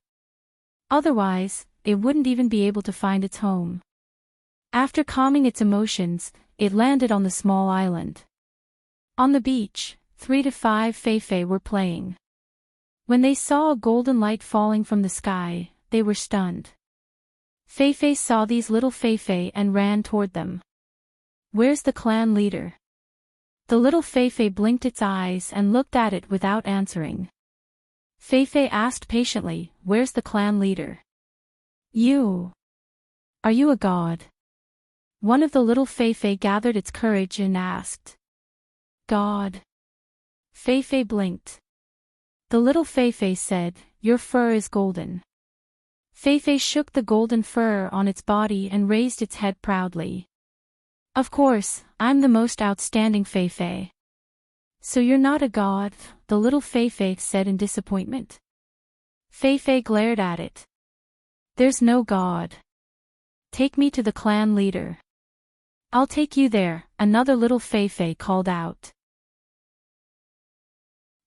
Otherwise, it wouldn't even be able to find its home. After calming its emotions, it landed on the small island. On the beach, 3 to 5 Feifei were playing. When they saw a golden light falling from the sky, they were stunned. Feifei saw these little Feifei and ran toward them. Where's the clan leader? The little Feifei blinked its eyes and looked at it without answering. Feifei asked patiently, where's the clan leader? You. Are you a god? One of the little Feifei gathered its courage and asked. God. Feifei blinked. The little Feifei said, your fur is golden. Feifei shook the golden fur on its body and raised its head proudly. Of course, I'm the most outstanding Feifei. So you're not a god, the little Feifei said in disappointment. Feifei glared at it. There's no god. Take me to the clan leader. I'll take you there, another little Feifei called out.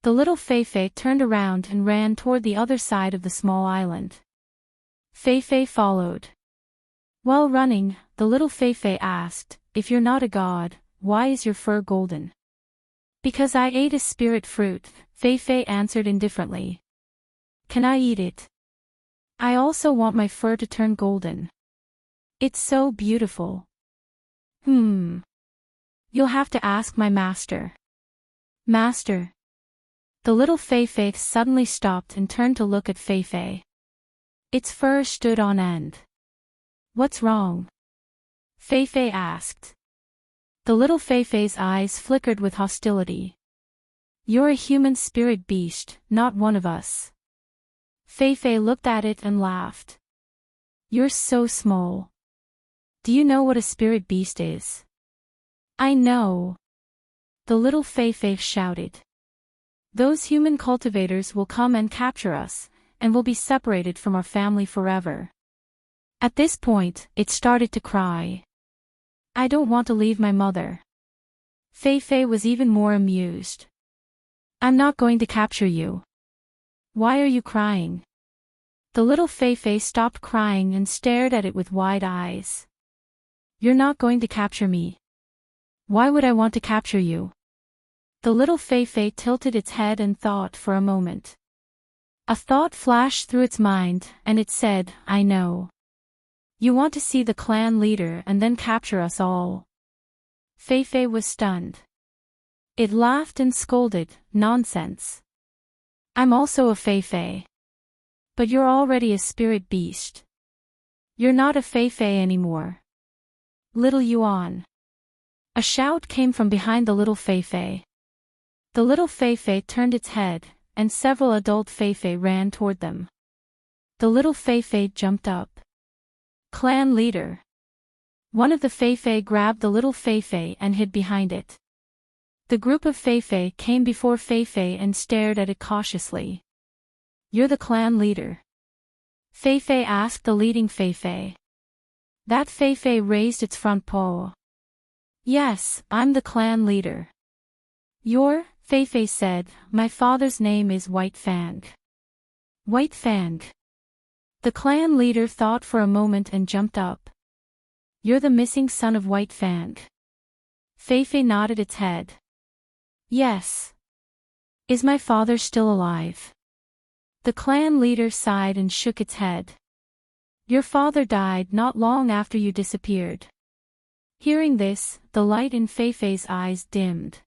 The little Feifei turned around and ran toward the other side of the small island. Feifei followed. While running, the little Feifei asked, if you're not a god, why is your fur golden? Because I ate a spirit fruit, Feifei answered indifferently. Can I eat it? I also want my fur to turn golden. It's so beautiful. You'll have to ask my master. Master. The little Feifei suddenly stopped and turned to look at Feifei. Its fur stood on end. What's wrong? Feifei asked. The little Feifei's eyes flickered with hostility. You're a human spirit beast, not one of us. Feifei looked at it and laughed. You're so small. Do you know what a spirit beast is? I know. The little Feifei shouted. Those human cultivators will come and capture us, and will be separated from our family forever. At this point, it started to cry. I don't want to leave my mother. Feifei was even more amused. I'm not going to capture you. Why are you crying? The little Feifei stopped crying and stared at it with wide eyes. You're not going to capture me. Why would I want to capture you? The little Feifei tilted its head and thought for a moment. A thought flashed through its mind, and it said, I know. You want to see the clan leader and then capture us all. Feifei was stunned. It laughed and scolded, nonsense. I'm also a Feifei. But you're already a spirit beast. You're not a Feifei anymore. Little Yuan. A shout came from behind the little Feifei. The little Feifei turned its head, and several adult Feifei ran toward them. The little Feifei jumped up. Clan leader. One of the Feifei grabbed the little Feifei and hid behind it. The group of Feifei came before Feifei and stared at it cautiously. You're the clan leader. Feifei asked the leading Feifei. That Feifei raised its front paw. Yes, I'm the clan leader. Your, Fei said, my father's name is White Fang. White Fang. The clan leader thought for a moment and jumped up. You're the missing son of White Fang. Fei nodded its head. Yes. Is my father still alive? The clan leader sighed and shook its head. Your father died not long after you disappeared. Hearing this, the light in Fei's eyes dimmed.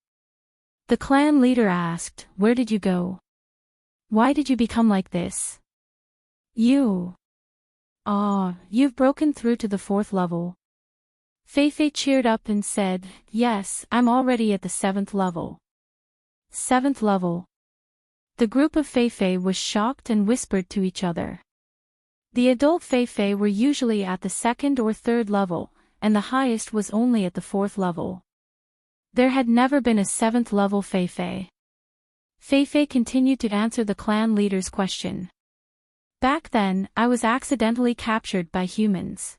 The clan leader asked, where did you go? Why did you become like this? You. You've broken through to the 4th level. Fei cheered up and said, yes, I'm already at the 7th level. 7th level. The group of Fei was shocked and whispered to each other. The adult Fei were usually at the 2nd or 3rd level, and the highest was only at the 4th level. There had never been a 7th level Fei. Fei continued to answer the clan leader's question. Back then, I was accidentally captured by humans.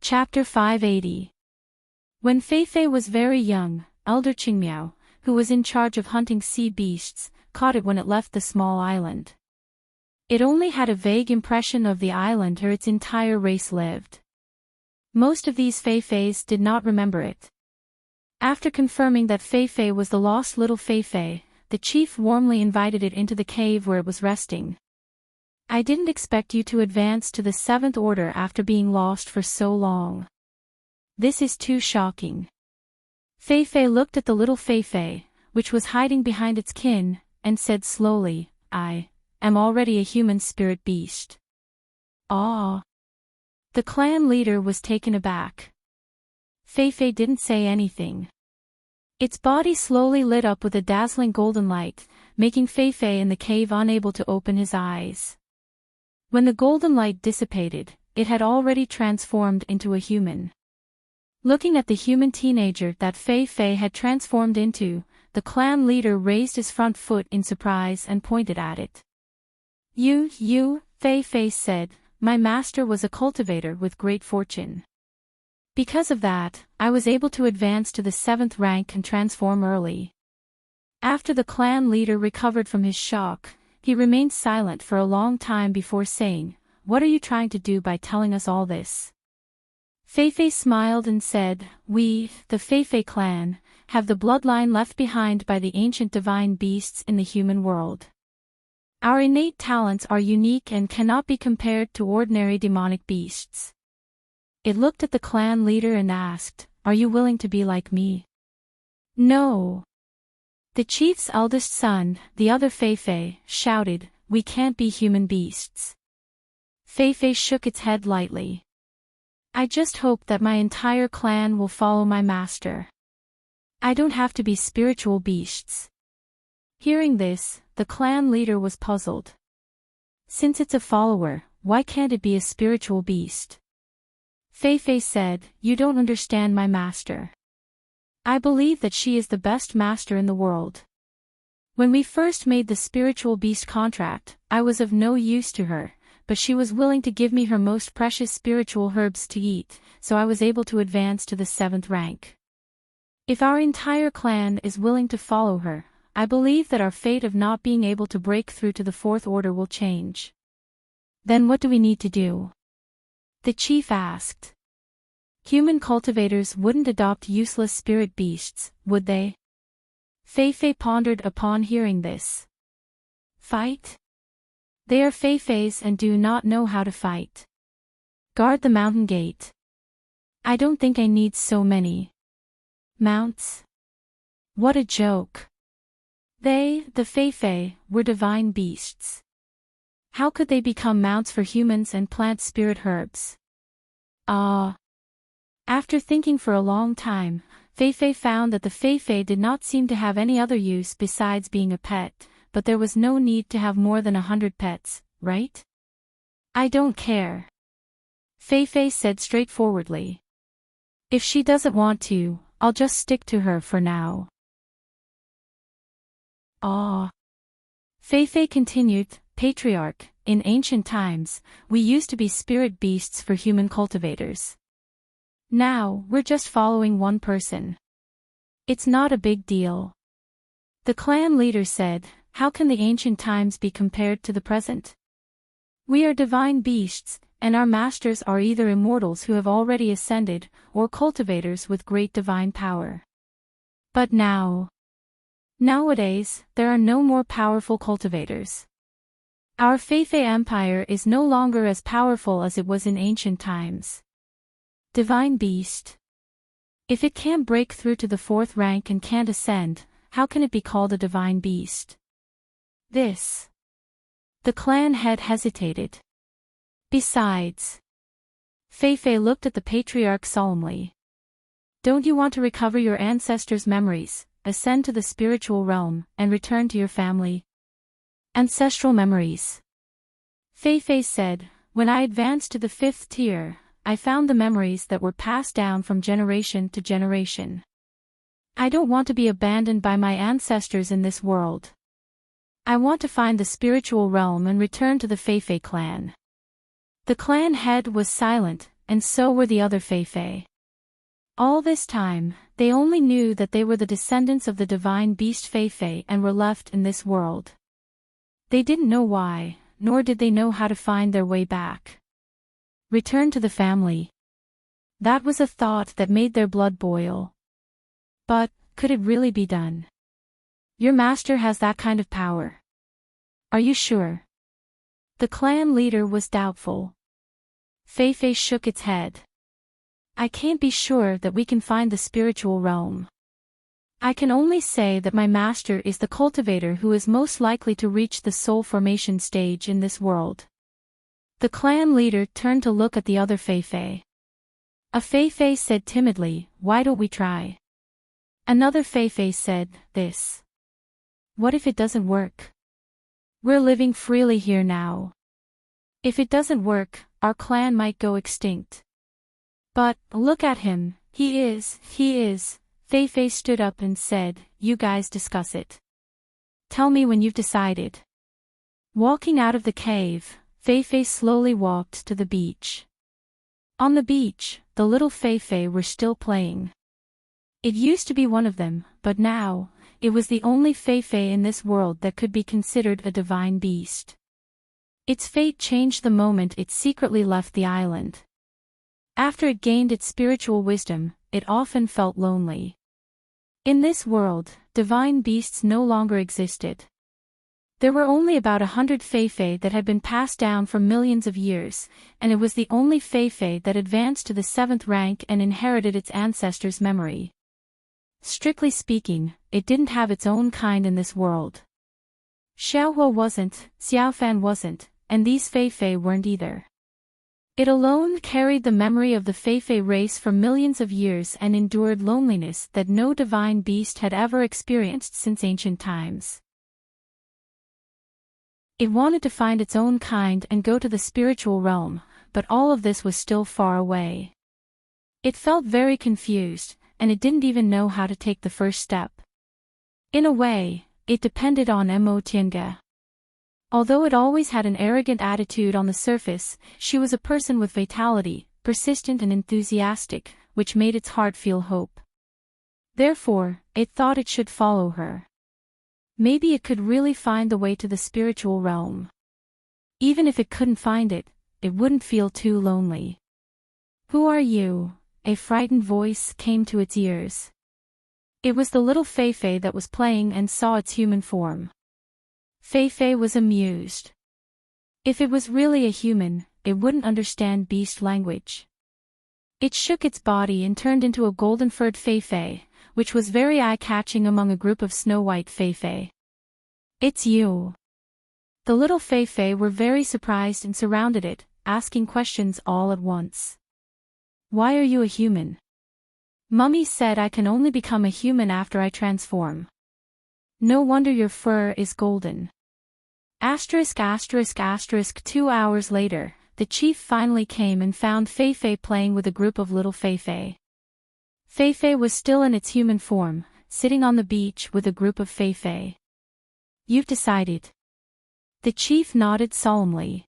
Chapter 580. When Fei was very young, Elder Qingmiao, who was in charge of hunting sea beasts, caught it when it left the small island. It only had a vague impression of the island where its entire race lived. Most of these Feis did not remember it. After confirming that Fei was the lost little Fei, the chief warmly invited it into the cave where it was resting. I didn't expect you to advance to the 7th order after being lost for so long. This is too shocking. Fei looked at the little Fei, which was hiding behind its kin, and said slowly, I am already a human spirit beast. Ah. The clan leader was taken aback. Fei didn't say anything. Its body slowly lit up with a dazzling golden light, making Fei in the cave unable to open his eyes. When the golden light dissipated, it had already transformed into a human. Looking at the human teenager that Fei had transformed into, the clan leader raised his front foot in surprise and pointed at it. You, Fei said, my master was a cultivator with great fortune. Because of that, I was able to advance to the 7th rank and transform early. After the clan leader recovered from his shock, he remained silent for a long time before saying, what are you trying to do by telling us all this? Fei smiled and said, we, the Fei clan, have the bloodline left behind by the ancient divine beasts in the human world. Our innate talents are unique and cannot be compared to ordinary demonic beasts. It looked at the clan leader and asked, are you willing to be like me? No. The chief's eldest son, the other Fei, shouted, we can't be human beasts. Fei shook its head lightly. I just hope that my entire clan will follow my master. I don't have to be spiritual beasts. Hearing this, the clan leader was puzzled. Since it's a follower, why can't it be a spiritual beast? Fei said, you don't understand my master. I believe that she is the best master in the world. When we first made the spiritual beast contract, I was of no use to her, but she was willing to give me her most precious spiritual herbs to eat, so I was able to advance to the 7th rank. If our entire clan is willing to follow her, I believe that our fate of not being able to break through to the 4th order will change. Then what do we need to do? The chief asked. Human cultivators wouldn't adopt useless spirit beasts, would they? Fei pondered upon hearing this. Fight? They are Feis and do not know how to fight. Guard the mountain gate. I don't think I need so many mounts. What a joke. They, the Fei, were divine beasts. How could they become mounts for humans and plant spirit herbs? After thinking for a long time, Fei found that the Fei did not seem to have any other use besides being a pet, but there was no need to have more than 100 pets, right? I don't care. Fei said straightforwardly. If she doesn't want to, I'll just stick to her for now. Fei continued, Patriarch, in ancient times, we used to be spirit beasts for human cultivators. Now, we're just following one person. It's not a big deal. The clan leader said, how can the ancient times be compared to the present? We are divine beasts, and our masters are either immortals who have already ascended, or cultivators with great divine power. But nowadays, there are no more powerful cultivators. Our Feifei Empire is no longer as powerful as it was in ancient times. Divine beast. If it can't break through to the 4th rank and can't ascend, how can it be called a divine beast? The clan head hesitated. Besides, Feifei looked at the patriarch solemnly. Don't you want to recover your ancestors' memories, ascend to the spiritual realm, and return to your family? Ancestral memories. Feifei said, when I advanced to the 5th tier, I found the memories that were passed down from generation to generation. I don't want to be abandoned by my ancestors in this world. I want to find the spiritual realm and return to the Feifei clan. The clan head was silent, and so were the other Feifei. All this time, they only knew that they were the descendants of the divine beast Feifei and were left in this world. They didn't know why, nor did they know how to find their way back. Return to the family. That was a thought that made their blood boil. But, could it really be done? Your master has that kind of power. Are you sure? The clan leader was doubtful. Feifei shook its head. I can't be sure that we can find the spiritual realm. I can only say that my master is the cultivator who is most likely to reach the soul formation stage in this world. The clan leader turned to look at the other Feifei. A Feifei said timidly, why don't we try? Another Feifei said, this. What if it doesn't work? We're living freely here now. If it doesn't work, our clan might go extinct. But, look at him, he is. Feifei stood up and said, you guys discuss it. Tell me when you've decided. Walking out of the cave, Feifei slowly walked to the beach. On the beach, the little Feifei were still playing. It used to be one of them, but now, it was the only Feifei in this world that could be considered a divine beast. Its fate changed the moment it secretly left the island. After it gained its spiritual wisdom, it often felt lonely. In this world, divine beasts no longer existed. There were only about 100 Feifei that had been passed down for millions of years, and it was the only Feifei that advanced to the 7th rank and inherited its ancestors' memory. Strictly speaking, it didn't have its own kind in this world. Xiaohua wasn't, Xiaofan wasn't, and these Feifei weren't either. It alone carried the memory of the Feifei race for millions of years and endured loneliness that no divine beast had ever experienced since ancient times. It wanted to find its own kind and go to the spiritual realm, but all of this was still far away. It felt very confused, and it didn't even know how to take the first step. In a way, it depended on Tiange. Although it always had an arrogant attitude on the surface, she was a person with vitality, persistent and enthusiastic, which made its heart feel hope. Therefore, it thought it should follow her. Maybe it could really find the way to the spiritual realm. Even if it couldn't find it, it wouldn't feel too lonely. Who are you? A frightened voice came to its ears. It was the little Feifei that was playing and saw its human form. Feifei was amused. If it was really a human, it wouldn't understand beast language. It shook its body and turned into a golden-furred Feifei, which was very eye-catching among a group of snow-white Feifei. It's you. The little Feifei were very surprised and surrounded it, asking questions all at once. Why are you a human? Mummy said I can only become a human after I transform. No wonder your fur is golden. ******. 2 hours later, the chief finally came and found Feifei playing with a group of little Feifei. Feifei was still in its human form, sitting on the beach with a group of Feifei. You've decided. The chief nodded solemnly.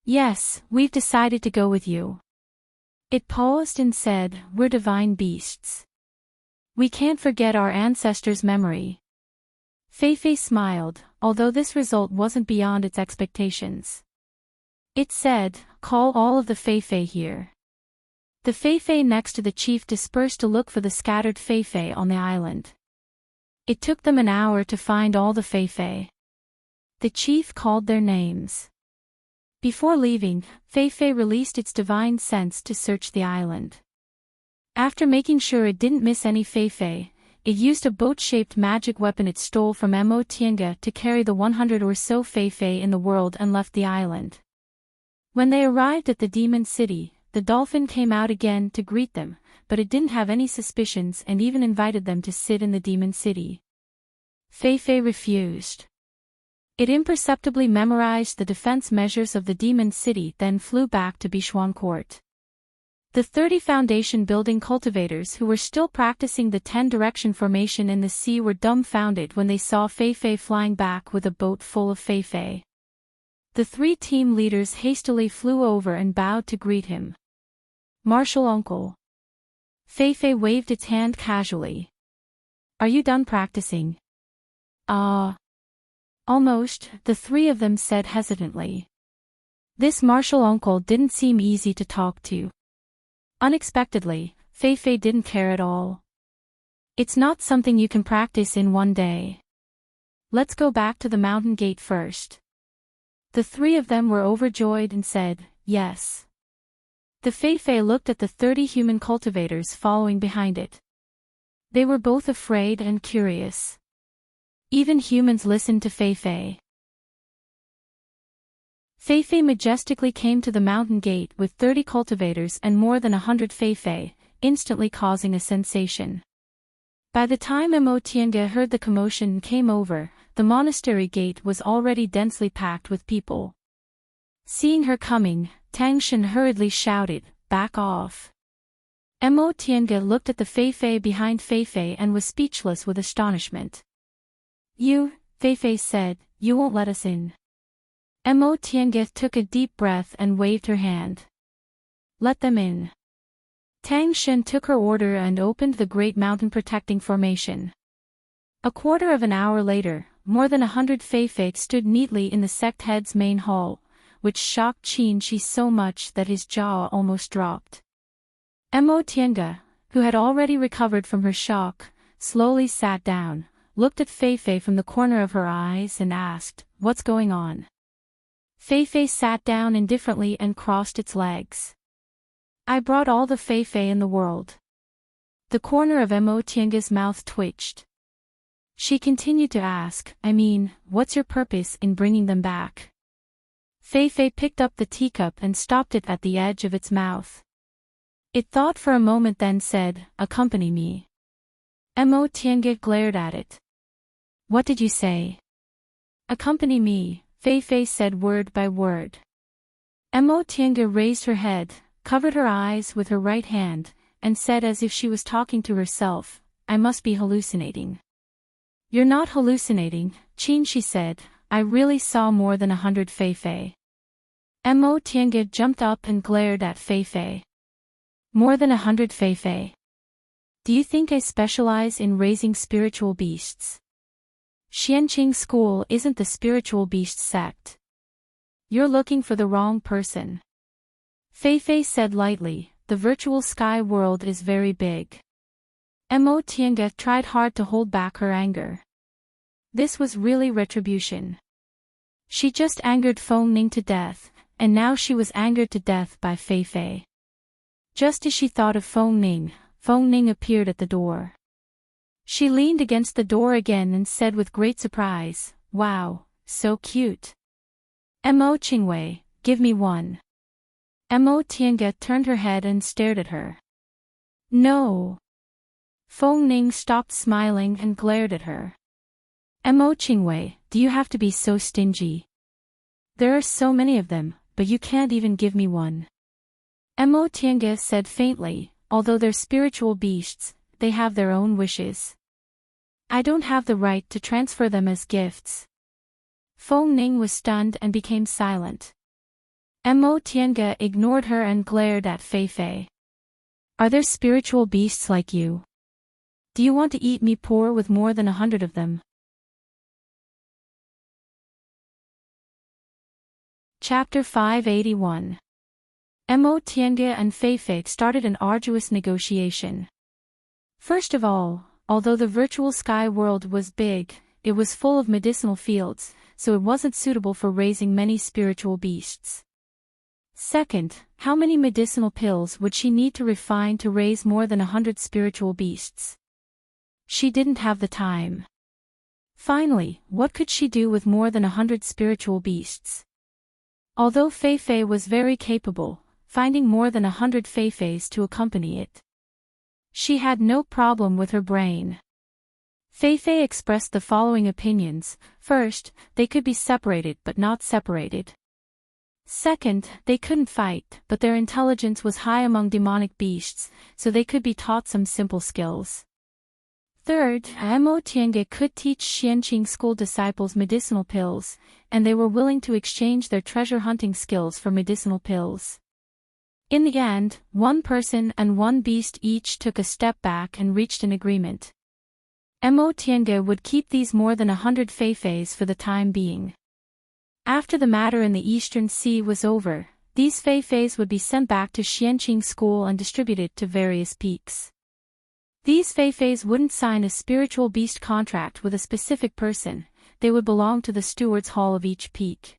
Yes, we've decided to go with you. It paused and said, we're divine beasts. We can't forget our ancestors' memory. Feifei smiled, although this result wasn't beyond its expectations. It said, call all of the Feifei here. The Feifei next to the chief dispersed to look for the scattered Feifei on the island. It took them an hour to find all the Feifei. The chief called their names. Before leaving, Feifei released its divine sense to search the island. After making sure it didn't miss any Feifei, it used a boat-shaped magic weapon it stole from Mo Tiange to carry the 100 or so Feifei in the world and left the island. When they arrived at the demon city, the dolphin came out again to greet them, but it didn't have any suspicions and even invited them to sit in the demon city. Feifei refused. It imperceptibly memorized the defense measures of the demon city, then flew back to Bishuan Court. The 30 foundation building cultivators who were still practicing the 10-direction formation in the sea were dumbfounded when they saw Feifei flying back with a boat full of Feifei. The 3 team leaders hastily flew over and bowed to greet him. Martial uncle. Feifei waved its hand casually. Are you done practicing? Almost, the 3 of them said hesitantly. This martial uncle didn't seem easy to talk to. Unexpectedly, Feifei didn't care at all. It's not something you can practice in one day. Let's go back to the mountain gate first. The 3 of them were overjoyed and said, yes. The Feifei looked at the 30 human cultivators following behind it. They were both afraid and curious. Even humans listened to Feifei. Feifei majestically came to the mountain gate with 30 cultivators and more than 100 Feifei, instantly causing a sensation. By the time Mo Tiange heard the commotion and came over, the monastery gate was already densely packed with people. Seeing her coming, Tang Shen hurriedly shouted, back off. Mo Tiange looked at the Feifei behind Feifei and was speechless with astonishment. You, Feifei said, you won't let us in. Mo Tiange took a deep breath and waved her hand. Let them in. Tang Shen took her order and opened the great mountain protecting formation. A quarter of an hour later, more than 100 Feifei stood neatly in the sect head's main hall, which shocked Qin Shi so much that his jaw almost dropped. Mo Tiange, who had already recovered from her shock, slowly sat down, looked at Feifei from the corner of her eyes and asked, what's going on? Feifei sat down indifferently and crossed its legs. I brought all the Feifei in the world. The corner of Mo Tiange's mouth twitched. She continued to ask, what's your purpose in bringing them back? Feifei picked up the teacup and stopped it at the edge of its mouth. It thought for a moment then said, accompany me. Mo Tiange glared at it. What did you say? Accompany me, Feifei said word by word. Mo Tiange raised her head, covered her eyes with her right hand, and said as if she was talking to herself, I must be hallucinating. You're not hallucinating, Qin Shi said, I really saw more than 100 Feifei. Mo Tiange jumped up and glared at Feifei. More than 100 Feifei. Do you think I specialize in raising spiritual beasts? Xianqing School isn't the spiritual beast sect. You're looking for the wrong person. Feifei said lightly, the virtual sky world is very big. Mo Tiange tried hard to hold back her anger. This was really retribution. She just angered Feng Ning to death, and now she was angered to death by Feifei. Just as she thought of Feng Ning appeared at the door. She leaned against the door again and said with great surprise, wow, so cute. Mo Qingwei, give me one. Mo Tiange turned her head and stared at her. No. Feng Ning stopped smiling and glared at her. Mo Qingwei, do you have to be so stingy? There are so many of them, but you can't even give me one. Mo Tiange said faintly, although they're spiritual beasts, they have their own wishes. I don't have the right to transfer them as gifts. Feng Ning was stunned and became silent. Mo Tiange ignored her and glared at Fei Fei. Are there spiritual beasts like you? Do you want to eat me poor with more than 100 of them? Chapter 581. Mo Tiange and Fei Fei started an arduous negotiation. First of all, although the virtual sky world was big, it was full of medicinal fields, so it wasn't suitable for raising many spiritual beasts. Second, how many medicinal pills would she need to refine to raise more than 100 spiritual beasts? She didn't have the time. Finally, what could she do with more than 100 spiritual beasts? Although Fei Fei was very capable, finding more than 100 Fei Feis to accompany it, she had no problem with her brain. Fei Fei expressed the following opinions. First, they could be separated but not separated. Second, they couldn't fight, but their intelligence was high among demonic beasts, so they could be taught some simple skills. Third, Mo Tiange could teach Xianqing school disciples medicinal pills, and they were willing to exchange their treasure hunting skills for medicinal pills. In the end, one person and one beast each took a step back and reached an agreement. Mo Tiange would keep these more than 100 Fei Feis for the time being. After the matter in the Eastern Sea was over, these Fei Feis would be sent back to Xianqing school and distributed to various peaks. These Fei Feis wouldn't sign a spiritual beast contract with a specific person, they would belong to the steward's hall of each peak.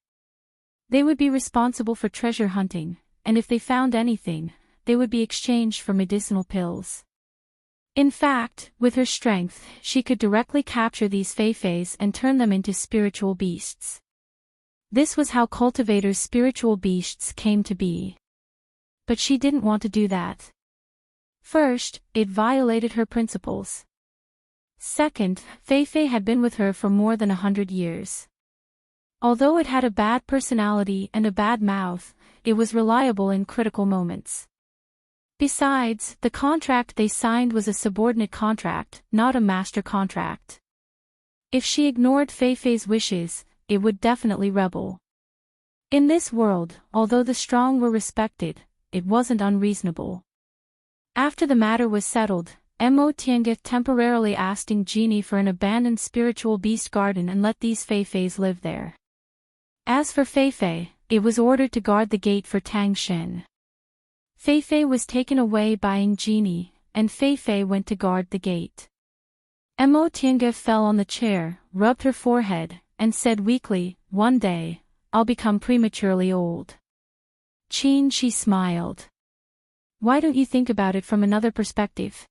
They would be responsible for treasure hunting, and if they found anything, they would be exchanged for medicinal pills. In fact, with her strength, she could directly capture these Fei Feis and turn them into spiritual beasts. This was how cultivators' spiritual beasts came to be. But she didn't want to do that. First, it violated her principles. Second, Fei Fei had been with her for more than 100 years. Although it had a bad personality and a bad mouth, it was reliable in critical moments. Besides, the contract they signed was a subordinate contract, not a master contract. If she ignored Fei Fei's wishes, it would definitely rebel. In this world, although the strong were respected, it wasn't unreasonable. After the matter was settled, Mo Tiange temporarily asked Dreamy for an abandoned spiritual beast garden and let these Fei Feis live there. As for Fei Fei, it was ordered to guard the gate for Tang Shen. Fei Fei was taken away by Dreamy, and Fei Fei went to guard the gate. Mo Tiange fell on the chair, rubbed her forehead, and said weakly, "One day, I'll become prematurely old." She smiled. Why don't you think about it from another perspective?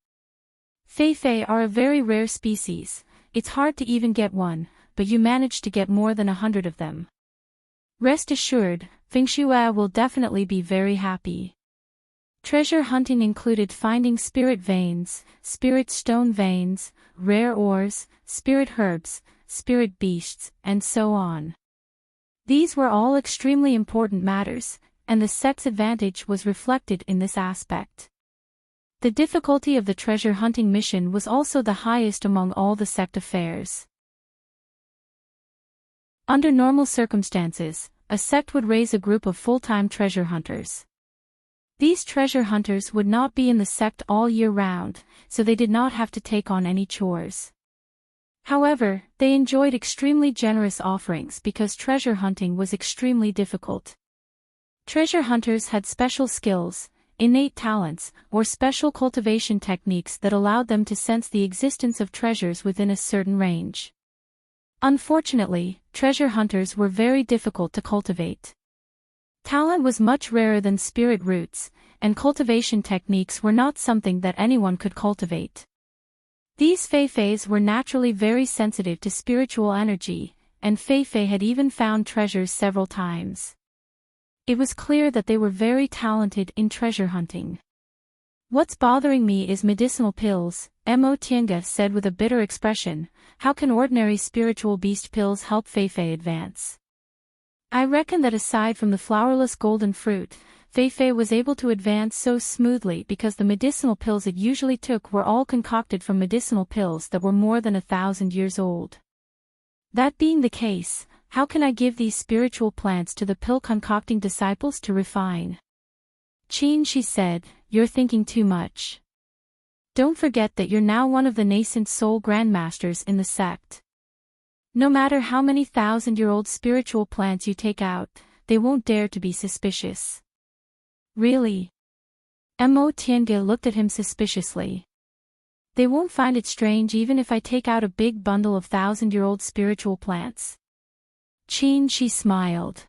Fei Fei are a very rare species, it's hard to even get one, but you managed to get more than 100 of them. Rest assured, Feng Shuai will definitely be very happy. Treasure hunting included finding spirit veins, spirit stone veins, rare ores, spirit herbs, spirit beasts, and so on. These were all extremely important matters, and the sect's advantage was reflected in this aspect. The difficulty of the treasure hunting mission was also the highest among all the sect affairs. Under normal circumstances, a sect would raise a group of full-time treasure hunters. These treasure hunters would not be in the sect all year round, so they did not have to take on any chores. However, they enjoyed extremely generous offerings because treasure hunting was extremely difficult. Treasure hunters had special skills, innate talents, or special cultivation techniques that allowed them to sense the existence of treasures within a certain range. Unfortunately, treasure hunters were very difficult to cultivate. Talent was much rarer than spirit roots, and cultivation techniques were not something that anyone could cultivate. These Fei Feis were naturally very sensitive to spiritual energy, and Fei Fei had even found treasures several times. It was clear that they were very talented in treasure hunting. What's bothering me is medicinal pills, Mo Tiange said with a bitter expression. How can ordinary spiritual beast pills help Fei Fei advance? I reckon that aside from the flowerless golden fruit, Fei Fei was able to advance so smoothly because the medicinal pills it usually took were all concocted from medicinal pills that were more than 1,000 years old. That being the case, how can I give these spiritual plants to the pill-concocting disciples to refine? Qin, she said, you're thinking too much. Don't forget that you're now one of the nascent soul grandmasters in the sect. No matter how many thousand-year-old spiritual plants you take out, they won't dare to be suspicious. Really? Mo Tiange looked at him suspiciously. They won't find it strange even if I take out a big bundle of thousand-year-old spiritual plants. Qin, she smiled.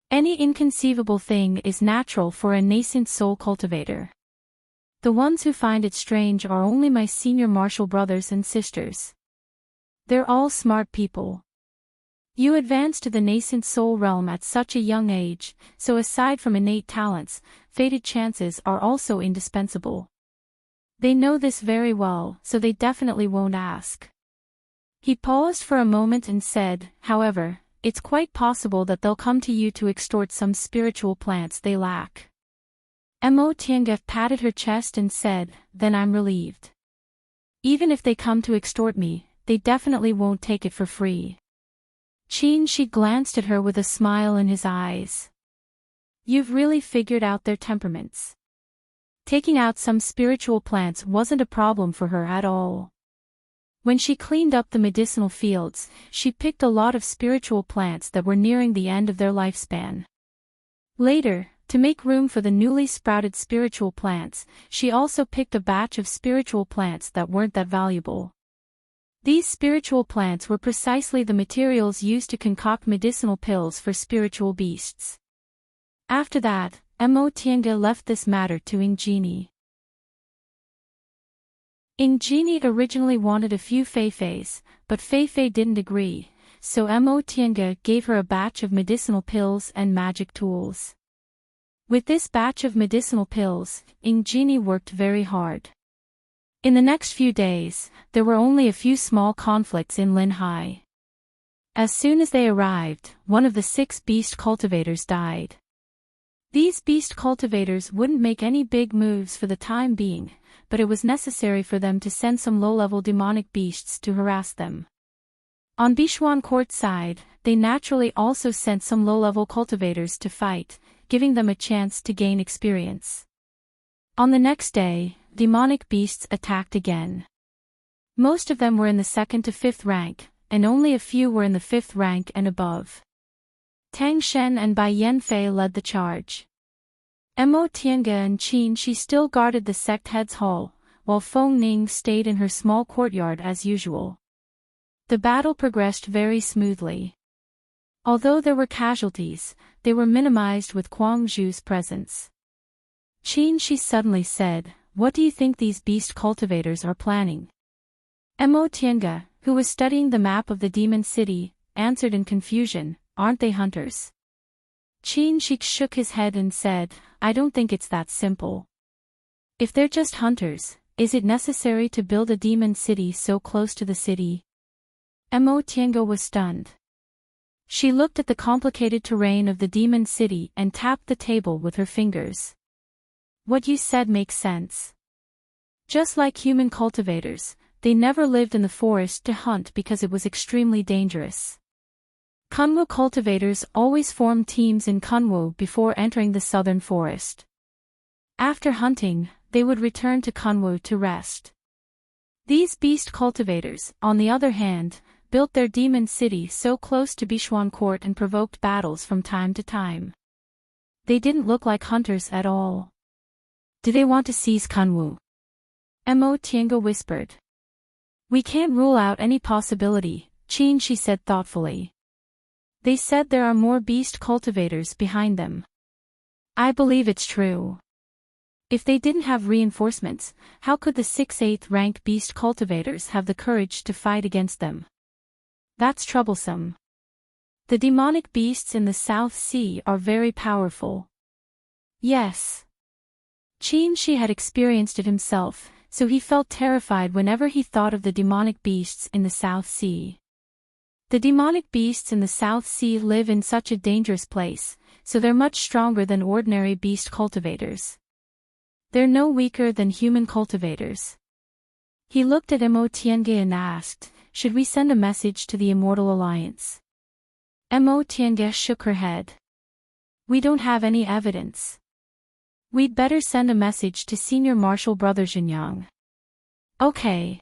Any inconceivable thing is natural for a nascent soul cultivator. The ones who find it strange are only my senior martial brothers and sisters. They're all smart people. You advance to the nascent soul realm at such a young age, so aside from innate talents, fated chances are also indispensable. They know this very well, so they definitely won't ask. He paused for a moment and said, however, it's quite possible that they'll come to you to extort some spiritual plants they lack. Mo Tiange patted her chest and said, then I'm relieved. Even if they come to extort me, they definitely won't take it for free. Qin, she glanced at her with a smile in his eyes. You've really figured out their temperaments. Taking out some spiritual plants wasn't a problem for her at all. When she cleaned up the medicinal fields, she picked a lot of spiritual plants that were nearing the end of their lifespan. Later, to make room for the newly sprouted spiritual plants, she also picked a batch of spiritual plants that weren't that valuable. These spiritual plants were precisely the materials used to concoct medicinal pills for spiritual beasts. After that, Mo Tiange left this matter to Ingenie. Ingenie originally wanted a few feifeis, but Feifei didn't agree, so Mo Tiange gave her a batch of medicinal pills and magic tools. With this batch of medicinal pills, Ingenie worked very hard. In the next few days, there were only a few small conflicts in Linhai. As soon as they arrived, one of the 6 beast cultivators died. These beast cultivators wouldn't make any big moves for the time being, but it was necessary for them to send some low-level demonic beasts to harass them. On Bishuan Court's side, they naturally also sent some low-level cultivators to fight, giving them a chance to gain experience. On the next day, demonic beasts attacked again. Most of them were in the 2nd to 5th rank, and only a few were in the 5th rank and above. Tang Shen and Bai Yanfei led the charge. Mo Tiange and Qin she still guarded the sect head's hall, while Feng Ning stayed in her small courtyard as usual. The battle progressed very smoothly. Although there were casualties, they were minimized with Kuang Zhu's presence. Qin she suddenly said, what do you think these beast cultivators are planning? Mo Tiange, who was studying the map of the demon city, answered in confusion, aren't they hunters? Qin she shook his head and said, I don't think it's that simple. If they're just hunters, is it necessary to build a demon city so close to the city? Mo Tiange was stunned. She looked at the complicated terrain of the demon city and tapped the table with her fingers. What you said makes sense. Just like human cultivators, they never lived in the forest to hunt because it was extremely dangerous. Kunwu cultivators always formed teams in Kunwu before entering the southern forest. After hunting, they would return to Kunwu to rest. These beast cultivators, on the other hand, built their demon city so close to Bishuan Court and provoked battles from time to time. They didn't look like hunters at all. Do they want to seize Kunwu? Mo Tiange whispered. We can't rule out any possibility, Qin she said thoughtfully. They said there are more beast cultivators behind them. I believe it's true. If they didn't have reinforcements, how could the 6th-8th rank beast cultivators have the courage to fight against them? That's troublesome. The demonic beasts in the South Sea are very powerful. Yes. Qin she had experienced it himself, so he felt terrified whenever he thought of the demonic beasts in the South Sea. The demonic beasts in the South Sea live in such a dangerous place, so they're much stronger than ordinary beast cultivators. They're no weaker than human cultivators. He looked at Mo Tiange and asked, should we send a message to the Immortal Alliance? Mo Tiange shook her head. We don't have any evidence. We'd better send a message to Senior Marshal Brother Jinyang. Okay.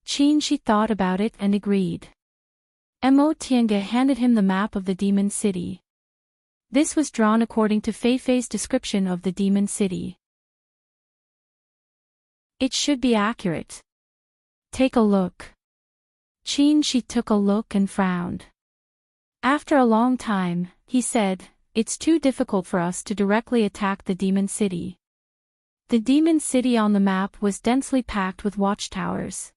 Qin Shi thought about it and agreed. Mo Tiange handed him the map of the Demon City. This was drawn according to Fei Fei's description of the Demon City. It should be accurate. Take a look. Qin Shi took a look and frowned. After a long time, he said, it's too difficult for us to directly attack the Demon City. The Demon City on the map was densely packed with watchtowers.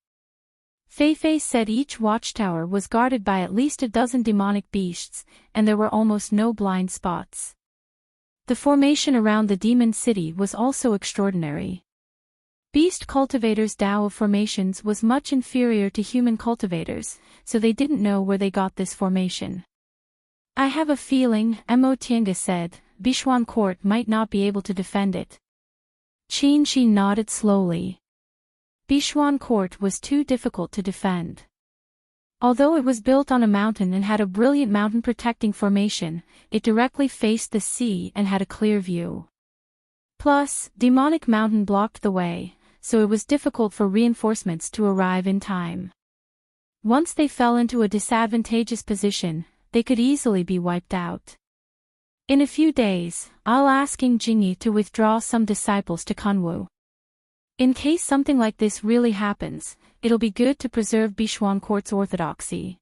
Fei Fei said each watchtower was guarded by at least a dozen demonic beasts, and there were almost no blind spots. The formation around the Demon City was also extraordinary. Beast cultivators' Tao of formations was much inferior to human cultivators, so they didn't know where they got this formation. I have a feeling, Mo Tiange said, Bishuan Court might not be able to defend it. Qin Shi nodded slowly. Bishuan Court was too difficult to defend. Although it was built on a mountain and had a brilliant mountain protecting formation, it directly faced the sea and had a clear view. Plus, Demonic Mountain blocked the way, so it was difficult for reinforcements to arrive in time. Once they fell into a disadvantageous position, they could easily be wiped out. In a few days, I'll ask King Jingyi to withdraw some disciples to Kunwu. In case something like this really happens, it'll be good to preserve Bishuan Court's orthodoxy.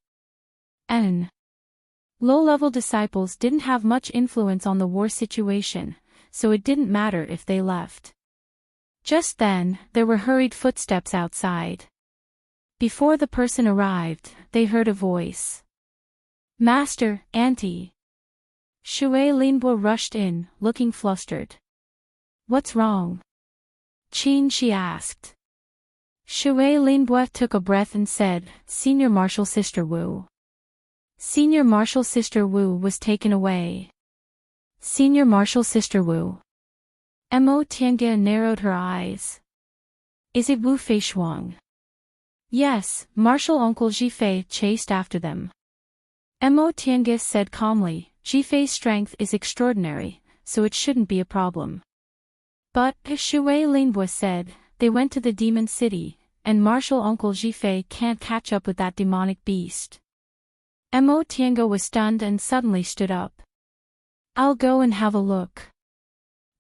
Low-level disciples didn't have much influence on the war situation, so it didn't matter if they left. Just then, there were hurried footsteps outside. Before the person arrived, they heard a voice. Master, Auntie. Shui Linbo rushed in, looking flustered. What's wrong? Qin Shi asked. Shui Linbo took a breath and said, Senior Marshal Sister Wu. Senior Marshal Sister Wu was taken away. Senior Marshal Sister Wu. Mo Tiange narrowed her eyes. Is it Wu Feishuang? Yes, Marshal Uncle Zhifei chased after them. Mo Tiange said calmly, Zhifei's strength is extraordinary, so it shouldn't be a problem. But, as Shui Linbo said, they went to the Demon City, and Marshal Uncle Zhifei can't catch up with that demonic beast. Mo Tiange was stunned and suddenly stood up. I'll go and have a look.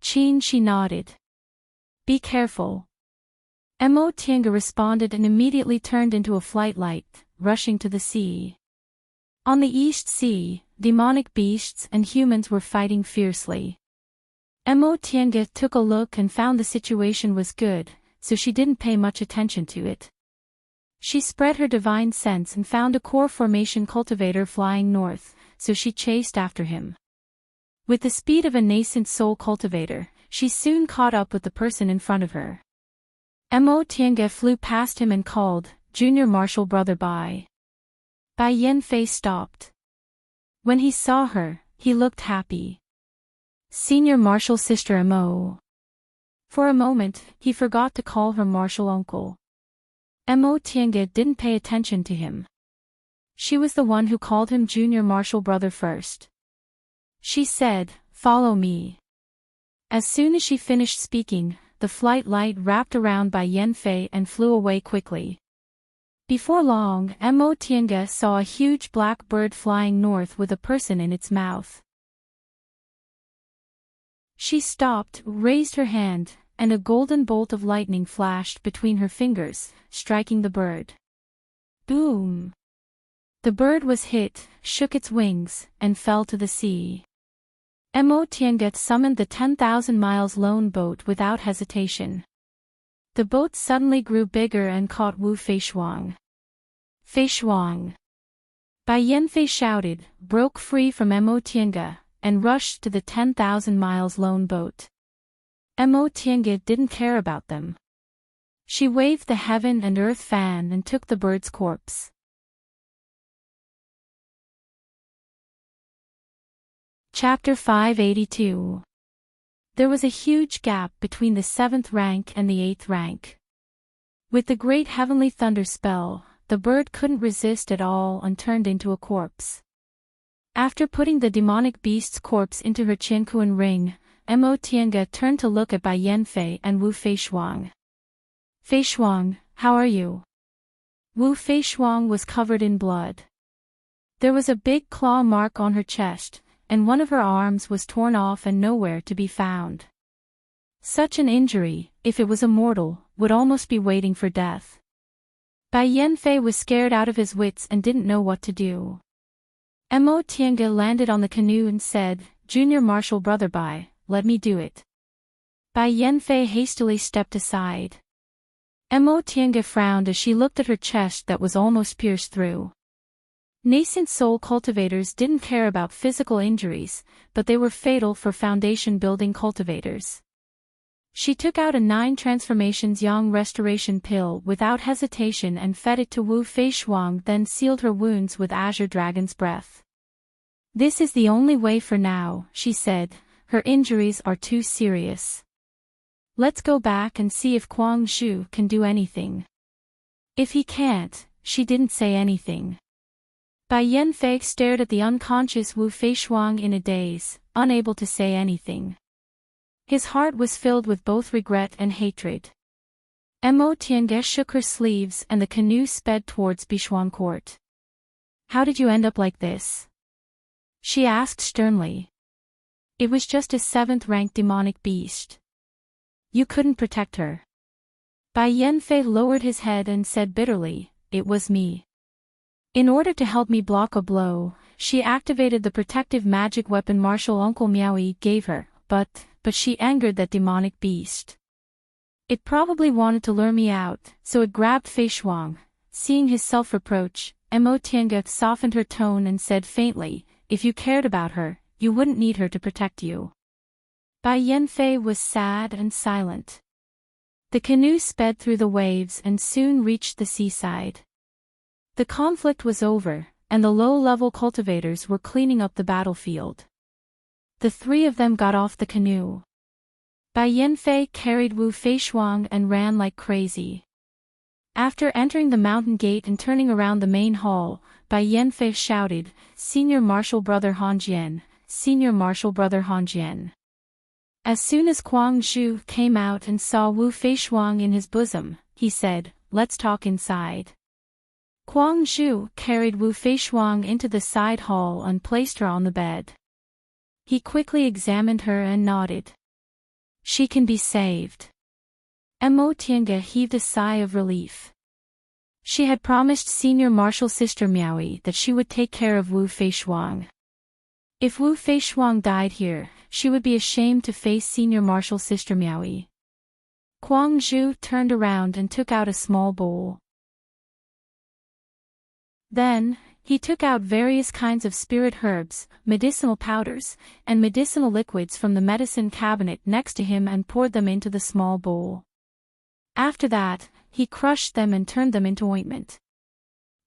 Qin Shi nodded. Be careful. Mo Tiange responded and immediately turned into a flight light, rushing to the sea. On the East Sea, demonic beasts and humans were fighting fiercely. Mo Tiange took a look and found the situation was good, so she didn't pay much attention to it. She spread her divine sense and found a core formation cultivator flying north, so she chased after him. With the speed of a nascent soul cultivator, she soon caught up with the person in front of her. Mo Tiange flew past him and called, Junior Marshal Brother Bai. Bai Yanfei stopped. When he saw her, he looked happy. Senior Marshal Sister Mo. For a moment, he forgot to call her Marshal Uncle. Mo Tiange didn't pay attention to him. She was the one who called him Junior Marshal Brother first. She said, Follow me. As soon as she finished speaking, the flight light wrapped around Bai Yanfei and flew away quickly. Before long, Mo Tiange saw a huge black bird flying north with a person in its mouth. She stopped, raised her hand, and a golden bolt of lightning flashed between her fingers, striking the bird. Boom! The bird was hit, shook its wings, and fell to the sea. Mo Tiange summoned the 10,000 miles lone boat without hesitation. The boat suddenly grew bigger and caught Wu Feishuang. Feishuang! Bai Yanfei shouted, broke free from Mo Tiange, and rushed to the 10,000 miles lone boat. Mo Tiange didn't care about them. She waved the heaven and earth fan and took the bird's corpse. Chapter 582. There was a huge gap between the 7th rank and the 8th rank. With the great heavenly thunder spell, the bird couldn't resist at all and turned into a corpse. After putting the demonic beast's corpse into her Qiankuan ring, Mo Tiange turned to look at Bai Yanfei and Wu Feishuang. Feishuang, how are you? Wu Feishuang was covered in blood. There was a big claw mark on her chest, and one of her arms was torn off and nowhere to be found. Such an injury, if it was a mortal, would almost be waiting for death. Bai Yanfei was scared out of his wits and didn't know what to do. Mo Tiange landed on the canoe and said, "Junior Marshal Brother Bai, let me do it." Bai Yanfei hastily stepped aside. Mo Tiange frowned as she looked at her chest that was almost pierced through. Nascent soul cultivators didn't care about physical injuries, but they were fatal for foundation-building cultivators. She took out a 9 transformations yang restoration pill without hesitation and fed it to Wu Feishuang, then sealed her wounds with azure dragon's breath. "This is the only way for now," she said. "Her injuries are too serious. Let's go back and see if Kuang Zhu can do anything." If he can't, she didn't say anything. Bai Yanfei stared at the unconscious Wu Feishuang in a daze, unable to say anything. His heart was filled with both regret and hatred. Mo Tiange shook her sleeves and the canoe sped towards Bishuang Court. "How did you end up like this?" she asked sternly. "It was just a 7th-ranked demonic beast. You couldn't protect her." Bai Yanfei lowered his head and said bitterly, "It was me. In order to help me block a blow, she activated the protective magic weapon Marshal Uncle Miaoyi gave her, but she angered that demonic beast. It probably wanted to lure me out, so it grabbed Feishuang." Seeing his self-reproach, Mo Tiange softened her tone and said faintly, "If you cared about her, you wouldn't need her to protect you." Bai Yanfei was sad and silent. The canoe sped through the waves and soon reached the seaside. The conflict was over, and the low-level cultivators were cleaning up the battlefield. The 3 of them got off the canoe. Bai Yanfei carried Wu Feishuang and ran like crazy. After entering the mountain gate and turning around the main hall, Bai Yanfei shouted, "Senior Marshal Brother Hanjian, Senior Marshal Brother Hanjian." As soon as Kuang Zhu came out and saw Wu Feishuang in his bosom, he said, "Let's talk inside." Kuang Zhu carried Wu Feishuang into the side hall and placed her on the bed. He quickly examined her and nodded. "She can be saved." Mo Tiange heaved a sigh of relief. She had promised Senior Marshal Sister Miaoyi that she would take care of Wu Feishuang. If Wu Feishuang died here, she would be ashamed to face Senior Marshal Sister Miaoyi. Kuang Zhu turned around and took out a small bowl. Then, he took out various kinds of spirit herbs, medicinal powders, and medicinal liquids from the medicine cabinet next to him and poured them into the small bowl. After that, he crushed them and turned them into ointment.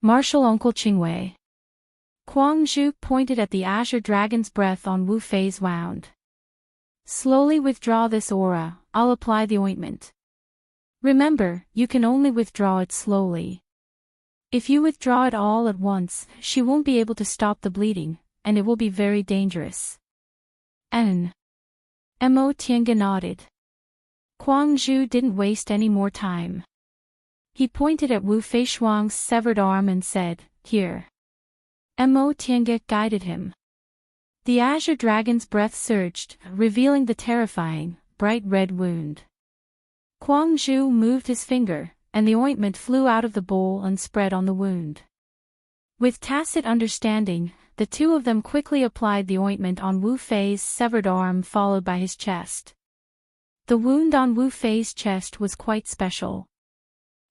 "Marshal Uncle Qingwei." Kuang Zhu pointed at the azure dragon's breath on Wu Fei's wound. "Slowly withdraw this aura, I'll apply the ointment. Remember, you can only withdraw it slowly. If you withdraw it all at once, she won't be able to stop the bleeding, and it will be very dangerous." Mo Tiange nodded. Kuang Zhu didn't waste any more time. He pointed at Wu Feishuang's severed arm and said, "Here." Mo Tiange guided him. The azure dragon's breath surged, revealing the terrifying, bright red wound. Kuang Zhu moved his finger, and the ointment flew out of the bowl and spread on the wound. With tacit understanding, the 2 of them quickly applied the ointment on Wu Fei's severed arm followed by his chest. The wound on Wu Fei's chest was quite special.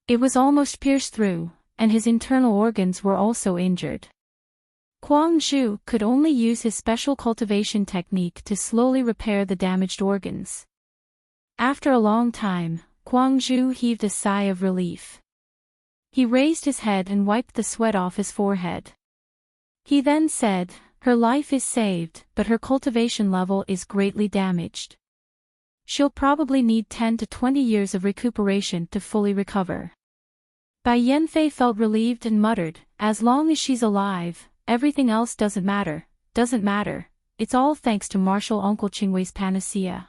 It was almost pierced through, and his internal organs were also injured. Kuang Zhu could only use his special cultivation technique to slowly repair the damaged organs. After a long time, Kuang Zhu heaved a sigh of relief. He raised his head and wiped the sweat off his forehead. He then said, "Her life is saved, but her cultivation level is greatly damaged. She'll probably need 10 to 20 years of recuperation to fully recover." Bai Yanfei felt relieved and muttered, "As long as she's alive, everything else doesn't matter, doesn't matter, it's all thanks to Marshal Uncle Qingwei's panacea.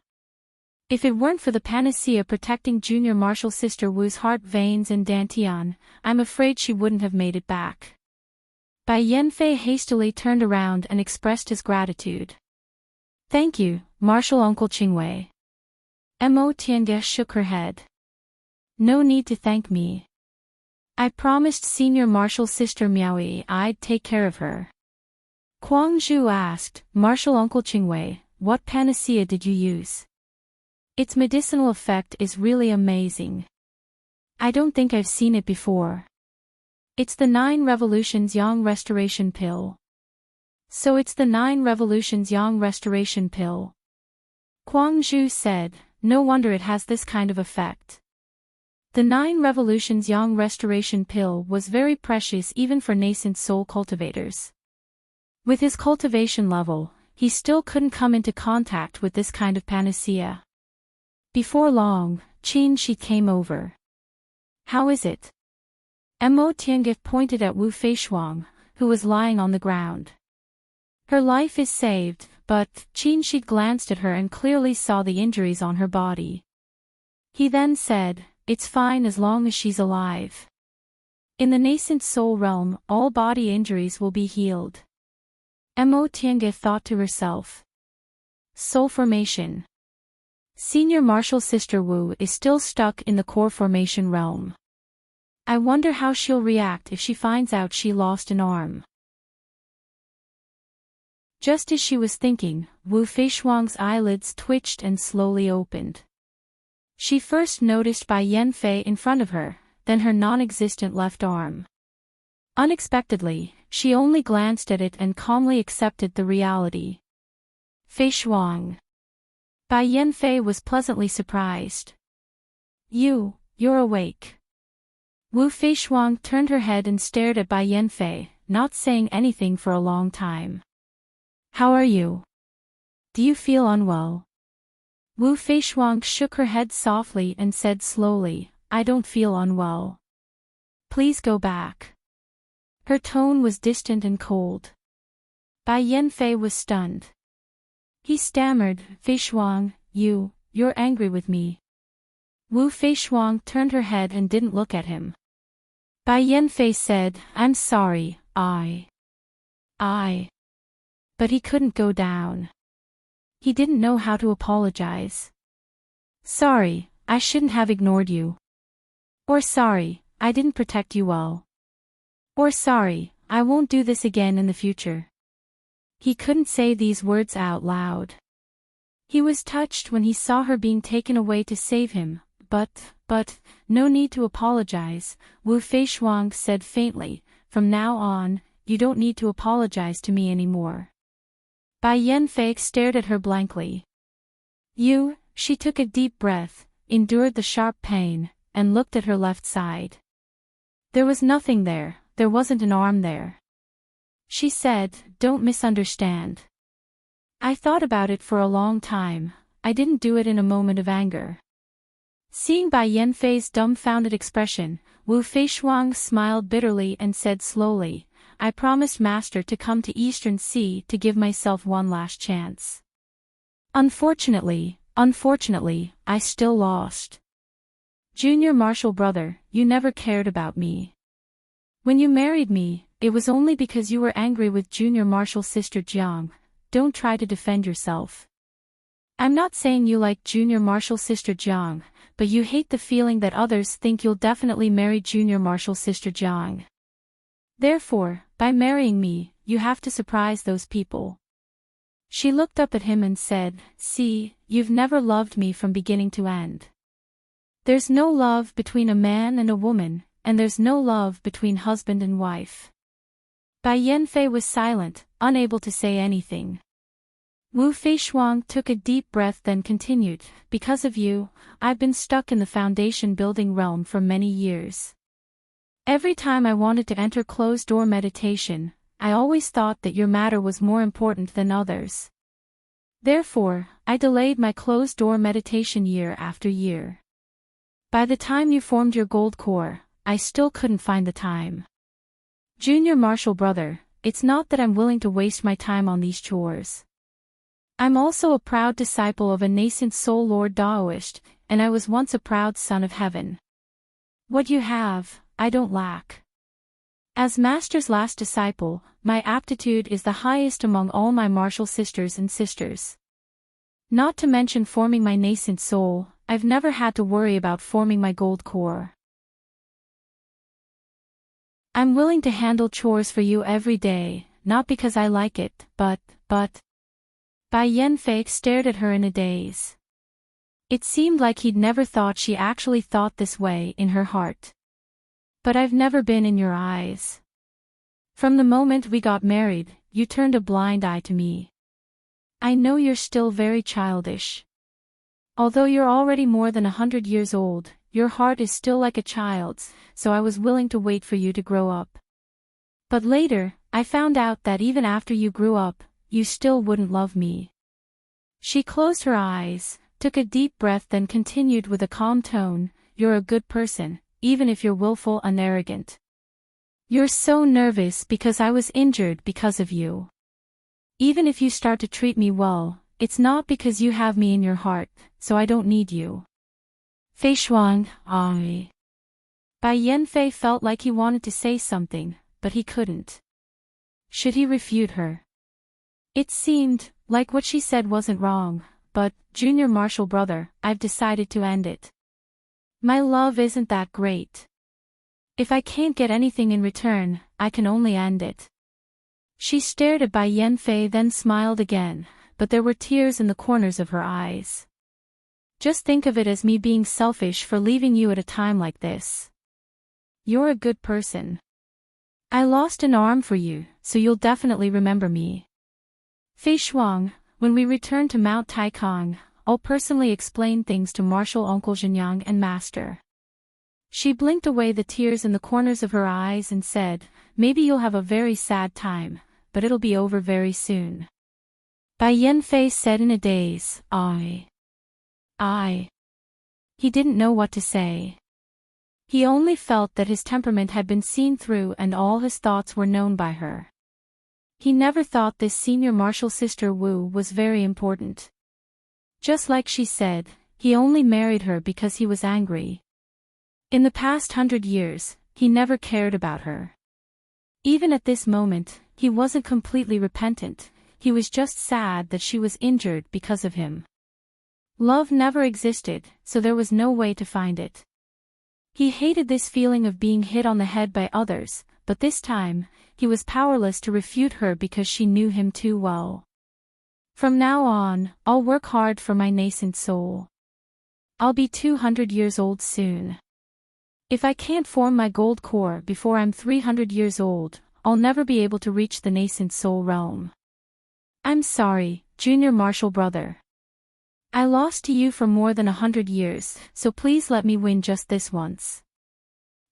If it weren't for the panacea protecting Junior Marshal Sister Wu's heart veins and dantian, I'm afraid she wouldn't have made it back. Bai Yanfei hastily turned around and expressed his gratitude. Thank you, Marshal Uncle Qingwei. Mo Tiange shook her head. No need to thank me. I promised Senior Marshal Sister Miaoyi I'd take care of her. Kuang Zhu asked, Marshal Uncle Qingwei, what panacea did you use? Its medicinal effect is really amazing. I don't think I've seen it before. It's the 9 Revolutions Yang Restoration Pill. So it's the 9 Revolutions Yang Restoration Pill. Kuang Zhu said, no wonder it has this kind of effect. The 9 Revolutions Yang Restoration Pill was very precious even for nascent soul cultivators. With his cultivation level, he still couldn't come into contact with this kind of panacea. Before long, Qin Shi came over. How is it? Mo Tiange pointed at Wu Feishuang, who was lying on the ground. Her life is saved, but Qin Shi glanced at her and clearly saw the injuries on her body. He then said, it's fine as long as she's alive. In the nascent soul realm, all body injuries will be healed. Mo Tiange thought to herself. Soul formation. Senior Marshal Sister Wu is still stuck in the core formation realm. I wonder how she'll react if she finds out she lost an arm. Just as she was thinking, Wu Feishuang's eyelids twitched and slowly opened. She first noticed Bai Yanfei in front of her, then her non-existent left arm. Unexpectedly, she only glanced at it and calmly accepted the reality. Feishuang. Bai Yanfei was pleasantly surprised. You're awake. Wu Feishuang turned her head and stared at Bai Yanfei, not saying anything for a long time. How are you? Do you feel unwell? Wu Feishuang shook her head softly and said slowly, I don't feel unwell. Please go back. Her tone was distant and cold. Bai Yanfei was stunned. He stammered, Feishuang, you're angry with me. Wu Feishuang turned her head and didn't look at him. Bai Yanfei said, I'm sorry, But he couldn't go down. He didn't know how to apologize. Sorry, I shouldn't have ignored you. Or sorry, I didn't protect you well. Or sorry, I won't do this again in the future. He couldn't say these words out loud. He was touched when he saw her being taken away to save him, but, no need to apologize, Wu Feishuang said faintly, from now on, you don't need to apologize to me anymore. Bai Yanfei stared at her blankly. She took a deep breath, endured the sharp pain, and looked at her left side. There was nothing there, there wasn't an arm there. She said, don't misunderstand. I thought about it for a long time, I didn't do it in a moment of anger. Seeing Bai Yanfei's dumbfounded expression, Wu Feishuang smiled bitterly and said slowly, I promised Master to come to Eastern Sea to give myself one last chance. Unfortunately, I still lost. Junior Marshal brother, you never cared about me. When you married me, it was only because you were angry with Junior Marshal Sister Jiang. Don't try to defend yourself. I'm not saying you like Junior Marshal Sister Jiang, but you hate the feeling that others think you'll definitely marry Junior Marshal Sister Jiang. Therefore, by marrying me, you have to surprise those people. She looked up at him and said, see, you've never loved me from beginning to end. There's no love between a man and a woman, and there's no love between husband and wife. Bai Yanfei was silent, unable to say anything. Wu Feishuang took a deep breath then continued, because of you, I've been stuck in the foundation building realm for many years. Every time I wanted to enter closed-door meditation, I always thought that your matter was more important than others. Therefore, I delayed my closed-door meditation year after year. By the time you formed your gold core, I still couldn't find the time. Junior Marshal brother, it's not that I'm willing to waste my time on these chores. I'm also a proud disciple of a nascent soul Lord Daoist, and I was once a proud son of heaven. What you have, I don't lack. As Master's last disciple, my aptitude is the highest among all my martial sisters and sisters. Not to mention forming my nascent soul, I've never had to worry about forming my gold core. I'm willing to handle chores for you every day, not because I like it, but. Bai Yanfei stared at her in a daze. It seemed like he'd never thought she actually thought this way in her heart. But I've never been in your eyes. From the moment we got married, you turned a blind eye to me. I know you're still very childish. Although you're already more than 100 years old, your heart is still like a child's, so I was willing to wait for you to grow up. But later, I found out that even after you grew up, you still wouldn't love me. She closed her eyes, took a deep breath, then continued with a calm tone, you're a good person, even if you're willful and arrogant. You're so nervous because I was injured because of you. Even if you start to treat me well, it's not because you have me in your heart, so I don't need you. Fei Shuang, Bai Yanfei felt like he wanted to say something, but he couldn't. Should he refute her? It seemed like what she said wasn't wrong, but, junior martial brother, I've decided to end it. My love isn't that great. If I can't get anything in return, I can only end it. She stared at Bai Yanfei, then smiled again, but there were tears in the corners of her eyes. Just think of it as me being selfish for leaving you at a time like this. You're a good person. I lost an arm for you, so you'll definitely remember me. Fei Shuang, when we return to Mount Taikang, I'll personally explain things to Martial Uncle Zhenyang and Master. She blinked away the tears in the corners of her eyes and said, maybe you'll have a very sad time, but it'll be over very soon. Bai Yanfei said in a daze, I. He didn't know what to say. He only felt that his temperament had been seen through and all his thoughts were known by her. He never thought this senior martial sister Wu was very important. Just like she said, he only married her because he was angry. In the past 100 years, he never cared about her. Even at this moment, he wasn't completely repentant, he was just sad that she was injured because of him. Love never existed, so there was no way to find it. He hated this feeling of being hit on the head by others, but this time, he was powerless to refute her because she knew him too well. From now on, I'll work hard for my nascent soul. I'll be 200 years old soon. If I can't form my gold core before I'm 300 years old, I'll never be able to reach the nascent soul realm. I'm sorry, junior martial brother. I lost to you for more than 100 years, so please let me win just this once.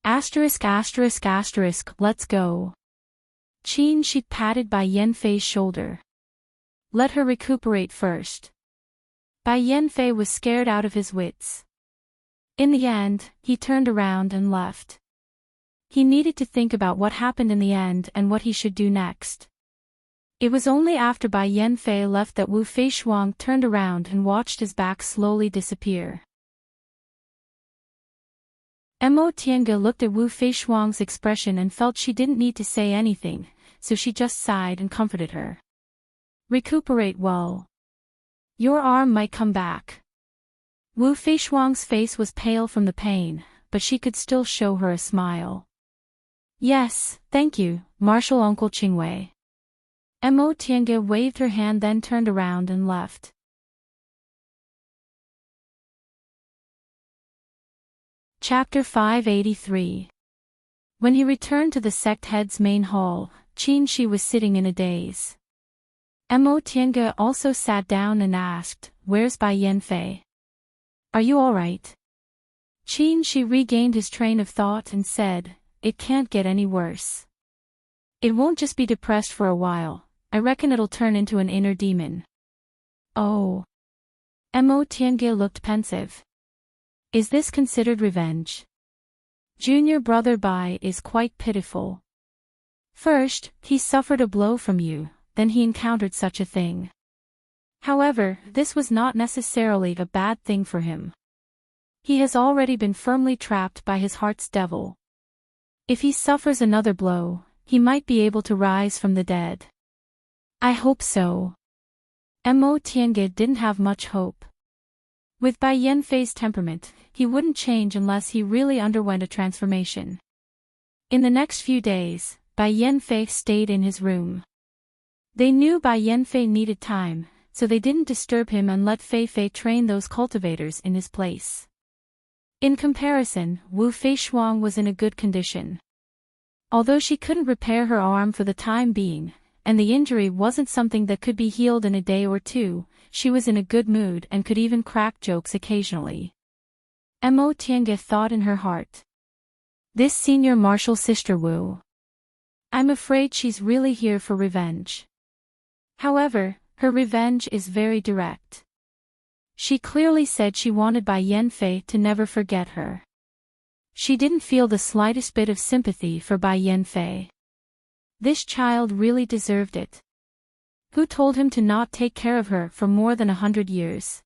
Asterisk, let's go. Qin Shi patted Bai Yanfei's shoulder. Let her recuperate first. Bai Yanfei was scared out of his wits. In the end, he turned around and left. He needed to think about what happened in the end and what he should do next. It was only after Bai Yanfei left that Wu Feishuang turned around and watched his back slowly disappear. Mo Tiange looked at Wu Feishuang's expression and felt she didn't need to say anything, so she just sighed and comforted her. Recuperate well. Your arm might come back. Wu Feishuang's face was pale from the pain, but she could still show her a smile. Yes, thank you, Martial Uncle Qingwei. Mo Tiange waved her hand, then turned around and left. Chapter 583. When he returned to the sect head's main hall, Qin Shi was sitting in a daze. Mo Tiange also sat down and asked, "Where's Bai Yanfei? Are you all right?" Qin Shi regained his train of thought and said, "It can't get any worse. It won't just be depressed for a while, I reckon it'll turn into an inner demon." Oh. Mo Tiange looked pensive. Is this considered revenge? Junior brother Bai is quite pitiful. First, he suffered a blow from you, then he encountered such a thing. However, this was not necessarily a bad thing for him. He has already been firmly trapped by his heart's devil. If he suffers another blow, he might be able to rise from the dead. I hope so. Mo Tiange didn't have much hope. With Bai Yanfei's temperament, he wouldn't change unless he really underwent a transformation. In the next few days, Bai Yanfei stayed in his room. They knew Bai Yanfei needed time, so they didn't disturb him and let Fei Fei train those cultivators in his place. In comparison, Wu Feishuang was in a good condition. Although she couldn't repair her arm for the time being, and the injury wasn't something that could be healed in a day or two, she was in a good mood and could even crack jokes occasionally. Mo Tiange thought in her heart. This senior martial sister Wu. I'm afraid she's really here for revenge. However, her revenge is very direct. She clearly said she wanted Bai Yanfei to never forget her. She didn't feel the slightest bit of sympathy for Bai Yanfei. This child really deserved it. Who told him to not take care of her for more than 100 years?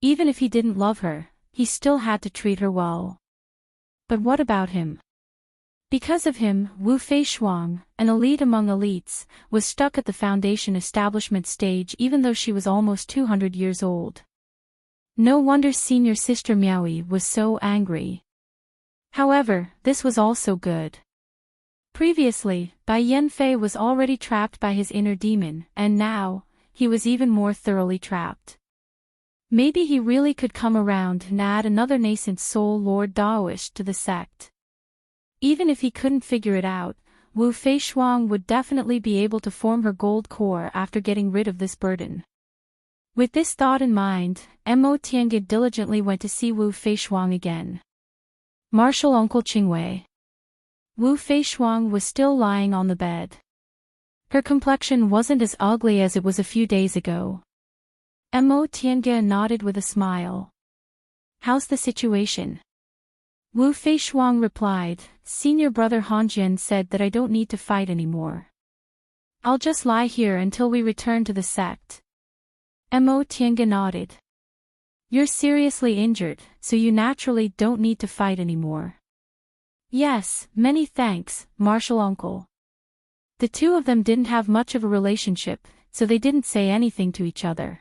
Even if he didn't love her, he still had to treat her well. But what about him? Because of him, Wu Feishuang, an elite among elites, was stuck at the foundation establishment stage even though she was almost 200 years old. No wonder senior sister Miaoyi was so angry. However, this was also good. Previously, Bai Yanfei was already trapped by his inner demon, and now, he was even more thoroughly trapped. Maybe he really could come around and add another nascent soul Lord Daoist to the sect. Even if he couldn't figure it out, Wu Feishuang would definitely be able to form her gold core after getting rid of this burden. With this thought in mind, Mo Tiange diligently went to see Wu Feishuang again. Martial Uncle Qingwei. Wu Feishuang was still lying on the bed. Her complexion wasn't as ugly as it was a few days ago. Mo Tiange nodded with a smile. How's the situation? Wu Feishuang replied, Senior brother Hanjian said that I don't need to fight anymore. I'll just lie here until we return to the sect. Mo Tiange nodded. You're seriously injured, so you naturally don't need to fight anymore. Yes, many thanks, martial uncle. The two of them didn't have much of a relationship, so they didn't say anything to each other.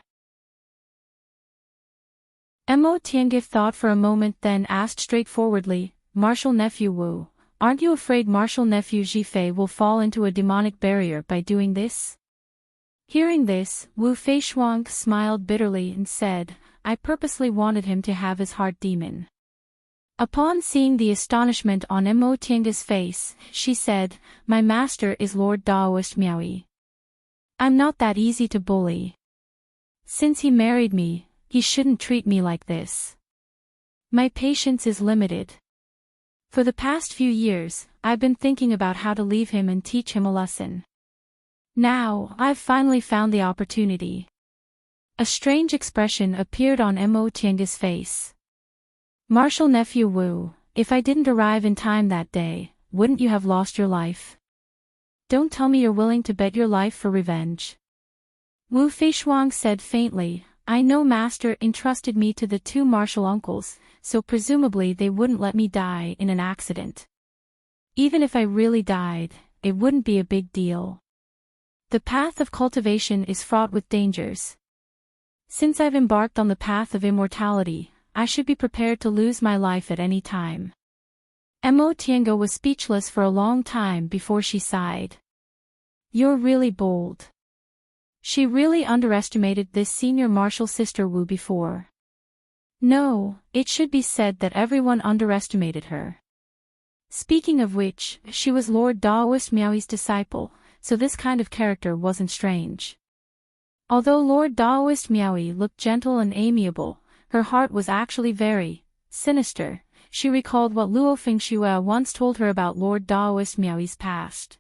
Mo Tiange thought for a moment then asked straightforwardly, Martial nephew Wu, aren't you afraid martial nephew Zhifei will fall into a demonic barrier by doing this? Hearing this, Wu Feishuang smiled bitterly and said, I purposely wanted him to have his heart demon. Upon seeing the astonishment on Mo Tiange's face, she said, My master is Lord Daoist Miaoyi. I'm not that easy to bully. Since he married me, he shouldn't treat me like this. My patience is limited. For the past few years, I've been thinking about how to leave him and teach him a lesson. Now, I've finally found the opportunity. A strange expression appeared on Mo Tiange's face. Martial nephew Wu, if I didn't arrive in time that day, wouldn't you have lost your life? Don't tell me you're willing to bet your life for revenge. Wu Feishuang said faintly, I know master entrusted me to the two martial uncles, so presumably they wouldn't let me die in an accident. Even if I really died, it wouldn't be a big deal. The path of cultivation is fraught with dangers. Since I've embarked on the path of immortality, I should be prepared to lose my life at any time. Mo Tiange was speechless for a long time before she sighed. You're really bold. She really underestimated this senior martial sister Wu before. No, it should be said that everyone underestimated her. Speaking of which, she was Lord Daoist Miaoyi's disciple, so this kind of character wasn't strange. Although Lord Daoist Miaoyi looked gentle and amiable, her heart was actually very sinister. She recalled what Luo Fengxue once told her about Lord Daoist Miaoyi's past.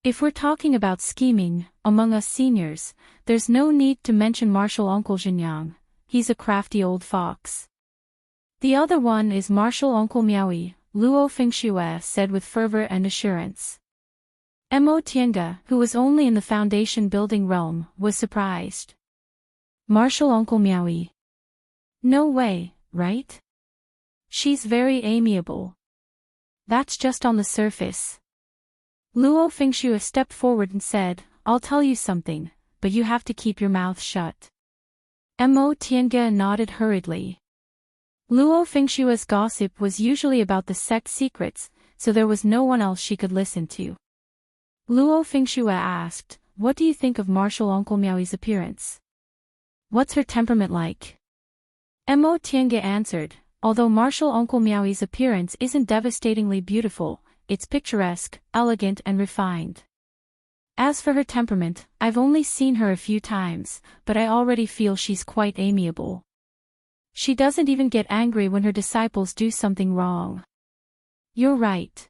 If we're talking about scheming, among us seniors, there's no need to mention martial uncle Zhenyang. He's a crafty old fox. The other one is martial uncle Miaoyi, Luo Fengxue said with fervor and assurance. Mo Tiange, who was only in the foundation building realm, was surprised. Martial Uncle Miaoyi. No way, right? She's very amiable. That's just on the surface. Luo Fengxue stepped forward and said, I'll tell you something, but you have to keep your mouth shut. Mo Tiange nodded hurriedly. Luo Fengshue's gossip was usually about the sect secrets, so there was no one else she could listen to. Luo Fengxue asked, What do you think of Martial Uncle Miaoyi's appearance? What's her temperament like? Mo Tiange answered, Although Martial Uncle Miaoyi's appearance isn't devastatingly beautiful, it's picturesque, elegant and refined. As for her temperament, I've only seen her a few times, but I already feel she's quite amiable. She doesn't even get angry when her disciples do something wrong. You're right.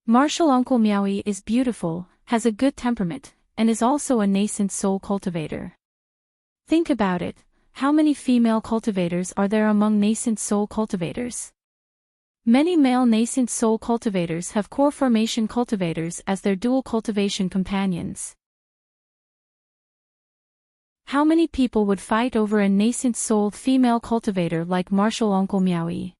Martial Uncle Miaoyi is beautiful, has a good temperament, and is also a nascent soul cultivator. Think about it, how many female cultivators are there among nascent soul cultivators? Many male nascent soul cultivators have core formation cultivators as their dual cultivation companions. How many people would fight over a nascent soul female cultivator like Martial Uncle Miaoyi?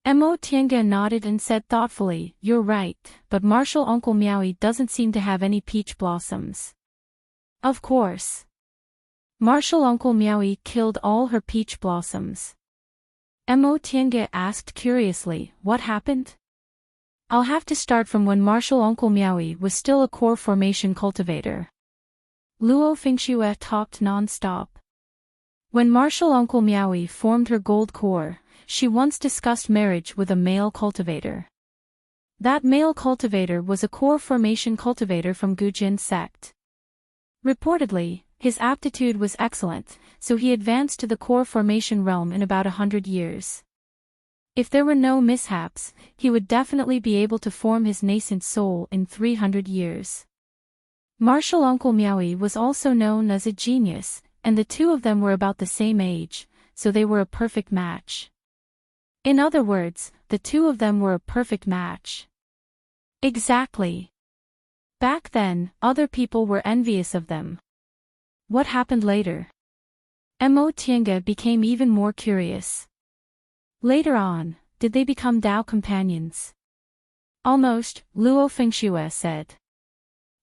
Mo Tiange nodded and said thoughtfully, You're right, but Martial Uncle Miaoyi doesn't seem to have any peach blossoms. Of course. Martial Uncle Miaoyi killed all her peach blossoms. Mo Tiange asked curiously, What happened? I'll have to start from when Martial Uncle Miaoyi was still a core formation cultivator. Luo Fengxue talked non-stop. When Martial Uncle Miaoyi formed her gold core, she once discussed marriage with a male cultivator. That male cultivator was a core formation cultivator from Gujin sect. Reportedly, his aptitude was excellent, so he advanced to the core formation realm in about 100 years. If there were no mishaps, he would definitely be able to form his nascent soul in 300 years. Martial Uncle Miaoyi was also known as a genius, and the two of them were about the same age, so they were a perfect match. In other words, the two of them were a perfect match. Exactly. Back then, other people were envious of them. What happened later? Mo Tiange became even more curious. Later on, did they become Dao companions? Almost, Luo Fengxue said.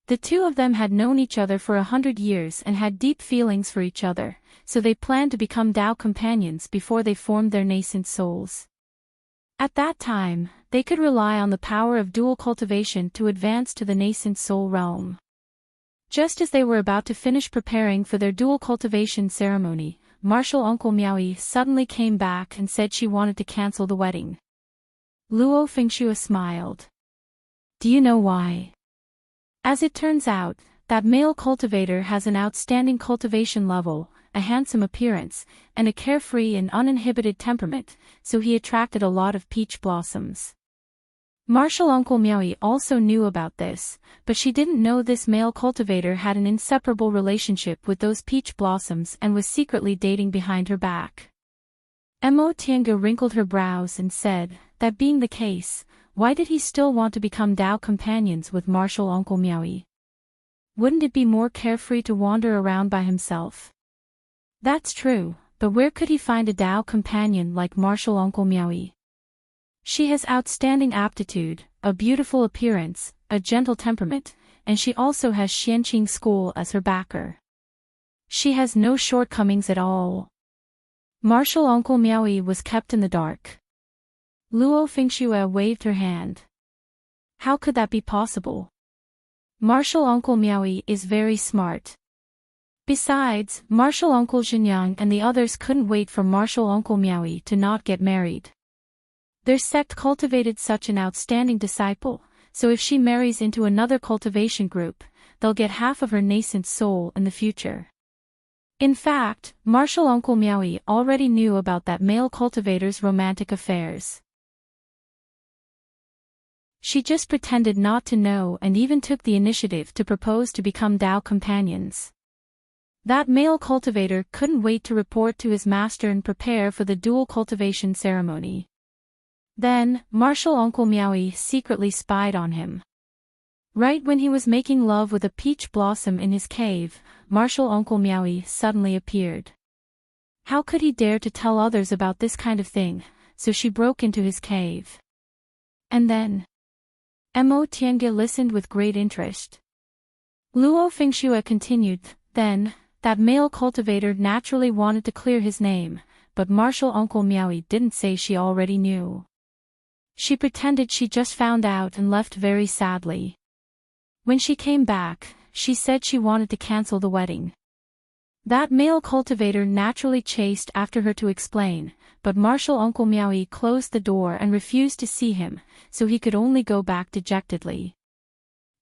The two of them had known each other for 100 years and had deep feelings for each other, so they planned to become Dao companions before they formed their nascent souls. At that time, they could rely on the power of dual cultivation to advance to the nascent soul realm. Just as they were about to finish preparing for their dual cultivation ceremony, Martial Uncle Miaoyi suddenly came back and said she wanted to cancel the wedding. Luo Fengxue smiled. Do you know why? As it turns out, that male cultivator has an outstanding cultivation level, a handsome appearance, and a carefree and uninhibited temperament, so he attracted a lot of peach blossoms. Martial Uncle Miaoyi also knew about this, but she didn't know this male cultivator had an inseparable relationship with those peach blossoms and was secretly dating behind her back. Mo Tiange wrinkled her brows and said, That being the case, why did he still want to become Dao companions with Martial Uncle Miaoyi? Wouldn't it be more carefree to wander around by himself? That's true, but where could he find a Dao companion like Martial Uncle Miaoyi? She has outstanding aptitude, a beautiful appearance, a gentle temperament, and she also has Xianqing School as her backer. She has no shortcomings at all. Martial Uncle Miaoyi was kept in the dark. Luo Fengxue waved her hand. How could that be possible? Martial Uncle Miaoyi is very smart. Besides, Martial Uncle Zhenyang and the others couldn't wait for Martial Uncle Miaoyi to not get married. Their sect cultivated such an outstanding disciple, so if she marries into another cultivation group, they'll get half of her nascent soul in the future. In fact, Martial Uncle Miaoyi already knew about that male cultivator's romantic affairs. She just pretended not to know and even took the initiative to propose to become Dao companions. That male cultivator couldn't wait to report to his master and prepare for the dual cultivation ceremony. Then, Martial Uncle Miaoyi secretly spied on him. Right when he was making love with a peach blossom in his cave, Martial Uncle Meowie suddenly appeared. How could he dare to tell others about this kind of thing, so she broke into his cave. And then Mo Tiange listened with great interest. Luo Fengxue continued, then, that male cultivator naturally wanted to clear his name, but Martial Uncle Meowie didn't say she already knew. She pretended she just found out and left very sadly. When she came back, she said she wanted to cancel the wedding. That male cultivator naturally chased after her to explain, but Martial Uncle Meowie closed the door and refused to see him, so he could only go back dejectedly.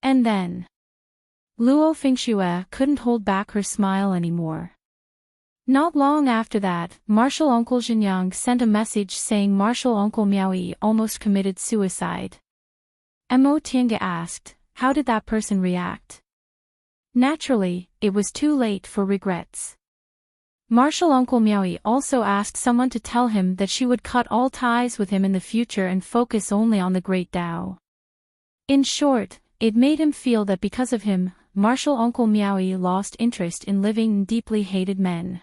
And then Luo Fengxue couldn't hold back her smile anymore. Not long after that, Martial Uncle Zhenyang sent a message saying Martial Uncle Meowie almost committed suicide. Mo Tiange asked, how did that person react? Naturally, it was too late for regrets. Martial Uncle Meowie also asked someone to tell him that she would cut all ties with him in the future and focus only on the Great Tao. In short, it made him feel that because of him, Martial Uncle Meowie lost interest in living and deeply hated men.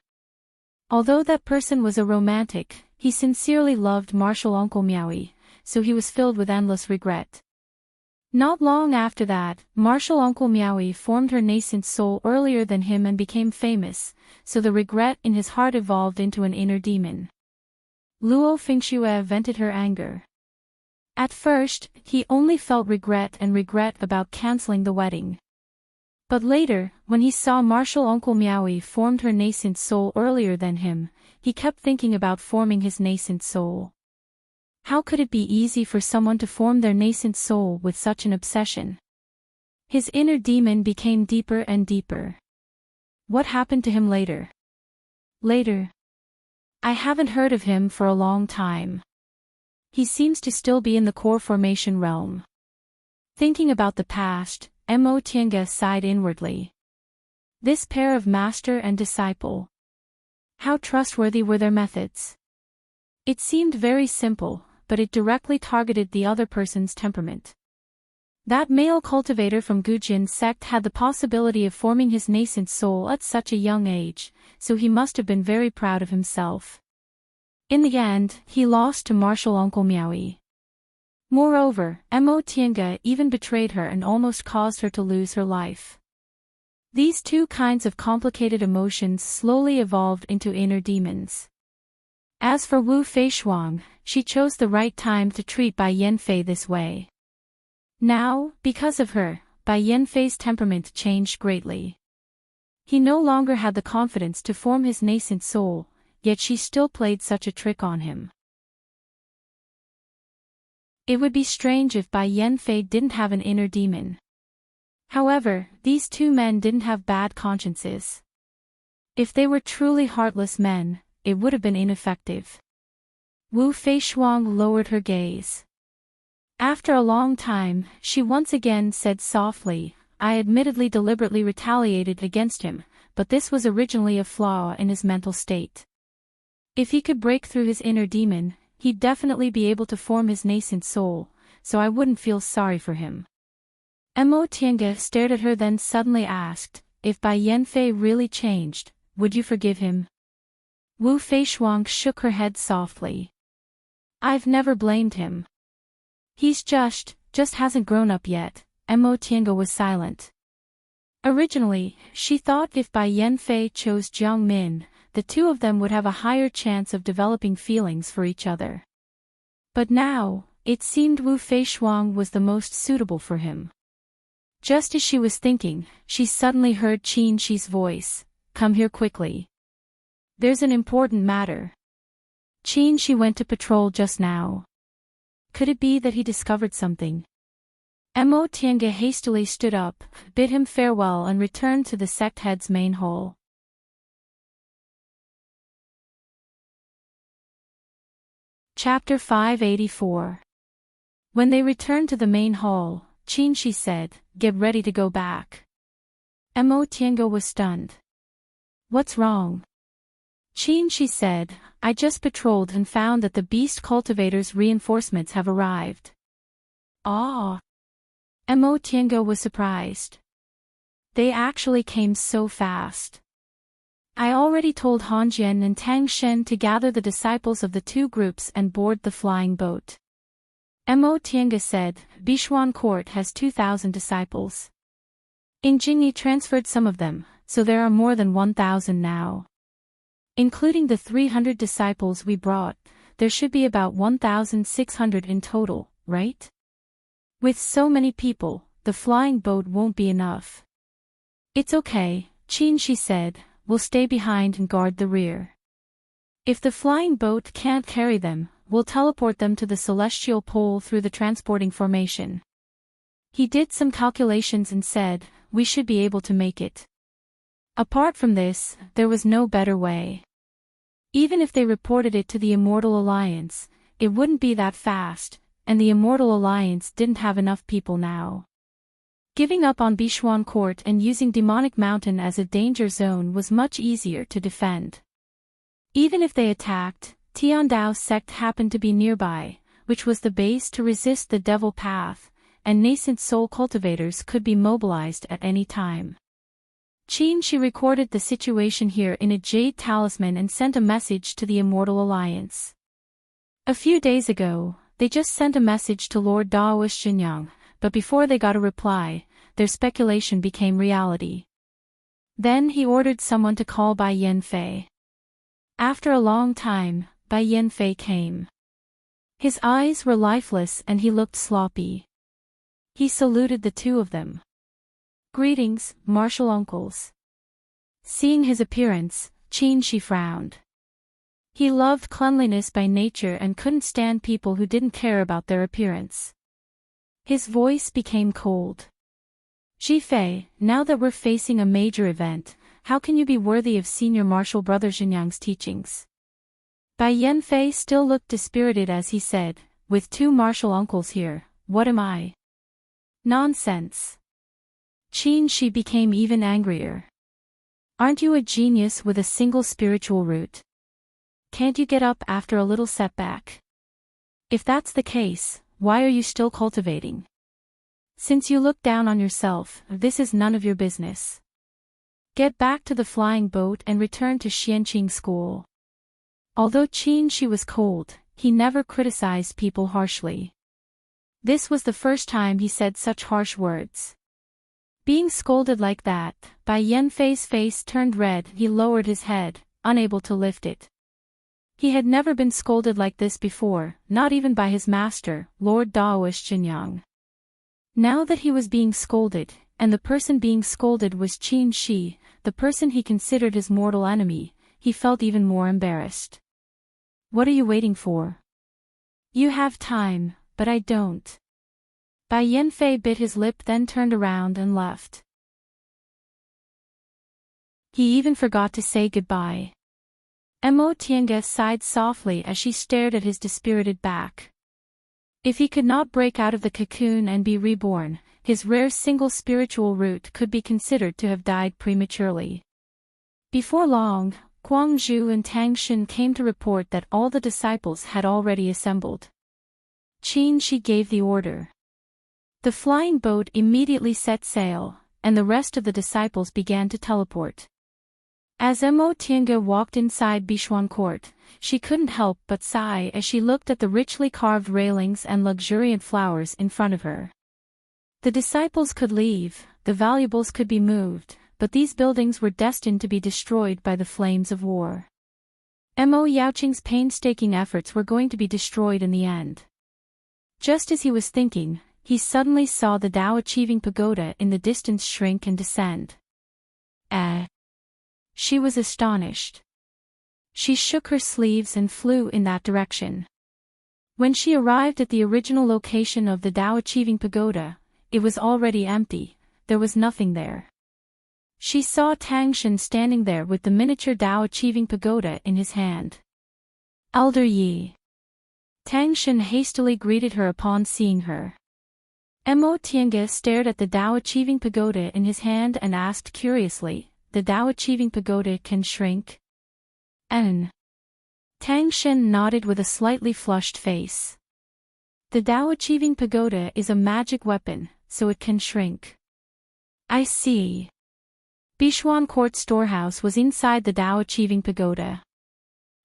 Although that person was a romantic, he sincerely loved Martial Uncle Meowie, so he was filled with endless regret. Not long after that, Martial Uncle Meowie formed her nascent soul earlier than him and became famous, so the regret in his heart evolved into an inner demon. Luo Fengxue vented her anger. At first, he only felt regret about canceling the wedding. But later, when he saw Martial Uncle Meowie formed her nascent soul earlier than him, he kept thinking about forming his nascent soul. How could it be easy for someone to form their nascent soul with such an obsession? His inner demon became deeper and deeper. What happened to him later? Later. I haven't heard of him for a long time. He seems to still be in the core formation realm. Thinking about the past, Mo Tiange sighed inwardly. This pair of master and disciple. How trustworthy were their methods? It seemed very simple, but it directly targeted the other person's temperament. That male cultivator from Gujin sect had the possibility of forming his nascent soul at such a young age, so he must have been very proud of himself. In the end, he lost to Martial Uncle Meowie. Moreover, Mo Tiange even betrayed her and almost caused her to lose her life. These two kinds of complicated emotions slowly evolved into inner demons. As for Wu Feishuang, she chose the right time to treat Bai Yanfei this way. Now, because of her, Bai Yanfei's temperament changed greatly. He no longer had the confidence to form his nascent soul, yet she still played such a trick on him. It would be strange if Bai Yanfei didn't have an inner demon. However, these two men didn't have bad consciences. If they were truly heartless men, it would have been ineffective. Wu Feishuang lowered her gaze. After a long time, she once again said softly, I admittedly deliberately retaliated against him, but this was originally a flaw in his mental state. If he could break through his inner demon, he'd definitely be able to form his nascent soul, so I wouldn't feel sorry for him. Mo Tiange stared at her then suddenly asked, if Bai Yanfei really changed, would you forgive him? Wu Feishuang shook her head softly. I've never blamed him. He's just hasn't grown up yet. Mo Tiange was silent. Originally, she thought if Bai Yanfei chose Jiang Min, the two of them would have a higher chance of developing feelings for each other. But now, it seemed Wu Feishuang was the most suitable for him. Just as she was thinking, she suddenly heard Qin Shi's voice, come here quickly. There's an important matter. Qin Shi went to patrol just now. Could it be that he discovered something? Mo Tiange hastily stood up, bid him farewell and returned to the sect head's main hall. Chapter 584. When they returned to the main hall, Qin Shi said, get ready to go back. Mo Tiange was stunned. What's wrong? Qin Shi said, I just patrolled and found that the beast cultivator's reinforcements have arrived. Ah! Mo Tiange was surprised. They actually came so fast. I already told Han Jian and Tang Shen to gather the disciples of the two groups and board the flying boat. Mo Tiange said, Bishuan court has 2,000 disciples. Jingyi transferred some of them, so there are more than 1,000 now. Including the 300 disciples we brought, there should be about 1,600 in total, right? With so many people, the flying boat won't be enough. It's okay, Qin Shi said, we'll stay behind and guard the rear. If the flying boat can't carry them, we'll teleport them to the celestial pole through the transporting formation. He did some calculations and said, we should be able to make it. Apart from this, there was no better way. Even if they reported it to the Immortal Alliance, it wouldn't be that fast, and the Immortal Alliance didn't have enough people now. Giving up on Bishuan Court and using Demonic Mountain as a danger zone was much easier to defend. Even if they attacked, Tiandao sect happened to be nearby, which was the base to resist the Devil Path, and nascent soul cultivators could be mobilized at any time. Qin Shi recorded the situation here in a jade talisman and sent a message to the Immortal Alliance. A few days ago, they just sent a message to Lord Daoist Xinyang, but before they got a reply, their speculation became reality. Then he ordered someone to call Bai Yanfei. After a long time, Bai Yanfei came. His eyes were lifeless and he looked sloppy. He saluted the two of them. Greetings, martial uncles. Seeing his appearance, Qin Shi frowned. He loved cleanliness by nature and couldn't stand people who didn't care about their appearance. His voice became cold. Fei, now that we're facing a major event, how can you be worthy of senior martial brother Xinyang's teachings? Bai Yanfei still looked dispirited as he said, with two martial uncles here, what am I? Nonsense. Qin Shi became even angrier. Aren't you a genius with a single spiritual root? Can't you get up after a little setback? If that's the case, why are you still cultivating? Since you look down on yourself, this is none of your business. Get back to the flying boat and return to Xianqing school. Although Qin Shi was cold, he never criticized people harshly. This was the first time he said such harsh words. Being scolded like that, Bai Yanfei's face turned red. He lowered his head, unable to lift it. He had never been scolded like this before, not even by his master, Lord Daoist Xinyang. Now that he was being scolded, and the person being scolded was Qin Shi, the person he considered his mortal enemy, he felt even more embarrassed. What are you waiting for? You have time, but I don't. Bai Yanfei bit his lip, then turned around and left. He even forgot to say goodbye. Mo Tiange sighed softly as she stared at his dispirited back. If he could not break out of the cocoon and be reborn, his rare single spiritual root could be considered to have died prematurely. Before long, Guangzhu and Tang Shen came to report that all the disciples had already assembled. Qin Shi gave the order. The flying boat immediately set sail, and the rest of the disciples began to teleport. As Mo Tiange walked inside Bishuan Court, she couldn't help but sigh as she looked at the richly carved railings and luxuriant flowers in front of her. The disciples could leave, the valuables could be moved, but these buildings were destined to be destroyed by the flames of war. Mo Yaoqing's painstaking efforts were going to be destroyed in the end. Just as he was thinking, he suddenly saw the Tao Achieving Pagoda in the distance shrink and descend. She was astonished. She shook her sleeves and flew in that direction. When she arrived at the original location of the Tao Achieving Pagoda, it was already empty, there was nothing there. She saw Tang Shen standing there with the miniature Tao Achieving Pagoda in his hand. Elder Yi. Tang Shen hastily greeted her upon seeing her. Mo Tiange stared at the Tao Achieving Pagoda in his hand and asked curiously, the Tao Achieving Pagoda can shrink? Tang Shen nodded with a slightly flushed face. The Tao Achieving Pagoda is a magic weapon, so it can shrink. I see. Bishuan Court's storehouse was inside the Tao Achieving Pagoda.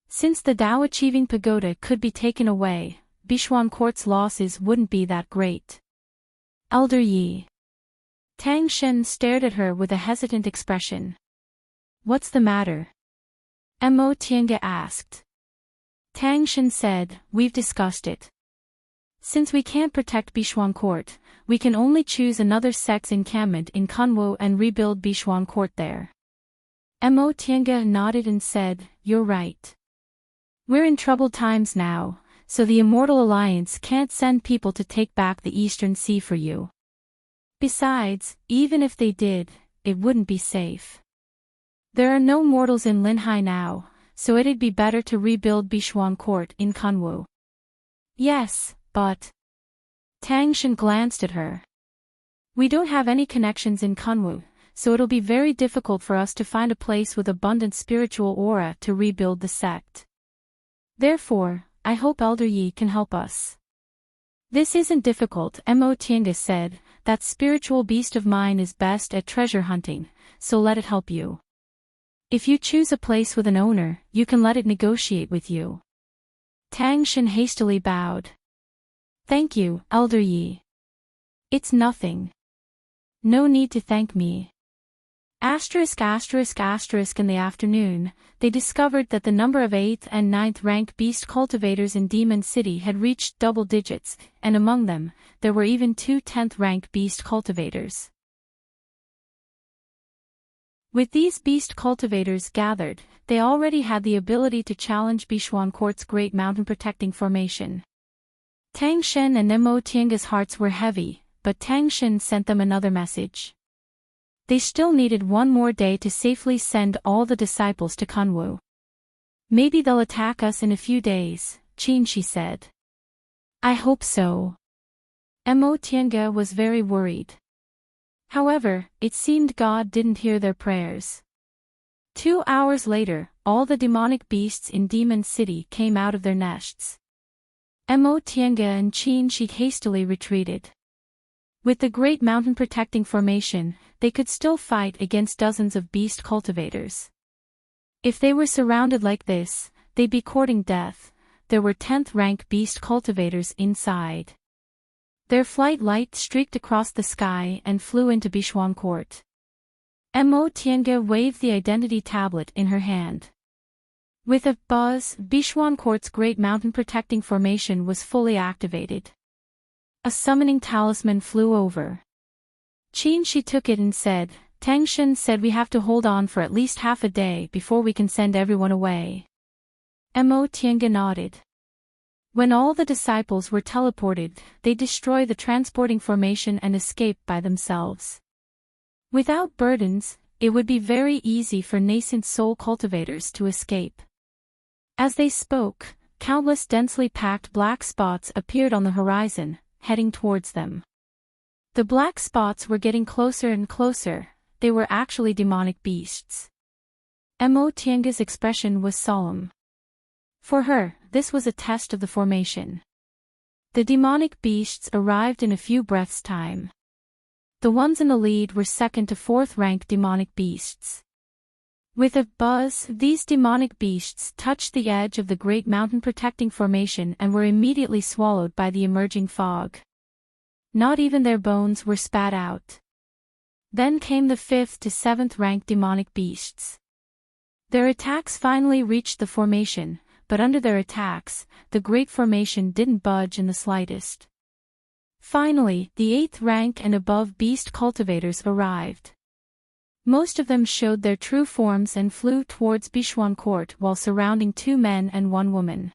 Since the Tao Achieving Pagoda could be taken away, Bishuan Court's losses wouldn't be that great. Elder Yi. Tang Shen stared at her with a hesitant expression. What's the matter? Mo Tiange asked. Tang Shen said, we've discussed it. Since we can't protect Bishuan Court, we can only choose another sect's encampment in Kunwu and rebuild Bishuan Court there. Mo Tiange nodded and said, you're right. We're in troubled times now, so the Immortal Alliance can't send people to take back the Eastern Sea for you. Besides, even if they did, it wouldn't be safe. There are no mortals in Linhai now, so it'd be better to rebuild Bishuan Court in Kunwu. Yes, but... Tang Shen glanced at her. We don't have any connections in Kunwu, so it'll be very difficult for us to find a place with abundant spiritual aura to rebuild the sect. Therefore, I hope Elder Yi can help us. This isn't difficult, Mo Tiange said. That spiritual beast of mine is best at treasure hunting, so let it help you. If you choose a place with an owner, you can let it negotiate with you. Tang Shen hastily bowed. Thank you, Elder Yi. It's nothing. No need to thank me. In the afternoon, they discovered that the number of 8th and 9th rank beast cultivators in Demon City had reached double digits, and among them, there were even 2 10th rank beast cultivators. With these beast cultivators gathered, they already had the ability to challenge Bishuan Court's great mountain protecting formation. Tang Shen and Mo Tiange's hearts were heavy, but Tang Shen sent them another message. They still needed one more day to safely send all the disciples to Kunwu. Maybe they'll attack us in a few days, Qin Shi said. I hope so. Mo Tiange was very worried. However, it seemed God didn't hear their prayers. 2 hours later, all the demonic beasts in Demon City came out of their nests. Mo Tiange and Qin Shi hastily retreated. With the great mountain protecting formation, they could still fight against dozens of beast cultivators. If they were surrounded like this, they'd be courting death. There were 10th rank beast cultivators inside. Their flight light streaked across the sky and flew into Bishuan Court. Mo Tiange waved the identity tablet in her hand. With a buzz, Bishuan Court's great mountain protecting formation was fully activated. A summoning talisman flew over. Qin Shi took it and said, Tang Shen said we have to hold on for at least half a day before we can send everyone away. Mo Tiange nodded. When all the disciples were teleported, they destroy the transporting formation and escape by themselves. Without burdens, it would be very easy for nascent soul cultivators to escape. As they spoke, countless densely packed black spots appeared on the horizon, heading towards them. The black spots were getting closer and closer. They were actually demonic beasts. Mo Tiange's expression was solemn. For her, this was a test of the formation. The demonic beasts arrived in a few breaths' time. The ones in the lead were 2nd to 4th rank demonic beasts. With a buzz, these demonic beasts touched the edge of the great mountain protecting formation and were immediately swallowed by the emerging fog. Not even their bones were spat out. Then came the 5th to 7th rank demonic beasts. Their attacks finally reached the formation, but under their attacks, the great formation didn't budge in the slightest. Finally, the 8th rank and above beast cultivators arrived. Most of them showed their true forms and flew towards Bishuan Court while surrounding 2 men and 1 woman.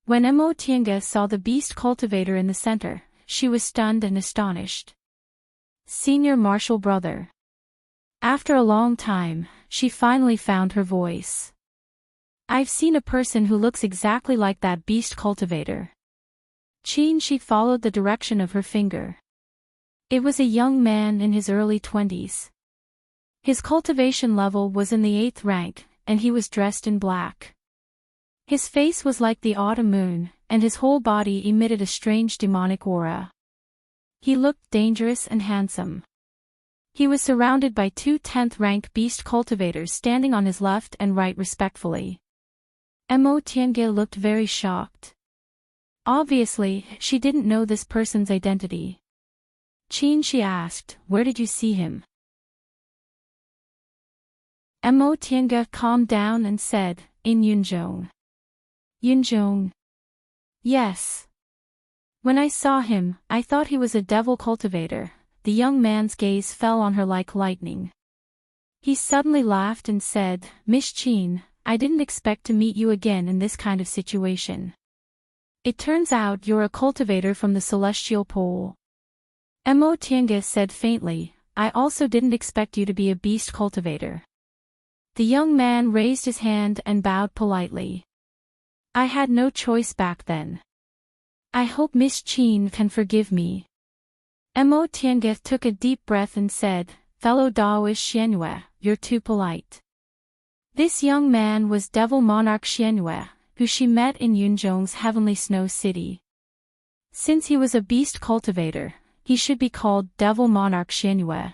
When Mo Tiange saw the beast cultivator in the center, she was stunned and astonished. Senior Marshal Brother. After a long time, she finally found her voice. I've seen a person who looks exactly like that beast cultivator. Qin Shi followed the direction of her finger. It was a young man in his early 20s. His cultivation level was in the 8th rank, and he was dressed in black. His face was like the autumn moon, and his whole body emitted a strange demonic aura. He looked dangerous and handsome. He was surrounded by 2 10th-rank beast cultivators standing on his left and right respectfully. Mo Tiange looked very shocked. Obviously, she didn't know this person's identity. Qin, she asked, where did you see him? Mo Tiange calmed down and said, in Yunzhong. Yunzhong? Yes. When I saw him, I thought he was a devil cultivator. The young man's gaze fell on her like lightning. He suddenly laughed and said, Miss Qin, I didn't expect to meet you again in this kind of situation. It turns out you're a cultivator from the celestial pole. Mo Tiange said faintly, I also didn't expect you to be a beast cultivator. The young man raised his hand and bowed politely. I had no choice back then. I hope Miss Qin can forgive me. Mo Tiange took a deep breath and said, fellow Daoist Xianyue, you're too polite. This young man was Devil Monarch Xianyue, who she met in Yunzhong's heavenly snow city. Since he was a beast cultivator, he should be called Devil Monarch Xianyue.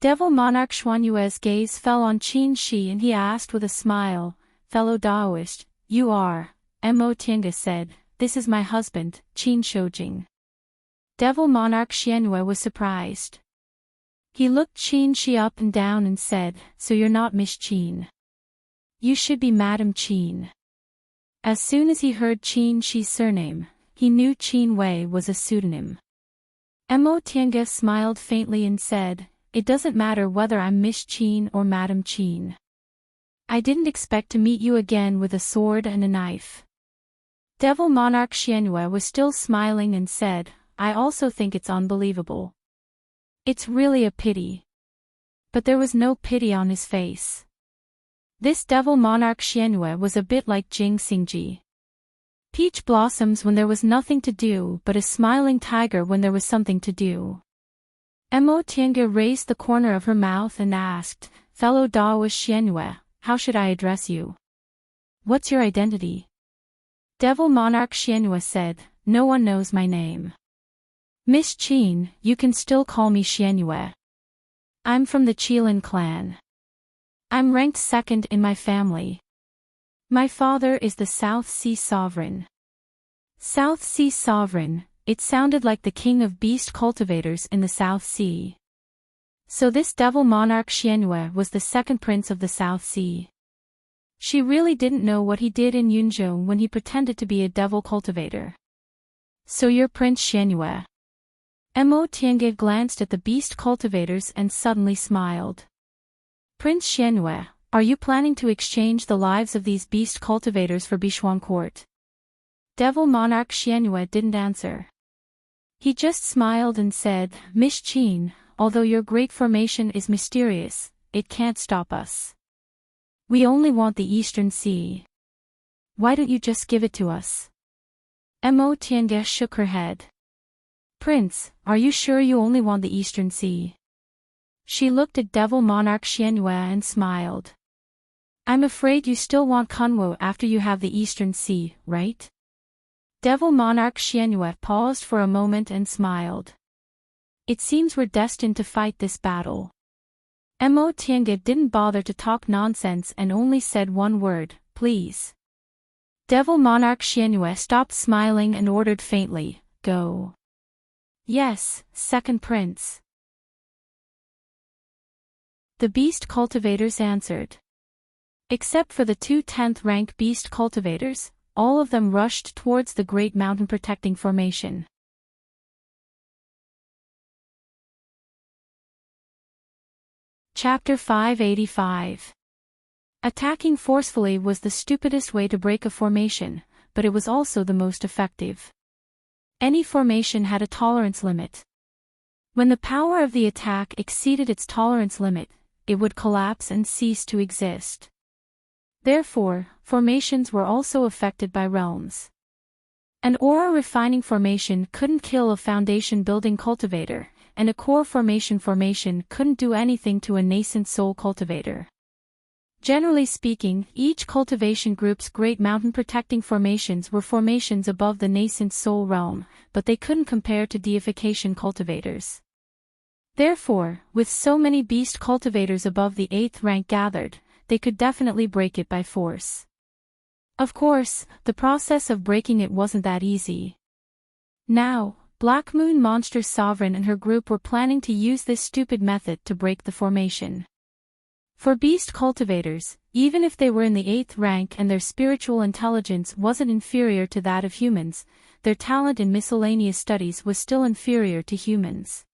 Devil Monarch Xianyue's gaze fell on Qin Shi and he asked with a smile, fellow Daoist, you are? Mo Tiange said, this is my husband, Qin Shoujing. Devil Monarch Xianyue was surprised. He looked Qin Shi up and down and said, so you're not Miss Qin. You should be Madam Qin. As soon as he heard Qin Shi's surname, he knew Qin Wei was a pseudonym. Mo Tiange smiled faintly and said, it doesn't matter whether I'm Miss Qin or Madam Qin. I didn't expect to meet you again with a sword and a knife. Devil Monarch Xianyue was still smiling and said, I also think it's unbelievable. It's really a pity. But there was no pity on his face. This Devil Monarch Xianyue was a bit like Jing Xingji. Peach blossoms when there was nothing to do but a smiling tiger when there was something to do. Mo Tiange raised the corner of her mouth and asked, fellow Daoist Xianyue, how should I address you? What's your identity? Devil Monarch Xianyue said, no one knows my name. Miss Qin, you can still call me Xianyue. I'm from the Qilin clan. I'm ranked second in my family. My father is the South Sea Sovereign. South Sea Sovereign, it sounded like the king of beast cultivators in the South Sea. So this Devil Monarch Xianyue was the second prince of the South Sea. She really didn't know what he did in Yunzhong when he pretended to be a devil cultivator. So you're Prince Xianyue. Mo Tiange glanced at the beast cultivators and suddenly smiled. Prince Xianyue, are you planning to exchange the lives of these beast cultivators for Bishuang Court? Devil Monarch Xianyue didn't answer. He just smiled and said, Miss Qin, although your great formation is mysterious, it can't stop us. We only want the Eastern Sea. Why don't you just give it to us? Mo Tiange shook her head. Prince, are you sure you only want the Eastern Sea? She looked at Devil Monarch Xianyue and smiled. I'm afraid you still want Kunwu after you have the Eastern Sea, right? Devil Monarch Xianyue paused for a moment and smiled. It seems we're destined to fight this battle. Mo Tiange didn't bother to talk nonsense and only said one word, please. Devil Monarch Xianyue stopped smiling and ordered faintly, go. Yes, second prince. The beast cultivators answered. Except for the 2 10th-rank beast cultivators, all of them rushed towards the great mountain protecting formation. Chapter 585. Attacking forcefully was the stupidest way to break a formation, but it was also the most effective. Any formation had a tolerance limit. When the power of the attack exceeded its tolerance limit, it would collapse and cease to exist. Therefore, formations were also affected by realms. An aura refining formation couldn't kill a foundation building cultivator, and a core formation couldn't do anything to a nascent soul cultivator. Generally speaking, each cultivation group's great mountain protecting formations were formations above the nascent soul realm, but they couldn't compare to deification cultivators. Therefore, with so many beast cultivators above the 8th rank gathered, they could definitely break it by force. Of course, the process of breaking it wasn't that easy. Now, Black Moon Monster Sovereign and her group were planning to use this stupid method to break the formation. For beast cultivators, even if they were in the 8th rank and their spiritual intelligence wasn't inferior to that of humans, their talent in miscellaneous studies was still inferior to humans.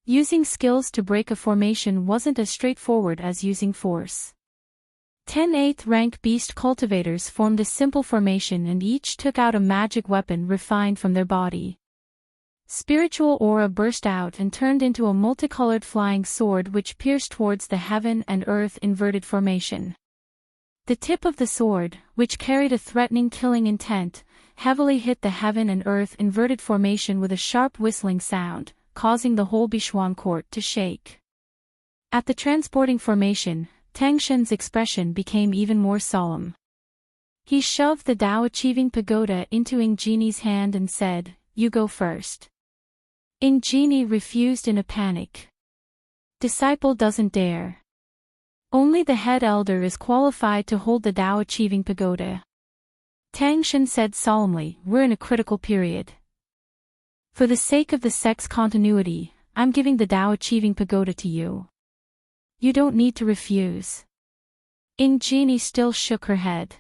Using skills to break a formation wasn't as straightforward as using force. 10 8th rank beast cultivators formed a simple formation and each took out a magic weapon refined from their body. Spiritual aura burst out and turned into a multicolored flying sword which pierced towards the heaven and earth inverted formation. The tip of the sword, which carried a threatening killing intent, heavily hit the heaven and earth inverted formation with a sharp whistling sound, causing the whole Bichuan court to shake. At the transporting formation, Tang Shen's expression became even more solemn. He shoved the Tao Achieving Pagoda into Ingeni's hand and said, "You go first." Ingeni refused in a panic. Disciple doesn't dare. Only the head elder is qualified to hold the Tao Achieving Pagoda. Tang Shen said solemnly, "We're in a critical period. For the sake of the sect's continuity, I'm giving the Tao Achieving Pagoda to you. You don't need to refuse." Ingeni still shook her head.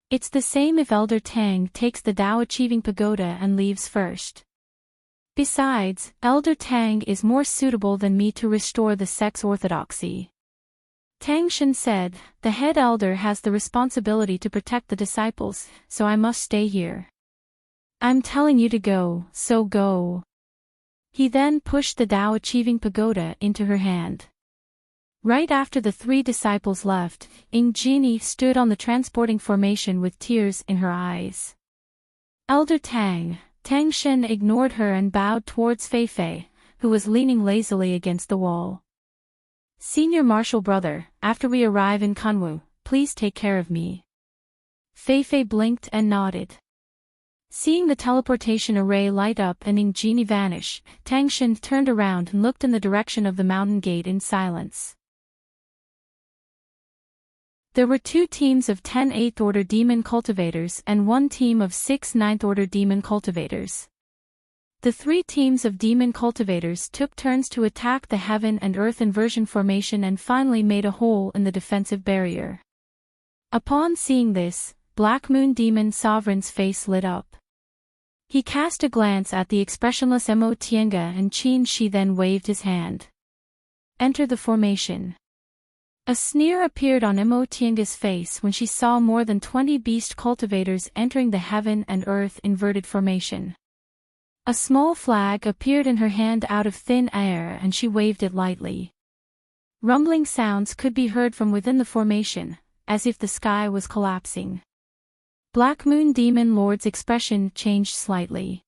"It's the same if Elder Tang takes the Tao Achieving Pagoda and leaves first. Besides, Elder Tang is more suitable than me to restore the sect's orthodoxy." Tang Shen said, "The head elder has the responsibility to protect the disciples, so I must stay here. I'm telling you to go, so go." He then pushed the Tao Achieving Pagoda into her hand. Right after the 3 disciples left, Ingeni stood on the transporting formation with tears in her eyes. Elder Tang Shen ignored her and bowed towards Fei, who was leaning lazily against the wall. "Senior Marshal Brother, after we arrive in Kunwu, please take care of me." Fei blinked and nodded. Seeing the teleportation array light up and Ingeni vanish, Tang Shen turned around and looked in the direction of the mountain gate in silence. There were 2 teams of 10 8th order demon cultivators and 1 team of 6 9th order demon cultivators. The 3 teams of demon cultivators took turns to attack the heaven and earth inversion formation and finally made a hole in the defensive barrier. Upon seeing this, Black Moon Demon Sovereign's face lit up. He cast a glance at the expressionless Mo Tiange and Qin Shi, then waved his hand. "Enter the formation." A sneer appeared on Mo Tiange's face when she saw more than 20 beast cultivators entering the heaven and earth inverted formation. A small flag appeared in her hand out of thin air and she waved it lightly. Rumbling sounds could be heard from within the formation, as if the sky was collapsing. Black Moon Demon Lord's expression changed slightly.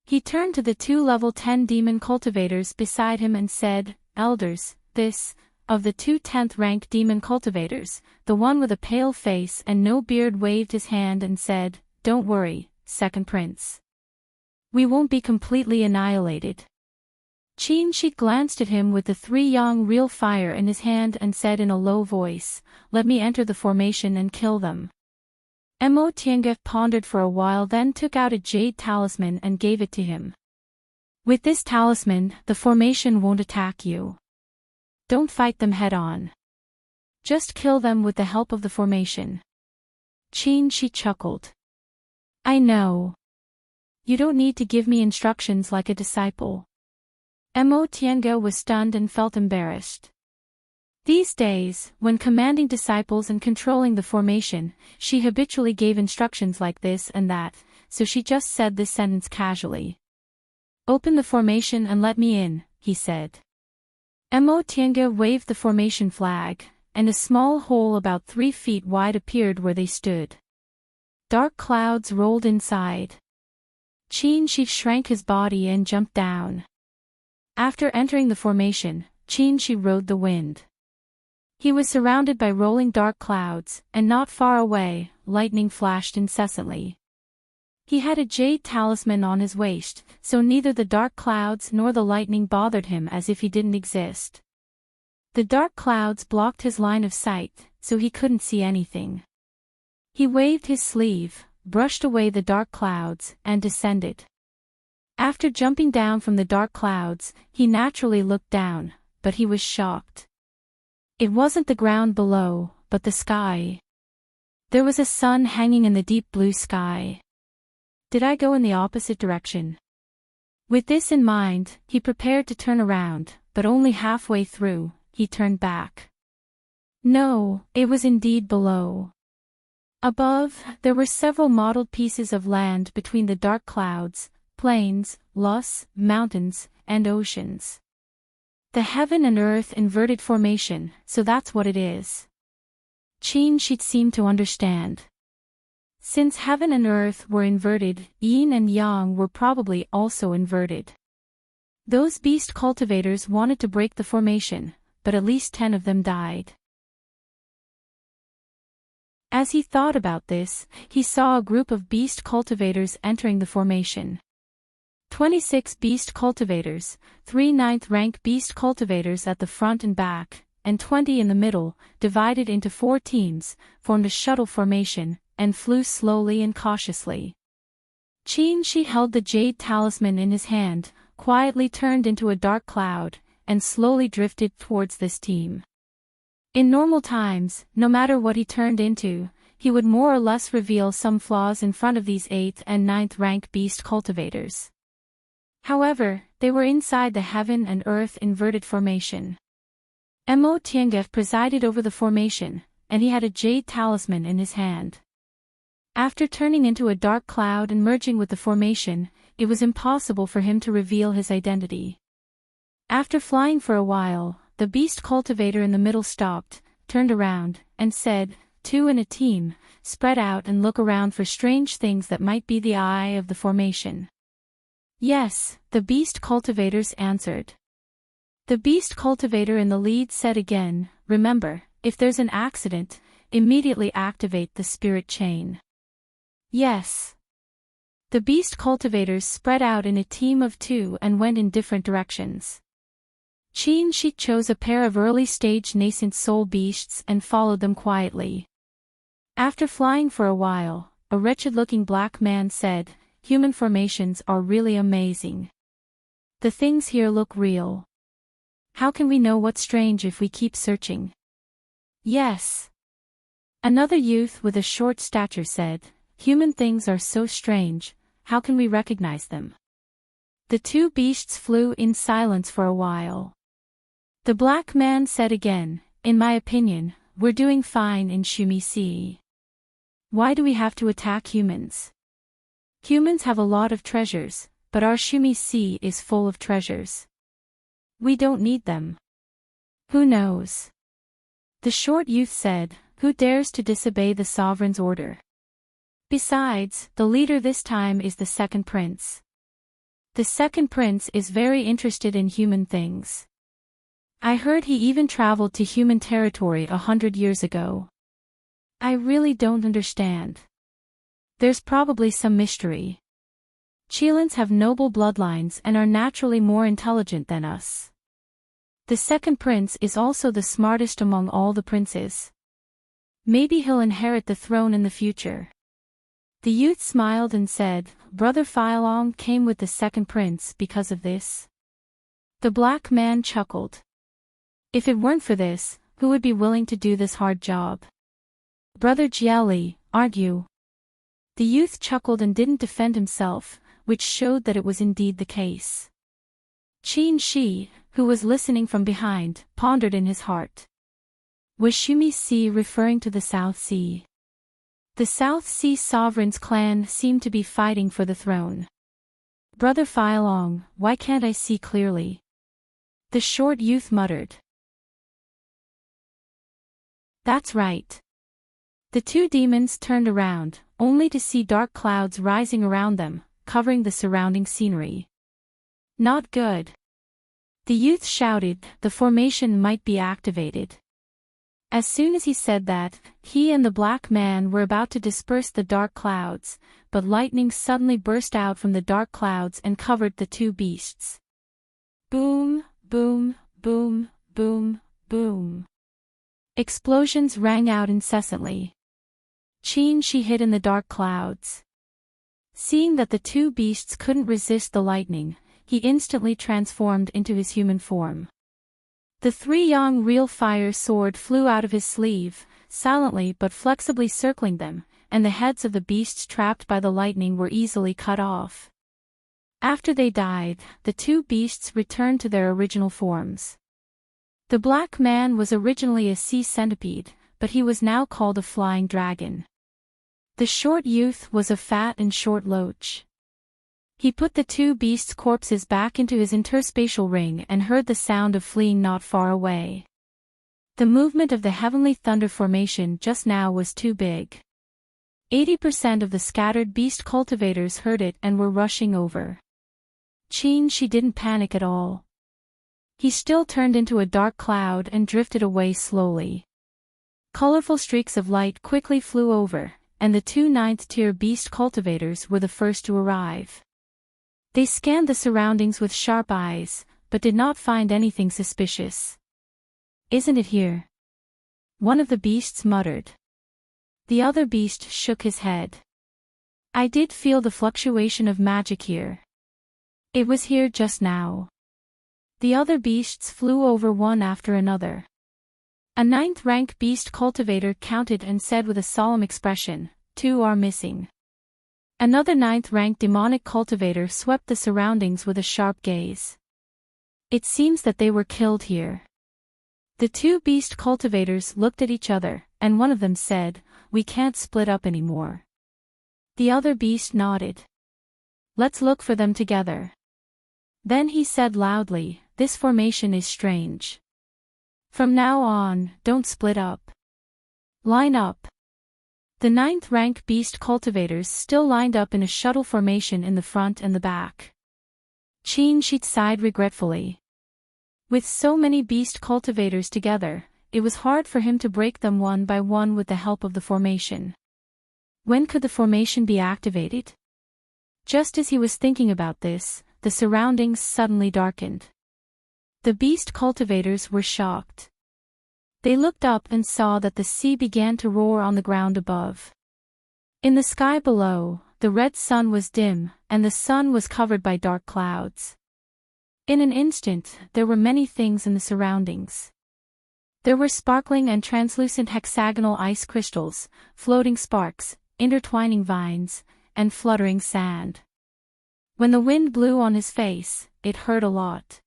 He turned to the 2 level 10 demon cultivators beside him and said, "Elders, this, of the 2 10th rank demon cultivators, the one with a pale face and no beard waved his hand and said, 'Don't worry, Second Prince. We won't be completely annihilated.'" Qin Shi glanced at him with the 3 young real fire in his hand and said in a low voice, "Let me enter the formation and kill them." Mo Tiange pondered for a while, then took out a jade talisman and gave it to him. "With this talisman, the formation won't attack you. Don't fight them head-on. Just kill them with the help of the formation." Qin Shi chuckled. "I know. You don't need to give me instructions like a disciple." Mo Tiange was stunned and felt embarrassed. These days, when commanding disciples and controlling the formation, she habitually gave instructions like this and that, so she just said this sentence casually. "Open the formation and let me in," he said. Mo Tiange waved the formation flag, and a small hole about 3 feet wide appeared where they stood. Dark clouds rolled inside. Qin Shi shrank his body and jumped down. After entering the formation, Qin Shi rode the wind. He was surrounded by rolling dark clouds, and not far away, lightning flashed incessantly. He had a jade talisman on his waist, so neither the dark clouds nor the lightning bothered him as if he didn't exist. The dark clouds blocked his line of sight, so he couldn't see anything. He waved his sleeve, brushed away the dark clouds, and descended. After jumping down from the dark clouds, he naturally looked down, but he was shocked. It wasn't the ground below, but the sky. There was a sun hanging in the deep blue sky. Did I go in the opposite direction? With this in mind, he prepared to turn around, but only halfway through, he turned back. No, it was indeed below. Above, there were several mottled pieces of land between the dark clouds, plains, loess, mountains, and oceans. The heaven and earth inverted formation, so that's what it is. Qin seemed to understand. Since heaven and earth were inverted, yin and yang were probably also inverted. Those beast cultivators wanted to break the formation, but at least 10 of them died. As he thought about this, he saw a group of beast cultivators entering the formation. 26 beast cultivators, 3 9th-rank beast cultivators at the front and back, and 20 in the middle, divided into 4 teams, formed a shuttle formation, and flew slowly and cautiously. Qin held the jade talisman in his hand, quietly turned into a dark cloud, and slowly drifted towards this team. In normal times, no matter what he turned into, he would more or less reveal some flaws in front of these 8th and 9th rank beast cultivators. However, they were inside the heaven and earth inverted formation. Tiange presided over the formation, and he had a jade talisman in his hand. After turning into a dark cloud and merging with the formation, it was impossible for him to reveal his identity. After flying for a while, the beast cultivator in the middle stopped, turned around, and said, "Two in a team, spread out and look around for strange things that might be the eye of the formation." "Yes," the beast cultivators answered. The beast cultivator in the lead said again, "Remember, if there's an accident, immediately activate the spirit chain." "Yes." The beast cultivators spread out in a team of 2 and went in different directions. Qin chose a pair of early-stage nascent soul beasts and followed them quietly. After flying for a while, a wretched-looking black man said, "Human formations are really amazing. The things here look real. How can we know what's strange if we keep searching?" "Yes." Another youth with a short stature said, "Human things are so strange, how can we recognize them?" The 2 beasts flew in silence for a while. The black man said again, "In my opinion, we're doing fine in Shumi Sea. Why do we have to attack humans? Humans have a lot of treasures, but our Shumi Sea is full of treasures. We don't need them. Who knows?" The short youth said, "Who dares to disobey the sovereign's order? Besides, the leader this time is the second prince. The second prince is very interested in human things. I heard he even traveled to human territory 100 years ago. I really don't understand. There's probably some mystery. Qilins have noble bloodlines and are naturally more intelligent than us. The second prince is also the smartest among all the princes. Maybe he'll inherit the throne in the future." The youth smiled and said, "Brother Filong came with the second prince because of this." The black man chuckled. "If it weren't for this, who would be willing to do this hard job? Brother Jieli, aren't you?" The youth chuckled and didn't defend himself, which showed that it was indeed the case. Qin, who was listening from behind, pondered in his heart. Was Shumi Sea referring to the South Sea? The South Sea Sovereign's clan seemed to be fighting for the throne. "Brother Filong, why can't I see clearly?" The short youth muttered. "That's right." The 2 demons turned around, only to see dark clouds rising around them, covering the surrounding scenery. "Not good." The youth shouted, "The formation might be activated." As soon as he said that, he and the black man were about to disperse the dark clouds, but lightning suddenly burst out from the dark clouds and covered the two beasts. Boom, boom, boom, boom, boom. Explosions rang out incessantly. She hid in the dark clouds. Seeing that the two beasts couldn't resist the lightning, he instantly transformed into his human form. The three-yong real fire sword flew out of his sleeve, silently but flexibly circling them, and the heads of the beasts trapped by the lightning were easily cut off. After they died, the two beasts returned to their original forms. The black man was originally a sea centipede, but he was now called a flying dragon. The short youth was a fat and short loach. He put the two beasts' corpses back into his interspatial ring and heard the sound of fleeing not far away. The movement of the heavenly thunder formation just now was too big. 80% of the scattered beast cultivators heard it and were rushing over. She didn't panic at all. He still turned into a dark cloud and drifted away slowly. Colorful streaks of light quickly flew over, and the two ninth-tier beast cultivators were the first to arrive. They scanned the surroundings with sharp eyes, but did not find anything suspicious. "Isn't it here?" one of the beasts muttered. The other beast shook his head. "I did feel the fluctuation of magic here. It was here just now." The other beasts flew over one after another. A ninth-rank beast cultivator counted and said with a solemn expression, "2 are missing." Another ninth-rank demonic cultivator swept the surroundings with a sharp gaze. "It seems that they were killed here." The two beast cultivators looked at each other, and one of them said, "We can't split up anymore." The other beast nodded. "Let's look for them together." Then he said loudly, "This formation is strange. From now on, don't split up. Line up." The ninth-rank beast cultivators still lined up in a shuttle formation in the front and the back. She sighed regretfully. With so many beast cultivators together, it was hard for him to break them one by one with the help of the formation. When could the formation be activated? Just as he was thinking about this, the surroundings suddenly darkened. The beast cultivators were shocked. They looked up and saw that the sea began to roar on the ground above. In the sky below, the red sun was dim, and the sun was covered by dark clouds. In an instant, there were many things in the surroundings. There were sparkling and translucent hexagonal ice crystals, floating sparks, intertwining vines, and fluttering sand. When the wind blew on his face, it hurt a lot.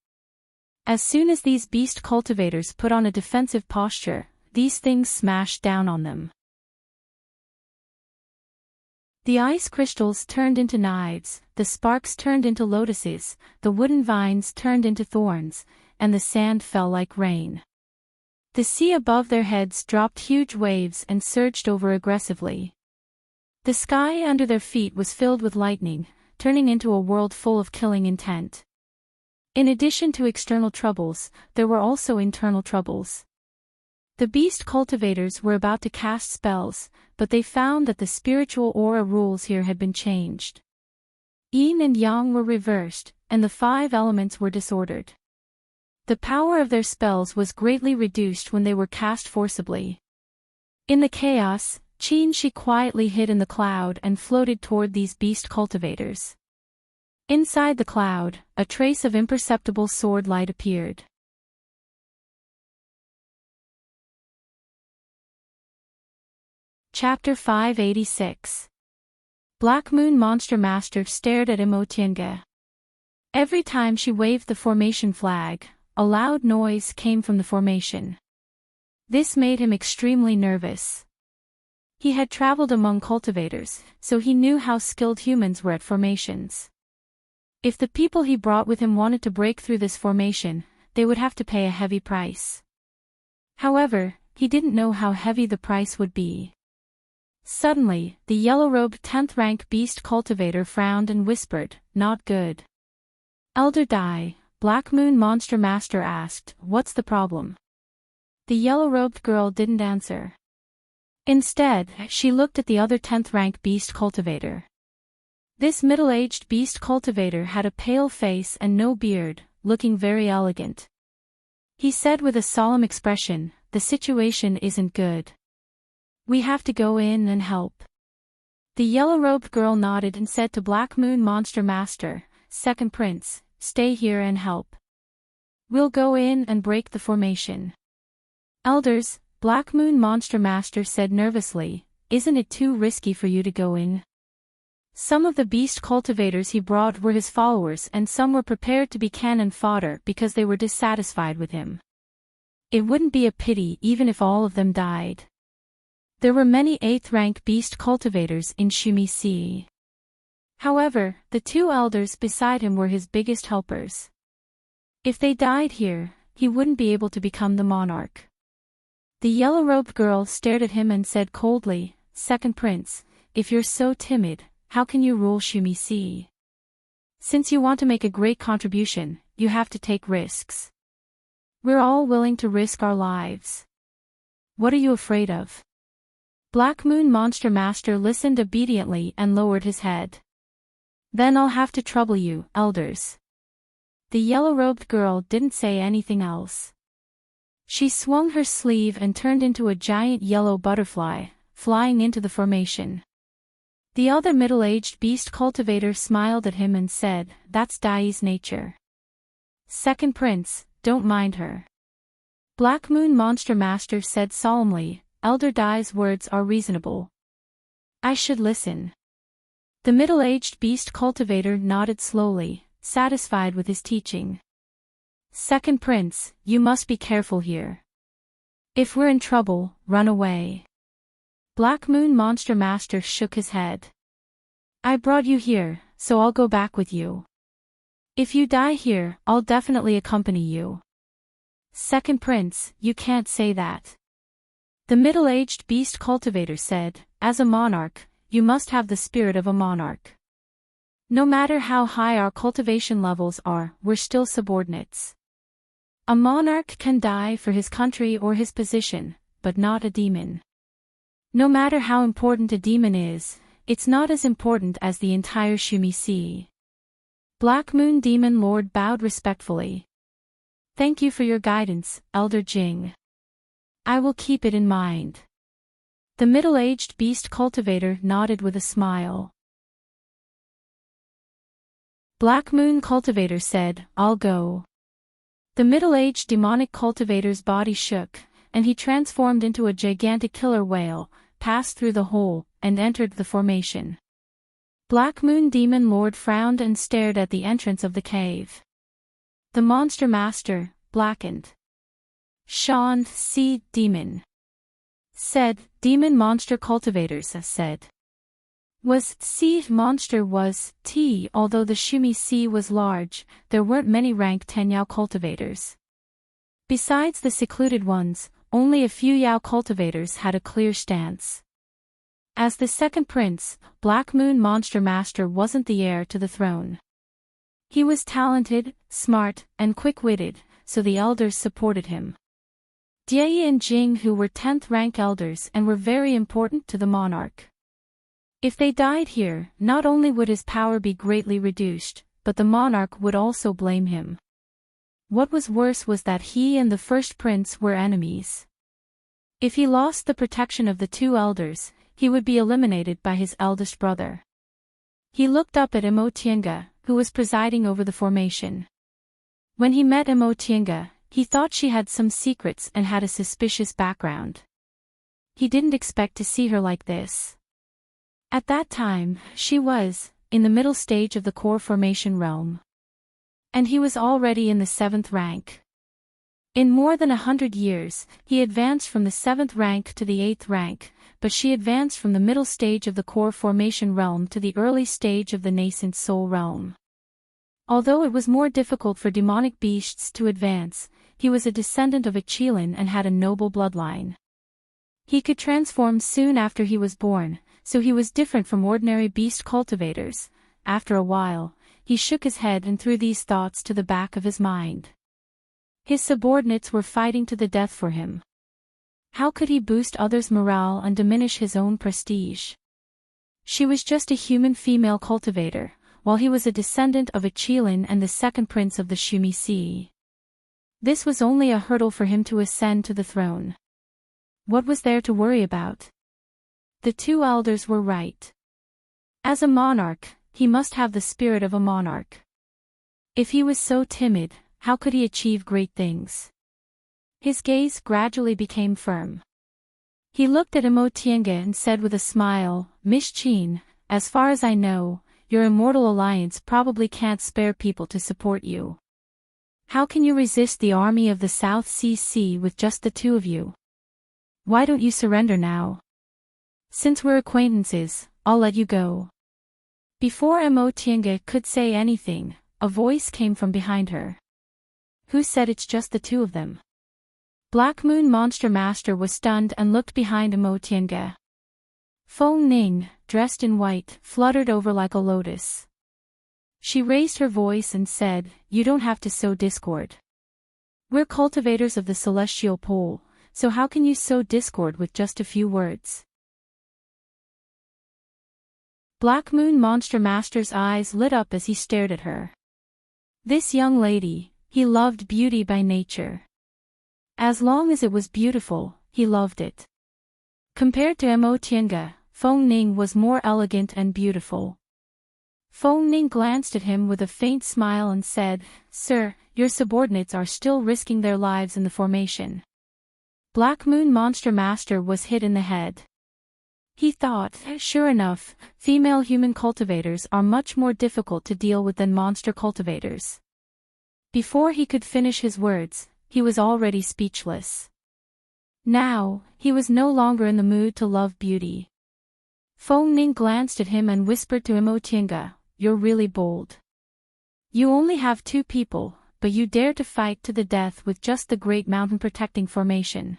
As soon as these beast cultivators put on a defensive posture, these things smashed down on them. The ice crystals turned into knives, the sparks turned into lotuses, the wooden vines turned into thorns, and the sand fell like rain. The sea above their heads dropped huge waves and surged over aggressively. The sky under their feet was filled with lightning, turning into a world full of killing intent. In addition to external troubles, there were also internal troubles. The beast cultivators were about to cast spells, but they found that the spiritual aura rules here had been changed. Yin and Yang were reversed, and the 5 elements were disordered. The power of their spells was greatly reduced when they were cast forcibly. In the chaos, she quietly hid in the cloud and floated toward these beast cultivators. Inside the cloud, a trace of imperceptible sword light appeared. Chapter 586. Black Moon Monster Master stared at Immortal. Every time she waved the formation flag, a loud noise came from the formation. This made him extremely nervous. He had traveled among cultivators, so he knew how skilled humans were at formations. If the people he brought with him wanted to break through this formation, they would have to pay a heavy price. However, he didn't know how heavy the price would be. Suddenly, the yellow-robed 10th-rank beast cultivator frowned and whispered, "Not good." "Elder Dai," Black Moon Monster Master asked, "What's the problem?" The yellow-robed girl didn't answer. Instead, she looked at the other 10th rank beast cultivator. This middle-aged beast cultivator had a pale face and no beard, looking very elegant. He said with a solemn expression, "The situation isn't good. We have to go in and help." The yellow-robed girl nodded and said to Black Moon Monster Master, "Second Prince, stay here and help. We'll go in and break the formation." "Elders," Black Moon Monster Master said nervously, "isn't it too risky for you to go in?" Some of the beast cultivators he brought were his followers and some were prepared to be cannon fodder because they were dissatisfied with him. It wouldn't be a pity even if all of them died. There were many 8th rank beast cultivators in Shumi. However, the 2 elders beside him were his biggest helpers. If they died here, he wouldn't be able to become the monarch. The yellow-robed girl stared at him and said coldly, "Second Prince, if you're so timid, how can you rule Shumi? Since you want to make a great contribution, you have to take risks. We're all willing to risk our lives. What are you afraid of?" Black Moon Monster Master listened obediently and lowered his head. "Then I'll have to trouble you, elders." The yellow-robed girl didn't say anything else. She swung her sleeve and turned into a giant yellow butterfly, flying into the formation. The other middle-aged beast cultivator smiled at him and said, "That's Dai's nature. Second Prince, don't mind her." Black Moon Monster Master said solemnly, "Elder Dai's words are reasonable. I should listen." The middle-aged beast cultivator nodded slowly, satisfied with his teaching. "Second Prince, you must be careful here. If we're in trouble, run away." Black Moon Monster Master shook his head. "I brought you here, so I'll go back with you. If you die here, I'll definitely accompany you." "Second Prince, you can't say that." The middle-aged beast cultivator said, "As a monarch, you must have the spirit of a monarch. No matter how high our cultivation levels are, we're still subordinates. A monarch can die for his country or his position, but not a demon. No matter how important a demon is, it's not as important as the entire Shumi. Black Moon Demon Lord bowed respectfully. "Thank you for your guidance, Elder Jing. I will keep it in mind." The middle-aged beast cultivator nodded with a smile. Black Moon Cultivator said, "I'll go." The middle-aged demonic cultivator's body shook, and he transformed into a gigantic killer whale, passed through the hole, and entered the formation. Black Moon Demon Lord frowned and stared at the entrance of the cave. The Monster Master, blackened. "Sean C. Demon," said. Demon Monster Cultivators said. Was C. Monster was T. Although the Shumi was large, there weren't many rank 10 Yao cultivators. Besides the secluded ones, only a few Yao cultivators had a clear stance. As the second prince, Black Moon Monster Master wasn't the heir to the throne. He was talented, smart, and quick-witted, so the elders supported him. Jie and Jing, who were 10th rank elders and were very important to the monarch. If they died here, not only would his power be greatly reduced, but the monarch would also blame him. What was worse was that he and the first prince were enemies. If he lost the protection of the 2 elders, he would be eliminated by his eldest brother. He looked up at Imotienga, who was presiding over the formation. When he met Imotienga, he thought she had some secrets and had a suspicious background. He didn't expect to see her like this. At that time, she was, in the middle stage of the core formation realm. And he was already in the 7th rank. In more than 100 years, he advanced from the 7th rank to the 8th rank, but she advanced from the middle stage of the core formation realm to the early stage of the nascent soul realm. Although it was more difficult for demonic beasts to advance, he was a descendant of a Qilin and had a noble bloodline. He could transform soon after he was born, so he was different from ordinary beast cultivators. After a while, he shook his head and threw these thoughts to the back of his mind. His subordinates were fighting to the death for him. How could he boost others' morale and diminish his own prestige? She was just a human female cultivator, while he was a descendant of a Qilin and the second prince of the Shumi Sea. This was only a hurdle for him to ascend to the throne. What was there to worry about? The two elders were right. As a monarch, he must have the spirit of a monarch. If he was so timid, how could he achieve great things? His gaze gradually became firm. He looked at Imotienge and said with a smile, Miss Qin, as far as I know, your Immortal Alliance probably can't spare people to support you. How can you resist the army of the South Sea with just the two of you? Why don't you surrender now? Since we're acquaintances, I'll let you go. Before Imotienge could say anything, a voice came from behind her. Who said it's just the two of them? Black Moon Monster Master was stunned and looked behind Imotienge. Feng Ning, dressed in white, fluttered over like a lotus. She raised her voice and said, You don't have to sow discord. We're cultivators of the celestial pole, so how can you sow discord with just a few words? Black Moon Monster Master's eyes lit up as he stared at her. This young lady, he loved beauty by nature. As long as it was beautiful, he loved it. Compared to Imotienge, Feng Ning was more elegant and beautiful. Feng Ning glanced at him with a faint smile and said, Sir, your subordinates are still risking their lives in the formation. Black Moon Monster Master was hit in the head. He thought, sure enough, female human cultivators are much more difficult to deal with than monster cultivators. Before he could finish his words, he was already speechless. Now, he was no longer in the mood to love beauty. Feng Ning glanced at him and whispered to Imotienge, You're really bold. You only have 2 people, but you dare to fight to the death with just the Great Mountain Protecting Formation.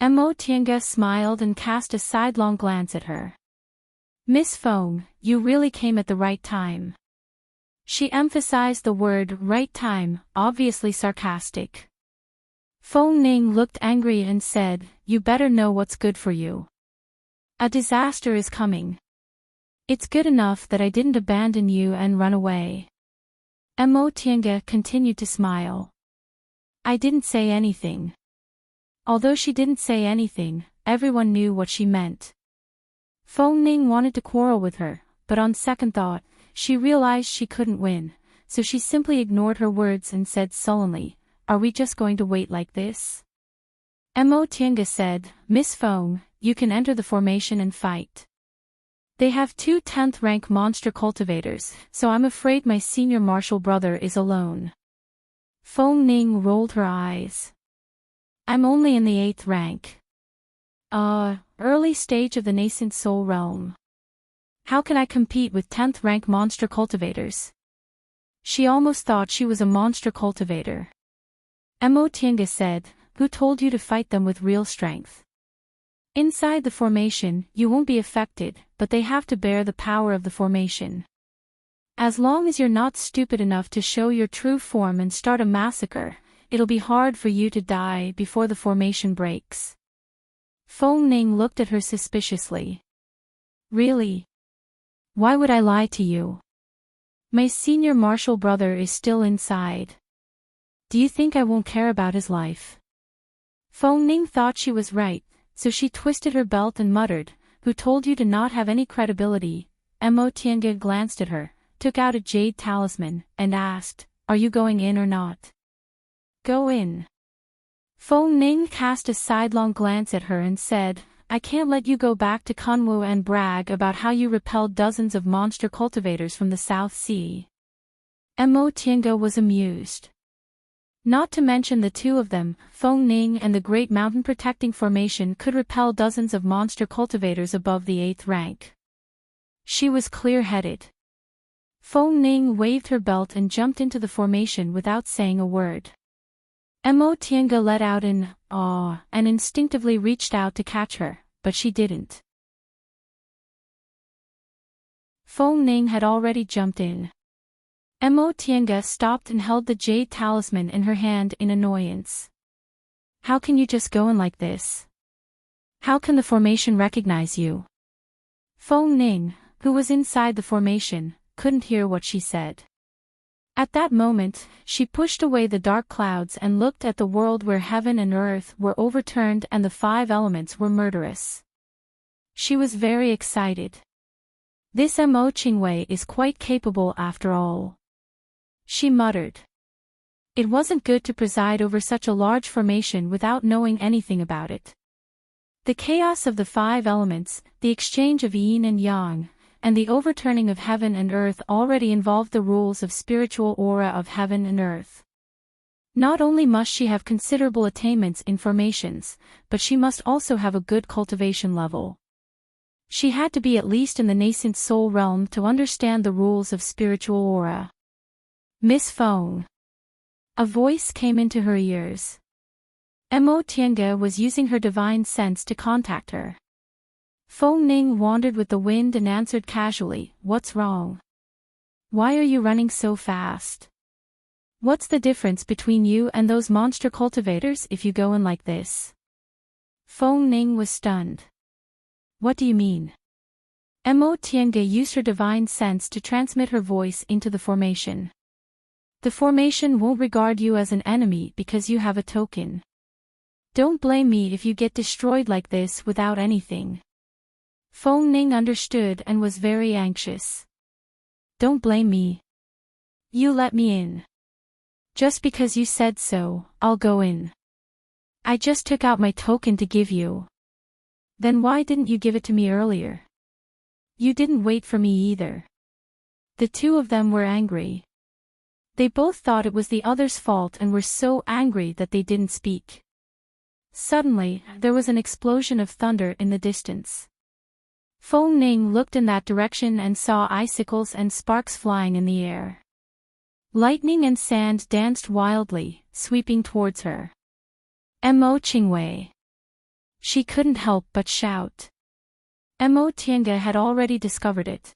Imotienge smiled and cast a sidelong glance at her. Miss Feng, you really came at the right time. She emphasized the word right time, obviously sarcastic. Feng Ning looked angry and said, You better know what's good for you. A disaster is coming. It's good enough that I didn't abandon you and run away. Imotienge continued to smile. I didn't say anything. Although she didn't say anything, everyone knew what she meant. Feng Ning wanted to quarrel with her, but on second thought, she realized she couldn't win, so she simply ignored her words and said sullenly, Are we just going to wait like this? Imotienge said, Miss Feng, you can enter the formation and fight. They have 2 10th-rank monster cultivators, so I'm afraid my senior martial brother is alone. Feng Ning rolled her eyes. I'm only in the 8th rank. Early stage of the nascent soul realm. How can I compete with 10th-rank monster cultivators? She almost thought she was a monster cultivator. Imotienge said, Who told you to fight them with real strength? Inside the formation, you won't be affected, but they have to bear the power of the formation. As long as you're not stupid enough to show your true form and start a massacre, it'll be hard for you to die before the formation breaks. Feng Ning looked at her suspiciously. Really? Why would I lie to you? My senior martial brother is still inside. Do you think I won't care about his life? Feng Ning thought she was right, so she twisted her belt and muttered, Who told you to not have any credibility? Imotienge glanced at her, took out a jade talisman, and asked, Are you going in or not? Go in. Feng Ning cast a sidelong glance at her and said, I can't let you go back to Kunwu and brag about how you repelled dozens of monster cultivators from the South Sea. Imotienge was amused. Not to mention the 2 of them, Feng Ning and the Great Mountain Protecting Formation could repel dozens of monster cultivators above the 8th rank. She was clear-headed. Feng Ning waved her belt and jumped into the formation without saying a word. Imotienge let out an awe and instinctively reached out to catch her, but she didn't. Feng Ning had already jumped in. Imotienge stopped and held the jade talisman in her hand in annoyance. How can you just go in like this? How can the formation recognize you? Feng Ning, who was inside the formation, couldn't hear what she said. At that moment, she pushed away the dark clouds and looked at the world where heaven and earth were overturned and the 5 elements were murderous. She was very excited. This Mo Qingwei is quite capable after all. She muttered. It wasn't good to preside over such a large formation without knowing anything about it. The chaos of the 5 elements, the exchange of yin and yang, and the overturning of heaven and earth already involved the rules of spiritual aura of heaven and earth. Not only must she have considerable attainments in formations, but she must also have a good cultivation level. She had to be at least in the nascent soul realm to understand the rules of spiritual aura. Miss Feng. A voice came into her ears. Mo Tiange was using her divine sense to contact her. Feng Ning wandered with the wind and answered casually, "What's wrong? Why are you running so fast? What's the difference between you and those monster cultivators if you go in like this?" Feng Ning was stunned. What do you mean? Mo Tiange used her divine sense to transmit her voice into the formation. The formation won't regard you as an enemy because you have a token. Don't blame me if you get destroyed like this without anything. Feng Ning understood and was very anxious. Don't blame me. You let me in. Just because you said so, I'll go in. I just took out my token to give you. Then why didn't you give it to me earlier? You didn't wait for me either. The 2 of them were angry. They both thought it was the other's fault and were so angry that they didn't speak. Suddenly, there was an explosion of thunder in the distance. Feng Ning looked in that direction and saw icicles and sparks flying in the air. Lightning and sand danced wildly, sweeping towards her. Mo Qingwei. She couldn't help but shout. Mo Tiange had already discovered it.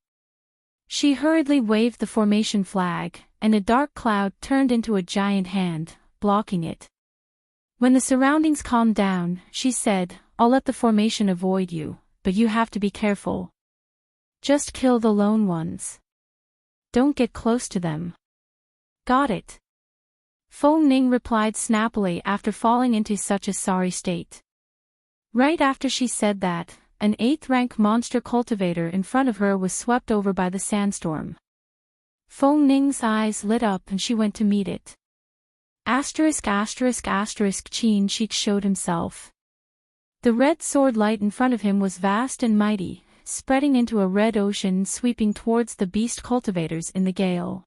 She hurriedly waved the formation flag, and a dark cloud turned into a giant hand, blocking it. When the surroundings calmed down, she said, "I'll let the formation avoid you, but you have to be careful. Just kill the lone ones. Don't get close to them." Got it. Feng Ning replied snappily after falling into such a sorry state. Right after she said that, an 8th-rank monster cultivator in front of her was swept over by the sandstorm. Feng Ning's eyes lit up and she went to meet it. Qin Shi showed himself. The red sword light in front of him was vast and mighty, spreading into a red ocean sweeping towards the beast cultivators in the gale.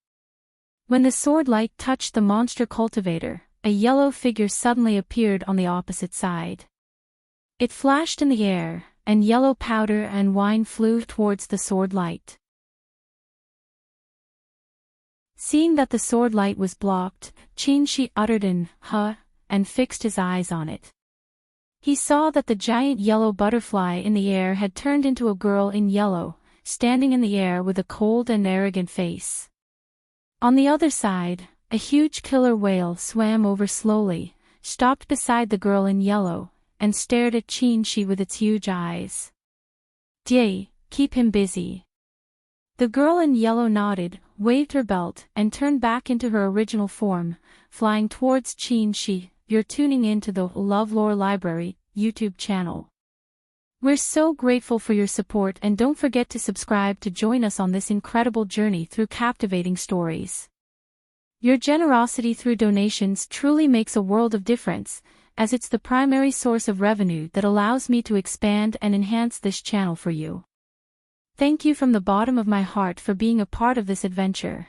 When the sword light touched the monster cultivator, a yellow figure suddenly appeared on the opposite side. It flashed in the air, and yellow powder and wine flew towards the sword light. Seeing that the sword light was blocked, Qin Shi uttered an "huh" and fixed his eyes on it. He saw that the giant yellow butterfly in the air had turned into a girl in yellow, standing in the air with a cold and arrogant face. On the other side, a huge killer whale swam over slowly, stopped beside the girl in yellow, and stared at Qin Shi with its huge eyes. "Dye, keep him busy." The girl in yellow nodded, waved her belt, and turned back into her original form, flying towards Qin Shi. You're tuning in to the LoveLore Library YouTube channel. We're so grateful for your support, and don't forget to subscribe to join us on this incredible journey through captivating stories. Your generosity through donations truly makes a world of difference, as it's the primary source of revenue that allows me to expand and enhance this channel for you. Thank you from the bottom of my heart for being a part of this adventure.